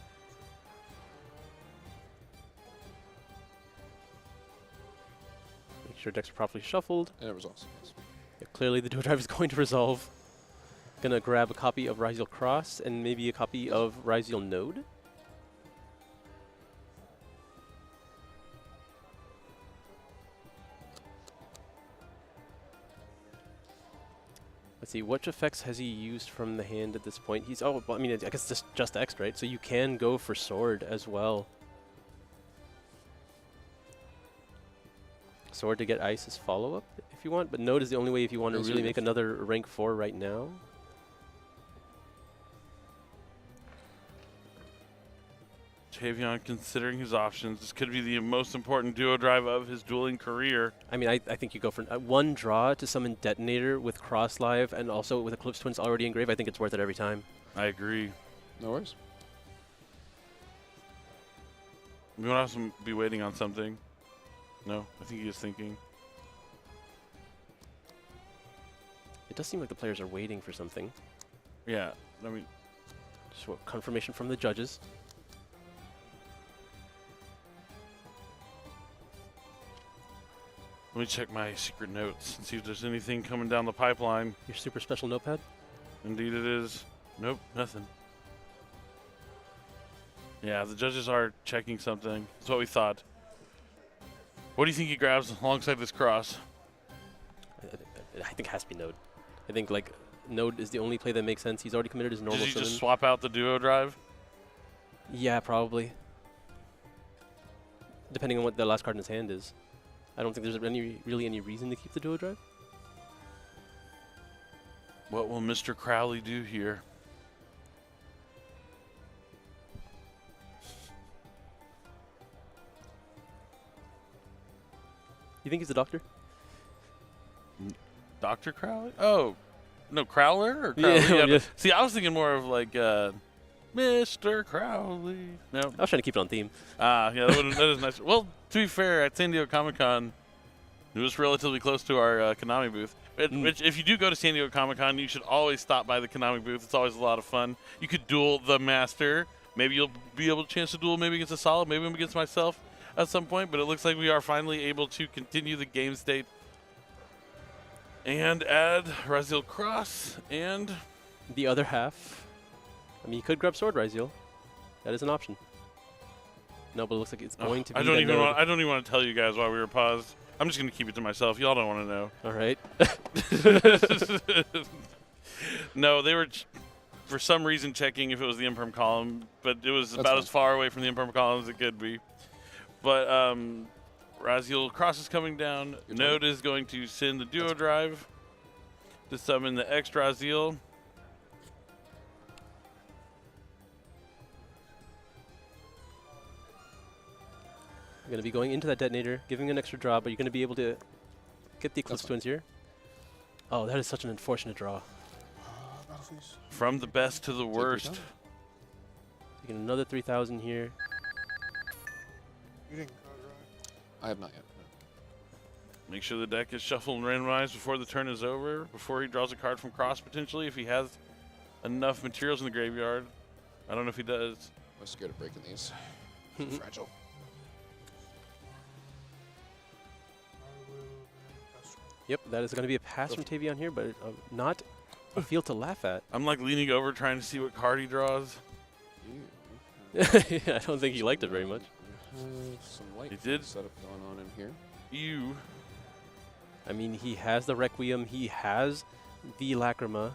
Make sure decks are properly shuffled. And it resolves. Yes. Yeah, clearly the Duo Drive is going to resolve. Gonna grab a copy of Ryziel Cross and maybe a copy of Ryziel Node. Let's see, which effects has he used from the hand at this point? He's, oh, well, I mean, I guess this just X, right? So you can go for Sword as well. Sword to get Ice as follow-up if you want, but Node is the only way if you want to really make another rank 4 right now. Tavion considering his options. This could be the most important Duo Drive of his dueling career. I mean, I think you go for one draw to summon Detonator with Cross Live and also with Eclipse Twins already engraved. I think it's worth it every time. I agree. No worries. We want to have be waiting on something. No, I think he is thinking. It does seem like the players are waiting for something. Yeah, I mean, just what, confirmation from the judges. Let me check my secret notes and see if there's anything coming down the pipeline. Your super special notepad? Indeed it is. Nope, nothing. Yeah, the judges are checking something. That's what we thought. What do you think he grabs alongside this cross? I think it has to be Node. I think like Node is the only play that makes sense. He's already committed his normal Does he summon. just swap out the Duo Drive? Yeah, probably. Depending on what the last card in his hand is. I don't think there's really any reason to keep the Duo Drive. What will Mr. Crowley do here? You think he's a doctor? Dr. Crowley? Oh, no, Crowler or Crowley? Yeah, yeah. See, I was thinking more of like Mr. Crowley. No, I was trying to keep it on theme. Yeah, that is nice. Well, to be fair, at San Diego Comic-Con, it was relatively close to our Konami booth. Which, if you do go to San Diego Comic-Con, you should always stop by the Konami booth. It's always a lot of fun. You could duel the Master. Maybe you'll be able to chance to duel maybe against a Solid, maybe against myself at some point. But it looks like we are finally able to continue the game state and add Ryziel Cross and the other half. I mean, you could grab Sword Ryziel. That is an option. No, but it looks like it's going to be. I don't even want to tell you guys why we were paused. I'm just going to keep it to myself. Y'all don't want to know. All right. No, they were for some reason checking if it was the Imperm column, but it was about as far away from the Imperm column as it could be. But Ryziel Cross is coming down. Node is going to send the Duo Drive to summon the X Ryziel. You're going to be going into that Detonator, giving an extra draw, but you're going to be able to get the Eclipse Twins here. Oh, that is such an unfortunate draw. From the best to the worst. You get another 3,000 here. You didn't card right? I have not yet. No. Make sure the deck is shuffled and randomized before the turn is over, before he draws a card from Cross potentially, if he has enough materials in the graveyard. I don't know if he does. I'm scared of breaking these. So fragile. Yep, that is going to be a pass from Tavion here, but not a field to laugh at. I'm like leaning over trying to see what card he draws. Yeah, I don't think he liked it very much. Some light He did. setup going on in here. You. I mean, he has the Requiem, he has the Lacrima.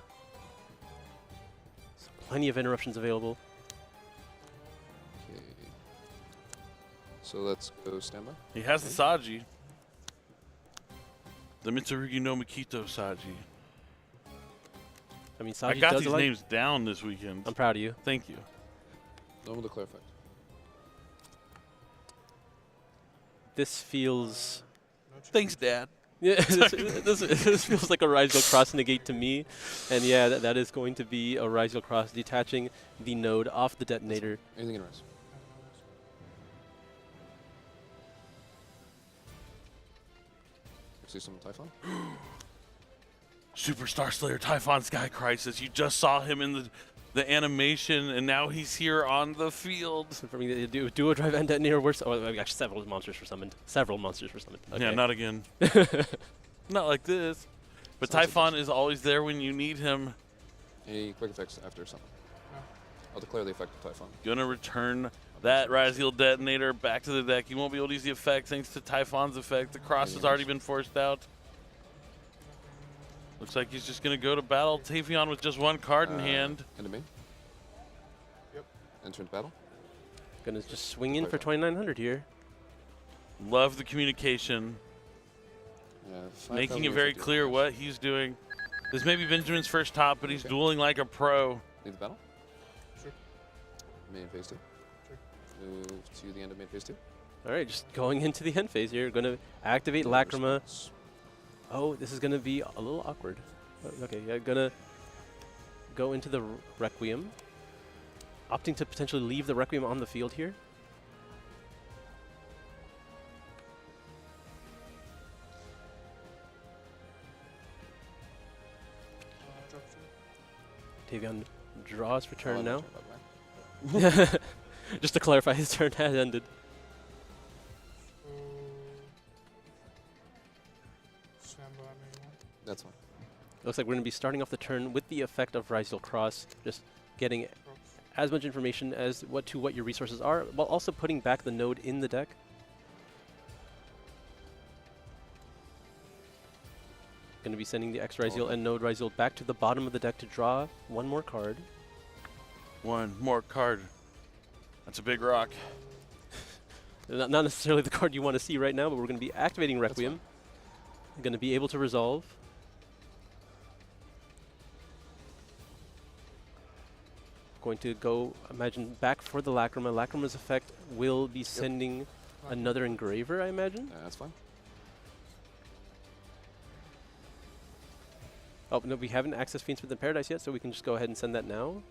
So plenty of interruptions available. Okay. So let's go standby. He has the Saji. The Mitsurugi no Mikito Saji. I mean, Saji I got does these like names down this weekend. I'm proud of you. Thank you. Normal declare effect. This feels... Thanks, Dad. Yeah, this feels like a Rizal Cross negate to me. And yeah, that is going to be a Rizal Cross detaching the node off the detonator. Anything in Rise. See some Typhon? Superstar Slayer Typhon Sky Crisis. You just saw him in the animation, and now he's here on the field. Confirming that you do a drive and detonator worse. Oh, actually, several monsters were summoned. Several monsters were summoned. Okay. Yeah, not again. Not like this. But Typhon is always there when you need him. Any quick effects after summon? I'll declare the effect of Typhon. Gonna return that Raziel Detonator back to the deck. You won't be able to use the effect thanks to Typhon's effect. The cross has already been forced out. Looks like he's just gonna go to battle. Tavion with just one card in hand. Into main. Yep. Enter into battle. Gonna just swing in for 2,900 here. Love the communication. Making it very clear what he's doing. This may be Benjamin's first top, but he's dueling like a pro. Leave the battle. Sure. Main phase 2. Sure. Move to the end of main phase 2. All right, just going into the end phase here. Going to activate Lacrima. Oh, this is going to be a little awkward. Okay, yeah, gonna go into the Requiem. Opting to potentially leave the Requiem on the field here. Tavion draws for turn now. Just to clarify, his turn has ended. That's fine. Looks like we're going to be starting off the turn with the effect of Rizal Cross, just getting as much information as what your resources are, while also putting back the node in the deck. Going to be sending the X Rizal and node Rizal back to the bottom of the deck to draw one more card. One more card. That's a big rock. Not necessarily the card you want to see right now, but we're going to be activating Requiem. Going to be able to resolve. Going to go, imagine, back for the Lacrima. Lacrima's effect will be sending another Engraver, I imagine. That's fine. Oh, no, we haven't accessed Fiends Within Paradise yet, so we can just go ahead and send that now.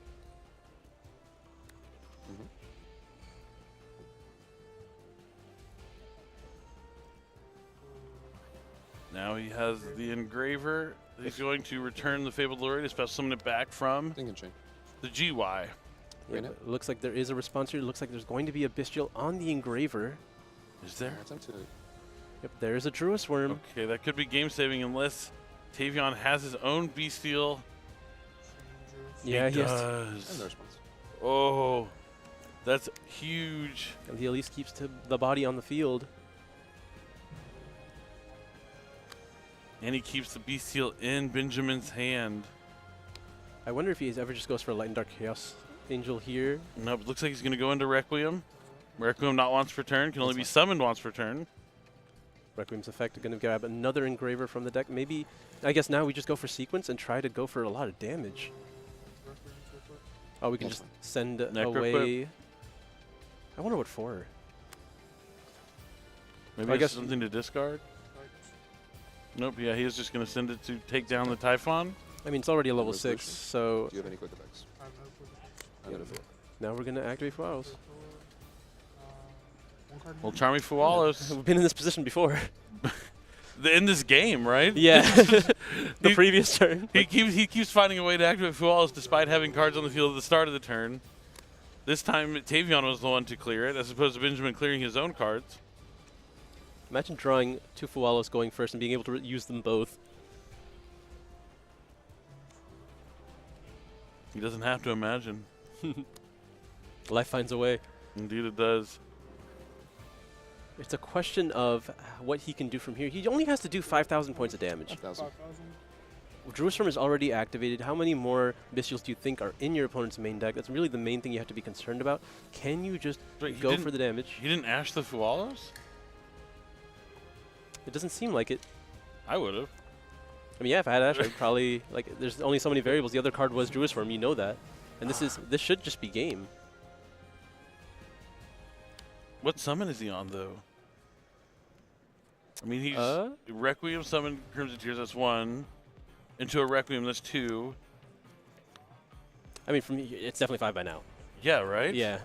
Now he has the Engraver. He's going to return the Fabled Lord, especially summon it back from the GY. Yeah, it looks like there is a response here. It looks like there's going to be a Bestial on the Engraver. Is there? Yep, there's a Druis Worm. Okay, that could be game saving unless Tavion has his own Bestial. Yeah, he does. Oh, that's huge. And he at least keeps the body on the field. And he keeps the Bestial in Benjamin's hand. I wonder if he ever just goes for a Light and Dark Chaos Angel here. Nope, looks like he's going to go into Requiem. Requiem not once per turn, can only be summoned once per turn. Requiem's effect going to grab another Engraver from the deck. Maybe, I guess now we just go for sequence and try to go for a lot of damage. Oh, we can just send away. I wonder what for. Maybe I guess something to discard? Nope, yeah, he is just going to send it to take down the Typhon. I mean, it's already a level 6, so... Do you have any quick effects? Now we're going to activate Fualos. Well, Charmy Fualos. We've been in this position before. In this game, right? Yeah. The previous turn. He keeps finding a way to activate Fualos despite having cards on the field at the start of the turn. This time, Tavion was the one to clear it, as opposed to Benjamin clearing his own cards. Imagine drawing 2 Fualos going first and being able to use them both. He doesn't have to imagine. Life finds a way. Indeed it does. It's a question of what he can do from here. He only has to do 5,000 points of damage. 5,000. Druis Worm is already activated. How many more Bestials do you think are in your opponent's main deck? That's really the main thing you have to be concerned about. Can you just go for the damage? He didn't Ash the Fualos? It doesn't seem like it. I would have. I mean, yeah, if I had Ash, I'd probably, like, there's only so many variables. The other card was Druis Worm, you know that. And this should just be game. What summon is he on, though? I mean, he's Requiem summoned Crimson Tears, that's 1. Into a Requiem, that's 2. I mean, it's definitely 5 by now. Yeah, right? Yeah.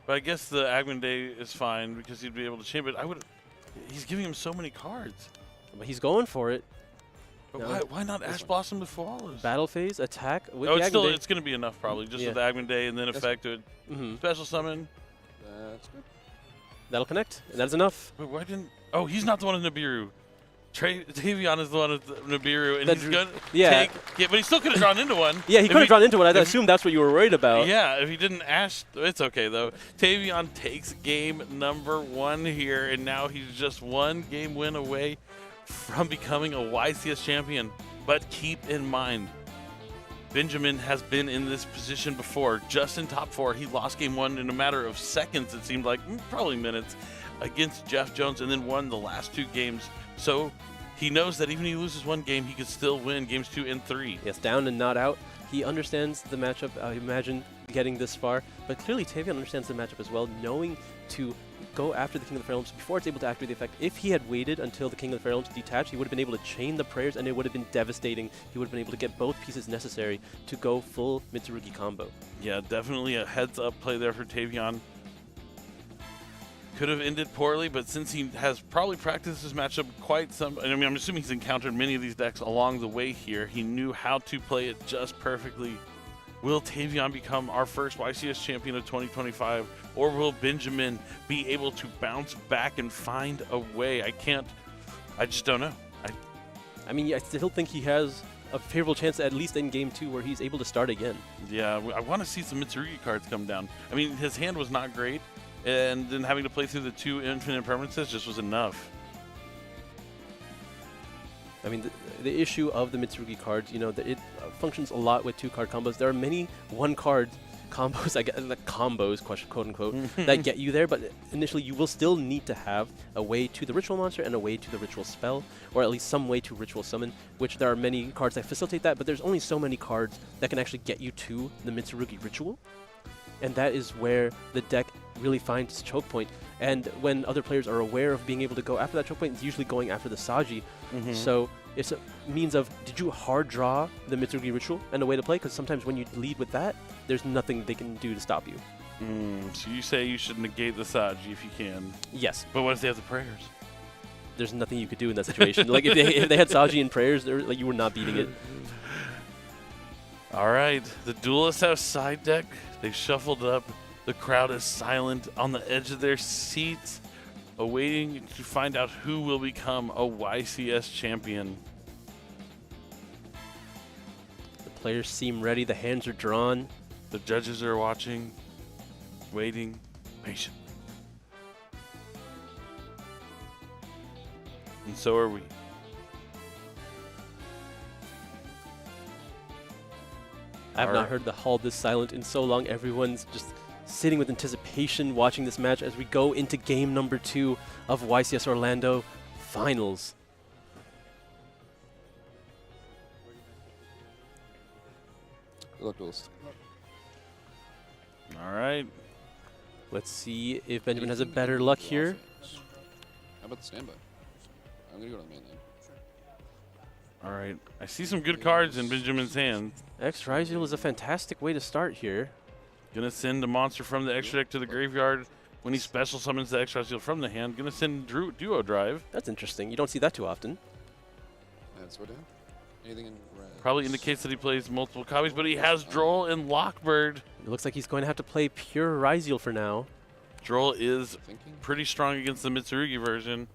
But I guess the Agman Day is fine because he'd be able to chain, but he's giving him so many cards. But he's going for it. But why not Ash Blossom to Flawless? Battle phase, attack with Oh, the it's going to be enough probably, just with the Agman Day and then effect it. Special summon. That's good. That'll connect. That's enough. But why didn't... Oh, he's not the one in Nibiru. Tavion is the one with Nibiru, and he's going to take... Yeah, but he still could have drawn into one. Yeah, he could have drawn into one. I assume that's what you were worried about. Yeah, if he didn't Ash... It's okay, though. Tavion takes game number 1 here, and now he's just 1 game win away from becoming a YCS champion. But keep in mind, Benjamin has been in this position before, just in top 4. He lost game 1 in a matter of seconds, it seemed like, probably minutes, against Jeff Jones, and then won the last 2 games. So he knows that even if he loses 1 game, he could still win games 2 and 3. Yes, down and not out. He understands the matchup. I imagine getting this far, but clearly Tavion understands the matchup as well, knowing to go after the King of the Fair Realms before it's able to activate the effect. If he had waited until the King of the Fair Realms detached, he would have been able to chain the prayers, and it would have been devastating. He would have been able to get both pieces necessary to go full Mitsurugi combo. Yeah, definitely a heads-up play there for Tavion. Could have ended poorly, but since he has probably practiced this matchup quite some... I mean, I'm assuming he's encountered many of these decks along the way here. He knew how to play it just perfectly. Will Tavion become our first YCS champion of 2025, or will Benjamin be able to bounce back and find a way? I just don't know. I mean, I still think he has a favorable chance, at least in game 2, where he's able to start again. Yeah, I want to see some Mitsurugi cards come down. I mean, his hand was not great, and then having to play through the 2 infinite permanences just was enough. I mean, the issue of the Mitsurugi cards, you know, it functions a lot with 2-card combos. There are many 1-card combos, I guess, like combos, quote unquote, that get you there, but initially you will still need to have a way to the ritual monster and a way to the ritual spell, or at least some way to ritual summon, which there are many cards that facilitate that, but there's only so many cards that can actually get you to the Mitsurugi ritual, and that is where the deck really finds its choke point. And when other players are aware of being able to go after that choke point, it's usually going after the Saji. So it's a means of, did you hard draw the Mitsurugi ritual and a way to play? Because sometimes when you lead with that, there's nothing they can do to stop you. So you say you should negate the Saji if you can. Yes. But what if they have the prayers? There's nothing you could do in that situation. Like if they had Saji and prayers, like you were not beating it. All right, the Duelists have side deck. They shuffled up. The crowd is silent on the edge of their seats, awaiting to find out who will become a YCS champion. The players seem ready. The hands are drawn. The judges are watching, waiting, patient. And so are we. I have not heard the hall this silent in so long. Everyone's just sitting with anticipation watching this match as we go into game number 2 of YCS Orlando Finals. Good luck, Duelist. All right. Let's see if Benjamin has a better luck here. How about the standby? I'm going to go to the main lane. All right. I see some good cards in Benjamin's hand. X-Ryzeal is a fantastic way to start here. Gonna send a monster from the extra deck to the graveyard when he special summons the X-Ryzeal from the hand. Gonna send Duo Drive. That's interesting. You don't see that too often. Add sword down. Anything in red? Probably indicates that he plays multiple copies, but he has Droll and Lockbird. It looks like he's going to have to play pure Ryzeal for now. Droll is pretty strong against the Mitsurugi version.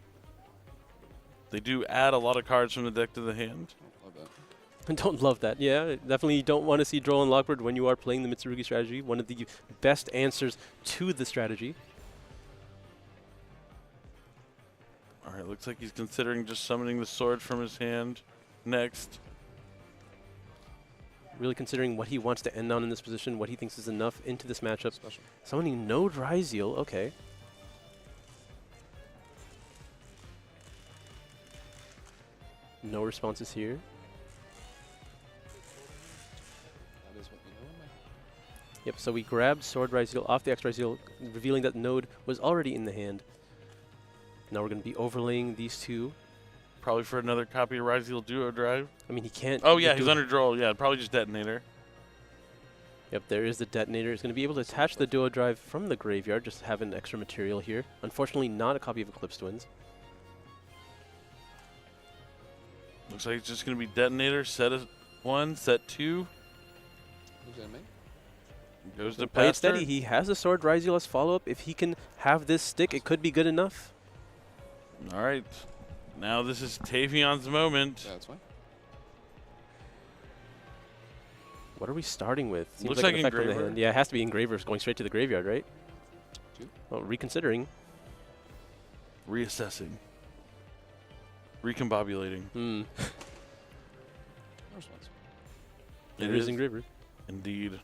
They do add a lot of cards from the deck to the hand. Love that. Don't love that. Yeah, definitely don't want to see Droll and Lockbird when you are playing the Mitsurugi strategy. One of the best answers to the strategy. All right, looks like he's considering just summoning the sword from his hand next. Really considering what he wants to end on in this position, what he thinks is enough into this matchup. Summoning no Ryzeal, okay. No responses here. That is what we know in my... Yep, so we grabbed Sword Ryzeal off the X Ryzeal, revealing that node was already in the hand. Now we're going to be overlaying these two. Probably for another copy of Ryzeal Duo Drive. I mean, he can't. Oh, yeah, he's under draw. Yeah, probably just Detonator. Yep, there is the Detonator. He's going to be able to attach the Duo Drive from the graveyard, just have an extra material here. Unfortunately, not a copy of Eclipse Twins. Looks like it's just going to be Detonator, set 1, set 2. Who's that, mate? Goes to Play it Pastor. steady. He has a Sword Ryzeal as follow-up. If he can have this stick, it could be good enough. All right. Now this is Tavion's moment. Yeah, that's fine. What are we starting with? Seems Looks like like an effect from the Engraver. hand. Yeah, it has to be Engravers going straight to the graveyard, right? Two. Well, reconsidering. Reassessing. Recombobulating. Hmm. No response. It is Engraver. Indeed.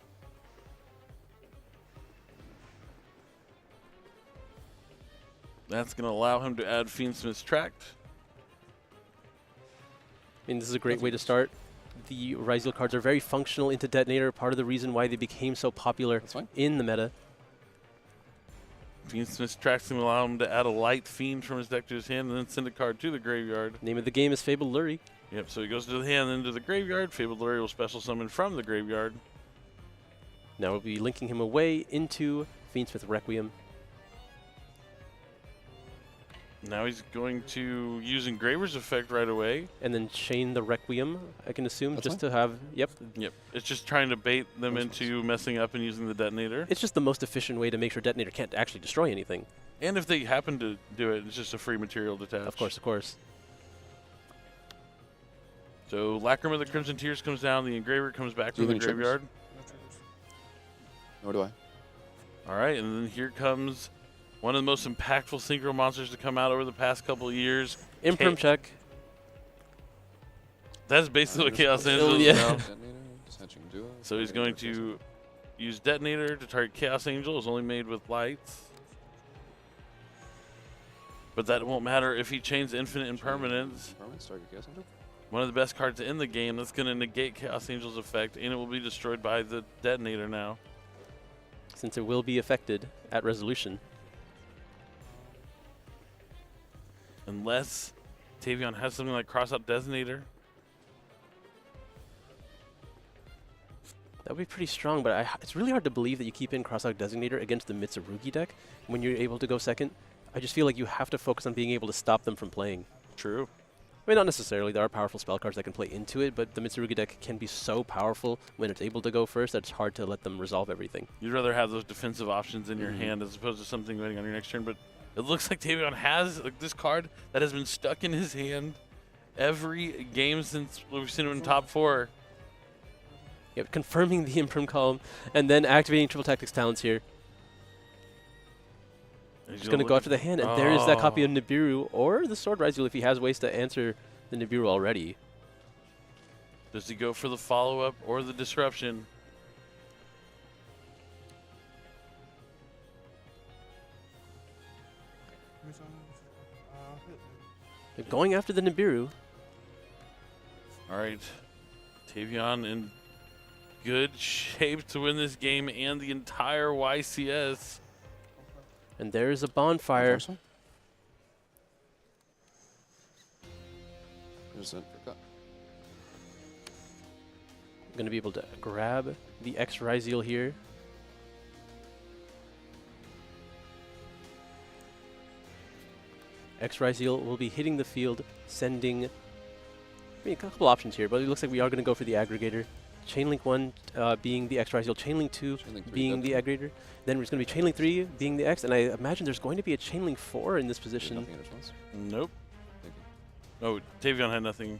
That's going to allow him to add Fiendsmith's Tract. I mean, this is a great way to start. The Ryzeal cards are very functional into Detonator, part of the reason why they became so popular in the meta. Fiendsmith's Tract going to allow him to add a light Fiend from his deck to his hand and then send a card to the graveyard. Name of the game is Fabled Lurry. Yep, so he goes to the hand, then to the graveyard. Fabled Lurry will special summon from the graveyard. Now we'll be linking him away into Fiendsmith Requiem. Now he's going to use Engraver's effect right away. And then chain the Requiem, I can assume, That's just fine. to have, yep. Yep, it's just trying to bait them into messing up and using the Detonator. It's just the most efficient way to make sure Detonator can't actually destroy anything. And if they happen to do it, it's just a free material detach. Of course, of course. So Lacrima of the Crimson Tears comes down, the Engraver comes back Do you from the have any triggers? graveyard. Nor do I. All right, and then here comes one of the most impactful synchro monsters to come out over the past couple of years. Imprim check. That's basically what Chaos Oh, Angel is yeah. now. Detonator, detaching duo. So he's going to use Detonator to target Chaos Angel. It's only made with lights. But that won't matter if he chains Infinite Impermanence. Impermanence, target Chaos Angel. One of the best cards in the game that's going to negate Chaos Angel's effect, and it will be destroyed by the Detonator now. Since it will be affected at resolution. Unless Tavion has something like Crossout Detonator. That would be pretty strong, but it's really hard to believe that you keep in Crossout Designator against the Mitsurugi deck when you're able to go second. I just feel like you have to focus on being able to stop them from playing. True. I mean, not necessarily. There are powerful spell cards that can play into it, but the Mitsurugi deck can be so powerful when it's able to go first that it's hard to let them resolve everything. You'd rather have those defensive options in your hand as opposed to something waiting on your next turn, but it looks like Tavion has this card that has been stuck in his hand every game since we've seen him in top 4. Yep, confirming the Imprim column and then activating Triple Tactics talents here. He's going to go after the hand, and there is that copy of Nibiru or the Sword Ryzeal if he has ways to answer the Nibiru already. Does he go for the follow-up or the disruption? They're going after the Nibiru. All right. Tavion in good shape to win this game and the entire YCS. And there's a bonfire. There's an uppercut. I'm going to be able to grab the X Ryzeal here. X Ryzeal will be hitting the field, sending a couple options here, but it looks like we are going to go for the aggregator. Chainlink 1 being the X Ryzeal, Chainlink 2 being the aggregator. Then there's going to be Chainlink 3 being the X, and I imagine there's going to be a Chainlink 4 in this position. Nope. Oh, Tavion had nothing.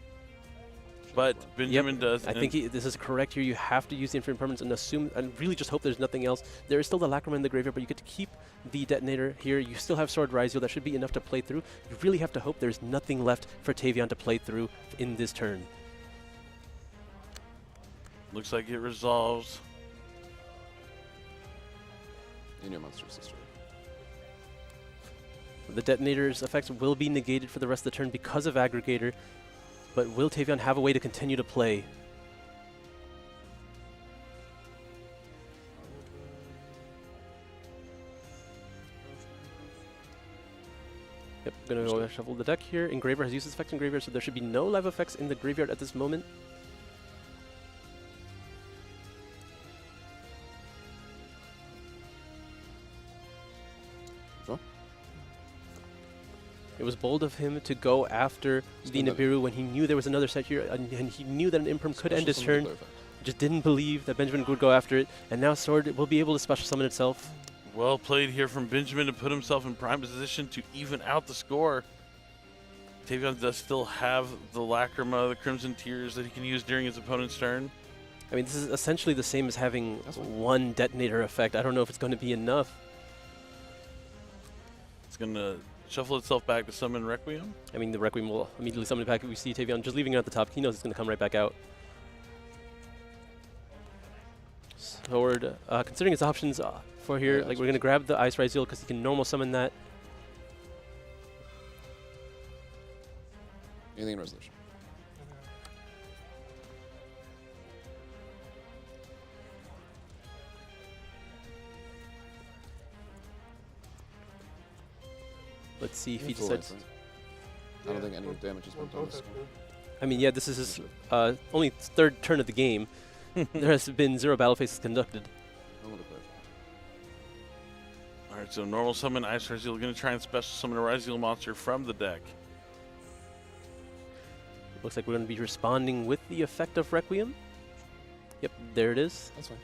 But Benjamin does. I think this is correct here. You have to use the Infinite Impermanence and assume, and really just hope there's nothing else. There is still the Lacrima in the graveyard, but you get to keep the Detonator here. You still have Sword Ryzeal. That should be enough to play through. You really have to hope there's nothing left for Tavion to play through in this turn. Looks like it resolves. In your monster's destroyed. The Detonator's effects will be negated for the rest of the turn because of Aggregator, but will Tavion have a way to continue to play? Yep, gonna go shuffle the deck here. Engraver has used this effect in graveyard, so there should be no live effects in the graveyard at this moment. Draw. It was bold of him to go after the Nibiru when he knew there was another set here, and he knew that an Imprim could end his turn. Just didn't believe that Benjamin would go after it, and now Sword will be able to special summon itself. Well played here from Benjamin to put himself in prime position to even out the score. Tavion does still have the Lacrima, the Crimson Tears that he can use during his opponent's turn. I mean, this is essentially the same as having one detonator effect. I don't know if it's going to be enough. It's going to shuffle itself back to summon Requiem. I mean, the Requiem will immediately summon it back. We see Tavion just leaving it at the top. He knows it's going to come right back out. Sword, considering his options for here, like we're going to grab the Ice Rise Seal because he can normal summon that. Alien Resolution. Let's see if he Full decides. life, right? I don't think any damage has been done this game. I mean, yeah, this is his only third turn of the game. There has been 0 battle phases conducted. Alright, so normal summon Ice Razeel. Going to try and special summon a Razeel monster from the deck. Looks like we're going to be responding with the effect of Requiem. Yep, there it is. That's fine.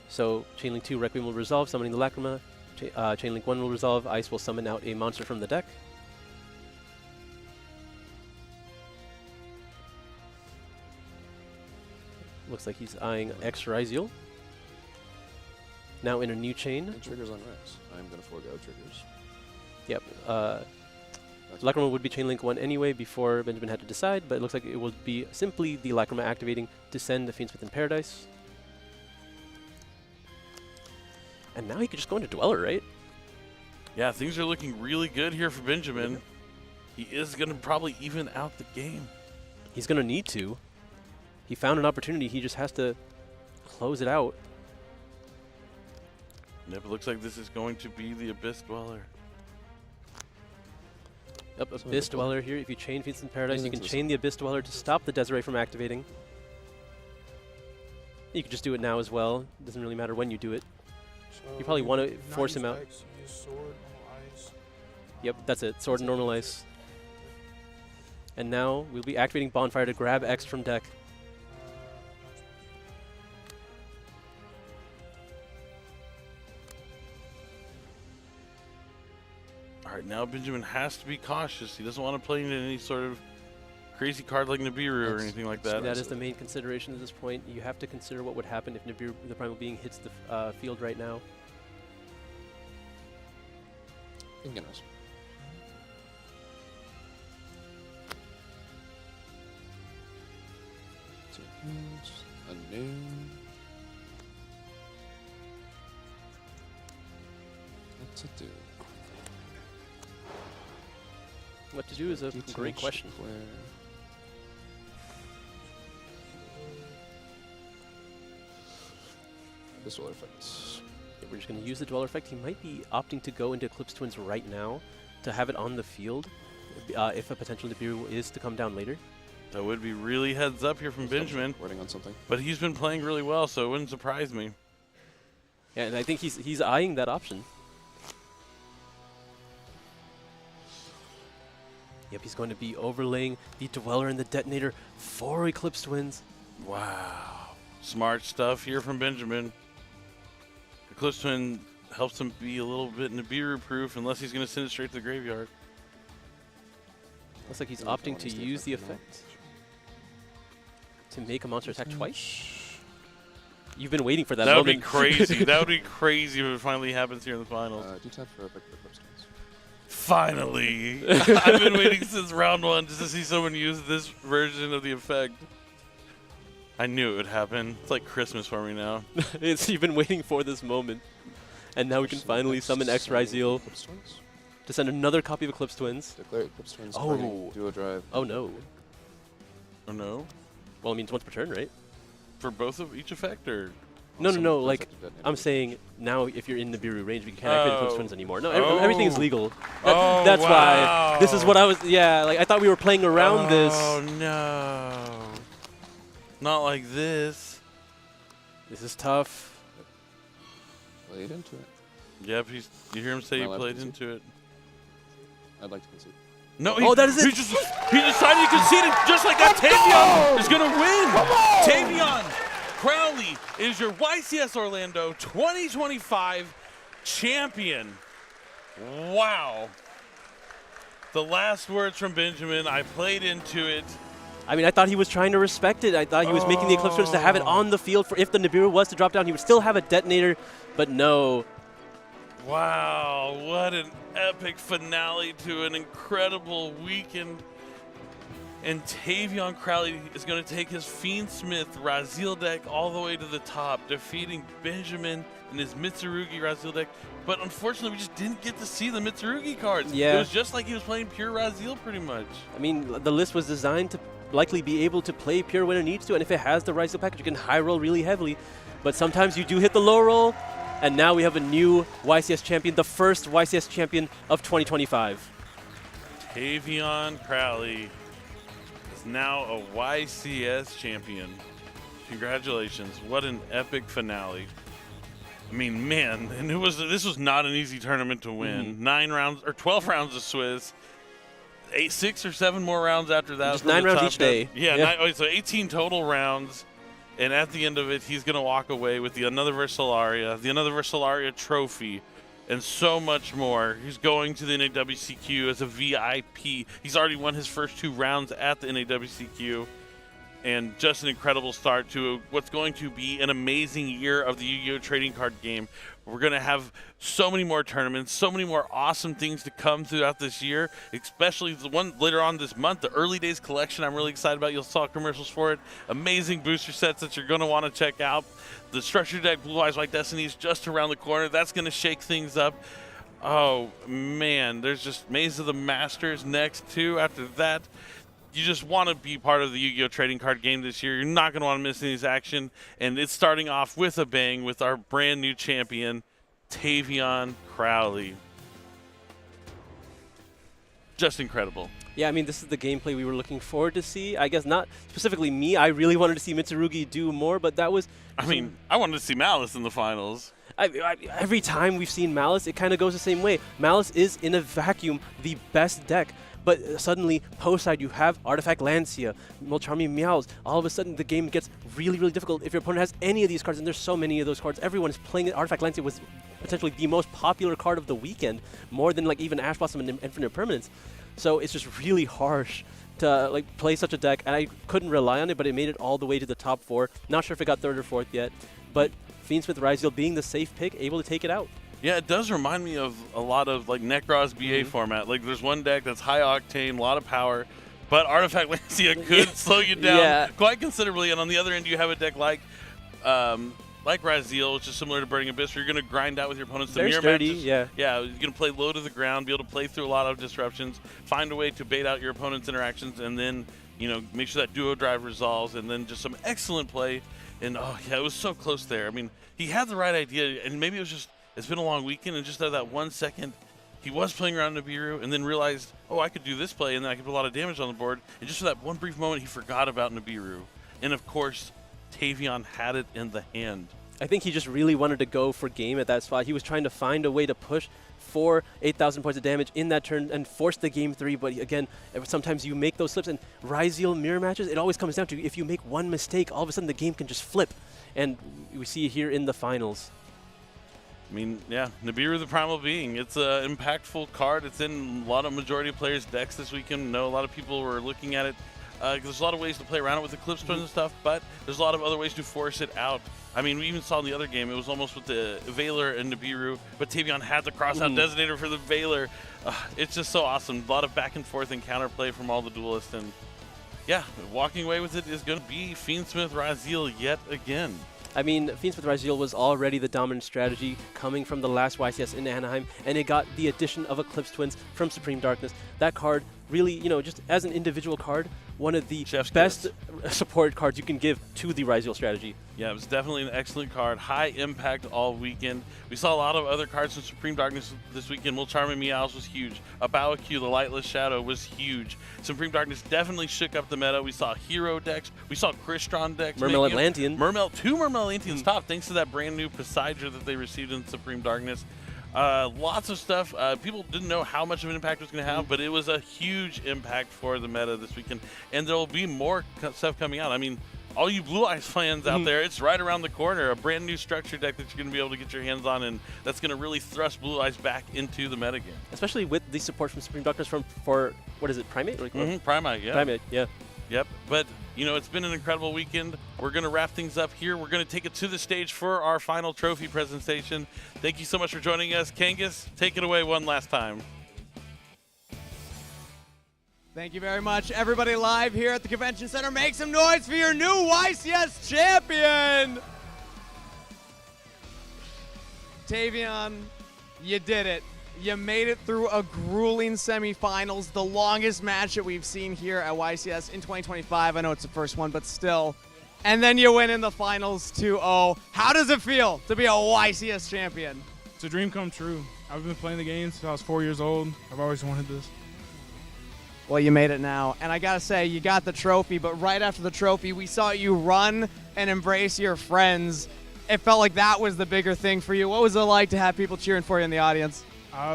So Chainlink 2 Requiem will resolve, summoning the Lacrima. Chainlink 1 will resolve, Ice will summon out a monster from the deck. Looks like he's eyeing X Ryziel. Now in a new chain. And triggers on Rex. I'm going to forego triggers. Yep. Lacrima would be Chainlink 1 anyway before Benjamin had to decide, but it looks like it will be simply the Lacrima activating to send the Fiends Within Paradise. And now he could just go into Dweller, right? Yeah, things are looking really good here for Benjamin. He is going to probably even out the game. He's going to need to. He found an opportunity. He just has to close it out. Yep, it looks like this is going to be the Abyss Dweller. Yep, Abyss Dweller here. If you chain Fiends in Paradise, you can chain the Abyss Dweller to stop the Desiree from activating. You could just do it now as well. It doesn't really matter when you do it. You probably want to force him out. Yep, that's it. Sword and normal ice. And now we'll be activating Bonfire to grab X from deck. Alright, now Benjamin has to be cautious. He doesn't want to play into any sort of crazy card like Nibiru or anything like that. That is the main consideration at this point. You have to consider what would happen if Nibiru, the Primal Being, hits the field right now. Interesting. A new. What to do? What to do is a great question. This Dweller effect. Yeah, we're just going to use the Dweller effect. He might be opting to go into Eclipse Twins right now to have it on the field if a potential Nibiru is to come down later. That would be really heads up here from Benjamin. Wording on something. But he's been playing really well, so it wouldn't surprise me. Yeah, and I think he's eyeing that option. Yep, he's going to be overlaying the Dweller and the Detonator for Eclipse Twins. Wow. Smart stuff here from Benjamin. Eclipse Twin helps him be a little bit Nibiru-proof unless he's going to send it straight to the graveyard. Looks like he's opting to use the effect to make a monster attack twice. You've been waiting for that moment. That would be crazy. That would be crazy if it finally happens here in the finals. Do tap for effect for Eclipse Twins. Finally! I've been waiting since round 1 just to see someone use this version of the effect. I knew it would happen. It's like Christmas for me now. You've been waiting for this moment. And now we can finally summon X Ryziel to send another copy of Eclipse Twins. Declare Eclipse Twins. Oh. Duo drive. Oh no. Oh no? Well, it means once per turn, right? For both of each effect, or? No. Like, I'm saying now if you're in Nibiru range, we can't activate Eclipse Twins anymore. No, everything is legal. That's why. This is what I was, like, I thought we were playing around this. Oh, no. Not like this. This is tough. Played into it. Yep, you hear him say he played into it. I'd like to concede. No, that is it. He decided to concede it just like that. Tavion is going to win. Tavion Crowley is your YCS Orlando 2025 champion. Wow. The last words from Benjamin, I played into it. I mean, I thought he was trying to respect it. I thought he was making the Eclipse Twins to have it on the field for if the Nibiru was to drop down, he would still have a detonator, but no. Wow, what an epic finale to an incredible weekend. And Tavion Crowley is going to take his Fiendsmith Razil deck all the way to the top, defeating Benjamin in his Mitsurugi Razil deck. But unfortunately, we just didn't get to see the Mitsurugi cards. Yeah. It was just like he was playing pure Razil pretty much. I mean, the list was designed to likely be able to play pure when it needs to, and if it has the Razil package, you can high roll really heavily. But sometimes you do hit the low roll, and now we have a new YCS champion, the first YCS champion of 2025. Tavion Crowley is now a YCS champion. Congratulations. What an epic finale. I mean, man, and this was not an easy tournament to win. 9 rounds or 12 rounds of Swiss. 6 or 7 more rounds after that. Just 9 rounds each day. Yeah. So 18 total rounds. And at the end of it, he's going to walk away with the Another Versalaria trophy, and so much more. He's going to the NAWCQ as a VIP. He's already won his first 2 rounds at the NAWCQ. And just an incredible start to what's going to be an amazing year of the Yu-Gi-Oh! Trading card game. We're going to have so many more tournaments, so many more awesome things to come throughout this year, especially the one later on this month, the Early Days collection. I'm really excited about. You'll saw commercials for it. Amazing booster sets that you're going to want to check out. The Structure Deck Blue Eyes White Destiny is just around the corner. That's going to shake things up. Oh, man. There's just Maze of the Masters next, too, after that. You just want to be part of the Yu-Gi-Oh! Trading card game this year. You're not going to want to miss any of this action. And it's starting off with a bang with our brand new champion, Tavion Crowley. Just incredible. Yeah, I mean, this is the gameplay we were looking forward to see. I guess not specifically me. I really wanted to see Mitsurugi do more, but that was... I mean, I wanted to see Malice in the finals. Every time we've seen Malice, it kind of goes the same way. Malice is, in a vacuum, the best deck. But suddenly, post-side, you have Artifact Lancia, Molcharmi Meows. All of a sudden, the game gets really, really difficult if your opponent has any of these cards, and there's so many of those cards. Everyone is playing it. Artifact Lancia was potentially the most popular card of the weekend, more than like even Ash Blossom and Infinite Permanence. So it's just really harsh to like play such a deck, and I couldn't rely on it, but it made it all the way to the top 4. Not sure if it got 3rd or 4th yet, but Fiendsmith Razil being the safe pick, able to take it out. Yeah, it does remind me of a lot of like Necros BA format. Like there's one deck that's high octane, a lot of power, but Artifact Lancia could slow you down quite considerably. And on the other end, you have a deck like Razil, which is similar to Burning Abyss, where you're going to grind out with your opponents. They're sturdy, yeah, you're going to play low to the ground, be able to play through a lot of disruptions, find a way to bait out your opponent's interactions, and then make sure that duo drive resolves, and then just some excellent play. And oh yeah, it was so close there. I mean, he had the right idea, and maybe it was just. It's been a long weekend, and just that 1 second, he was playing around Nibiru and then realized, oh, I could do this play, and then I could put a lot of damage on the board. And just for that one brief moment, he forgot about Nibiru. And, of course, Tavion had it in the hand. I think he just really wanted to go for game at that spot. He was trying to find a way to push for 8,000 points of damage in that turn and force the game 3. But, again, sometimes you make those slips. And Razil mirror matches, it always comes down to if you make one mistake, all of a sudden the game can just flip. And we see it here in the finals. I mean, yeah, Nibiru the Primal Being. It's an impactful card. It's in a lot of majority of players' decks this weekend. I know a lot of people were looking at it. There's a lot of ways to play around it with Eclipse Twins and stuff, but there's a lot of other ways to force it out. I mean, we even saw in the other game, it was almost with the Veiler and Nibiru, but Tavion had the cross-out designator for the Veiler. It's just so awesome. A lot of back and forth and counterplay from all the duelists. And yeah, walking away with it is going to be Fiendsmith Razil yet again. I mean, Fiendsmith Razil was already the dominant strategy coming from the last YCS in Anaheim, and it got the addition of Eclipse Twins from Supreme Darkness. That card really, just as an individual card, one of the Chef's best support cards you can give to the Ryzeal strategy. Yeah, it was definitely an excellent card. High impact all weekend. We saw a lot of other cards from Supreme Darkness this weekend. Will Charm and Meows was huge. Abawa Q, the Lightless Shadow, was huge. Supreme Darkness definitely shook up the meta. We saw hero decks. We saw Crystron decks. Mermail Atlantean. Two Mermail Atlanteans top, thanks to that brand new Poseidra that they received in Supreme Darkness. Lots of stuff. People didn't know how much of an impact it was going to have, but it was a huge impact for the meta this weekend. And there will be more stuff coming out. I mean, all you Blue Eyes fans out there, it's right around the corner. A brand new structure deck that you're going to be able to get your hands on, and that's going to really thrust Blue Eyes back into the meta game. Especially with the support from Supreme Darkness for what is it, Primate? Primate, yeah. Primate, yeah. Yep, but it's been an incredible weekend. We're going to wrap things up here. We're going to take it to the stage for our final trophy presentation. Thank you so much for joining us. Kangas, take it away one last time. Thank you very much. Everybody live here at the Convention Center, make some noise for your new YCS champion! Tavion, you did it. You made it through a grueling semifinals, the longest match that we've seen here at YCS in 2025. I know it's the first one, but still. And then you win in the finals 2-0. How does it feel to be a YCS champion? It's a dream come true. I've been playing the game since I was 4 years old. I've always wanted this. Well, you made it now. And I got to say, you got the trophy, but right after the trophy, we saw you run and embrace your friends. It felt like that was the bigger thing for you. What was it like to have people cheering for you in the audience?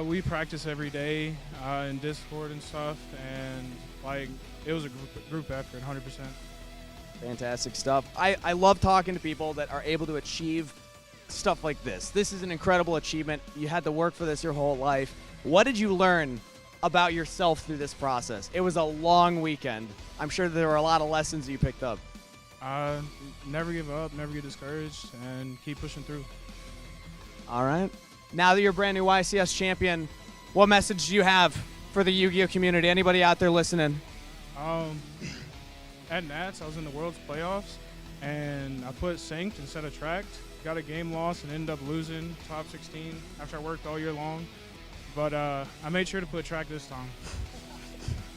We practice every day in Discord and stuff, and it was a group effort, 100%. Fantastic stuff. I love talking to people that are able to achieve stuff like this. This is an incredible achievement. You had to work for this your whole life. What did you learn about yourself through this process? It was a long weekend. I'm sure there were a lot of lessons you picked up. Never give up, never get discouraged, and keep pushing through. All right. Now that you're a brand new YCS champion, what message do you have for the Yu-Gi-Oh community? Anybody out there listening? At Nats, I was in the World's Playoffs, and I put synced instead of tracked. Got a game loss and ended up losing top 16 after I worked all year long. But I made sure to put track this time.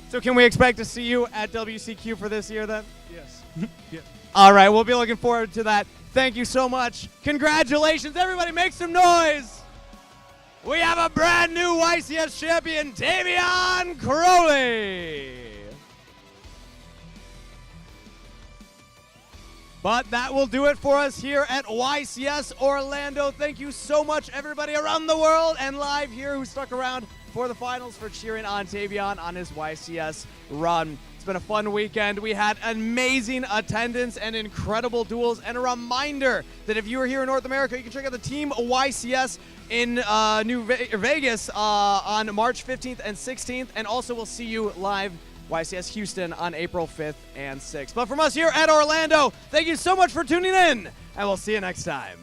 So can we expect to see you at WCQ for this year then? Yes. Yeah. All right, we'll be looking forward to that. Thank you so much. Congratulations. Everybody make some noise. We have a brand new YCS champion, Tavion Crowley. But that will do it for us here at YCS Orlando. Thank you so much, everybody around the world and live here who stuck around for the finals, for cheering on Tavion on his YCS run. It's been a fun weekend. We had amazing attendance and incredible duels. And a reminder that if you are here in North America, you can check out the Team YCS in Vegas on March 15th and 16th. And also we'll see you live YCS Houston on April 5th and 6th. But from us here at Orlando, thank you so much for tuning in, and we'll see you next time.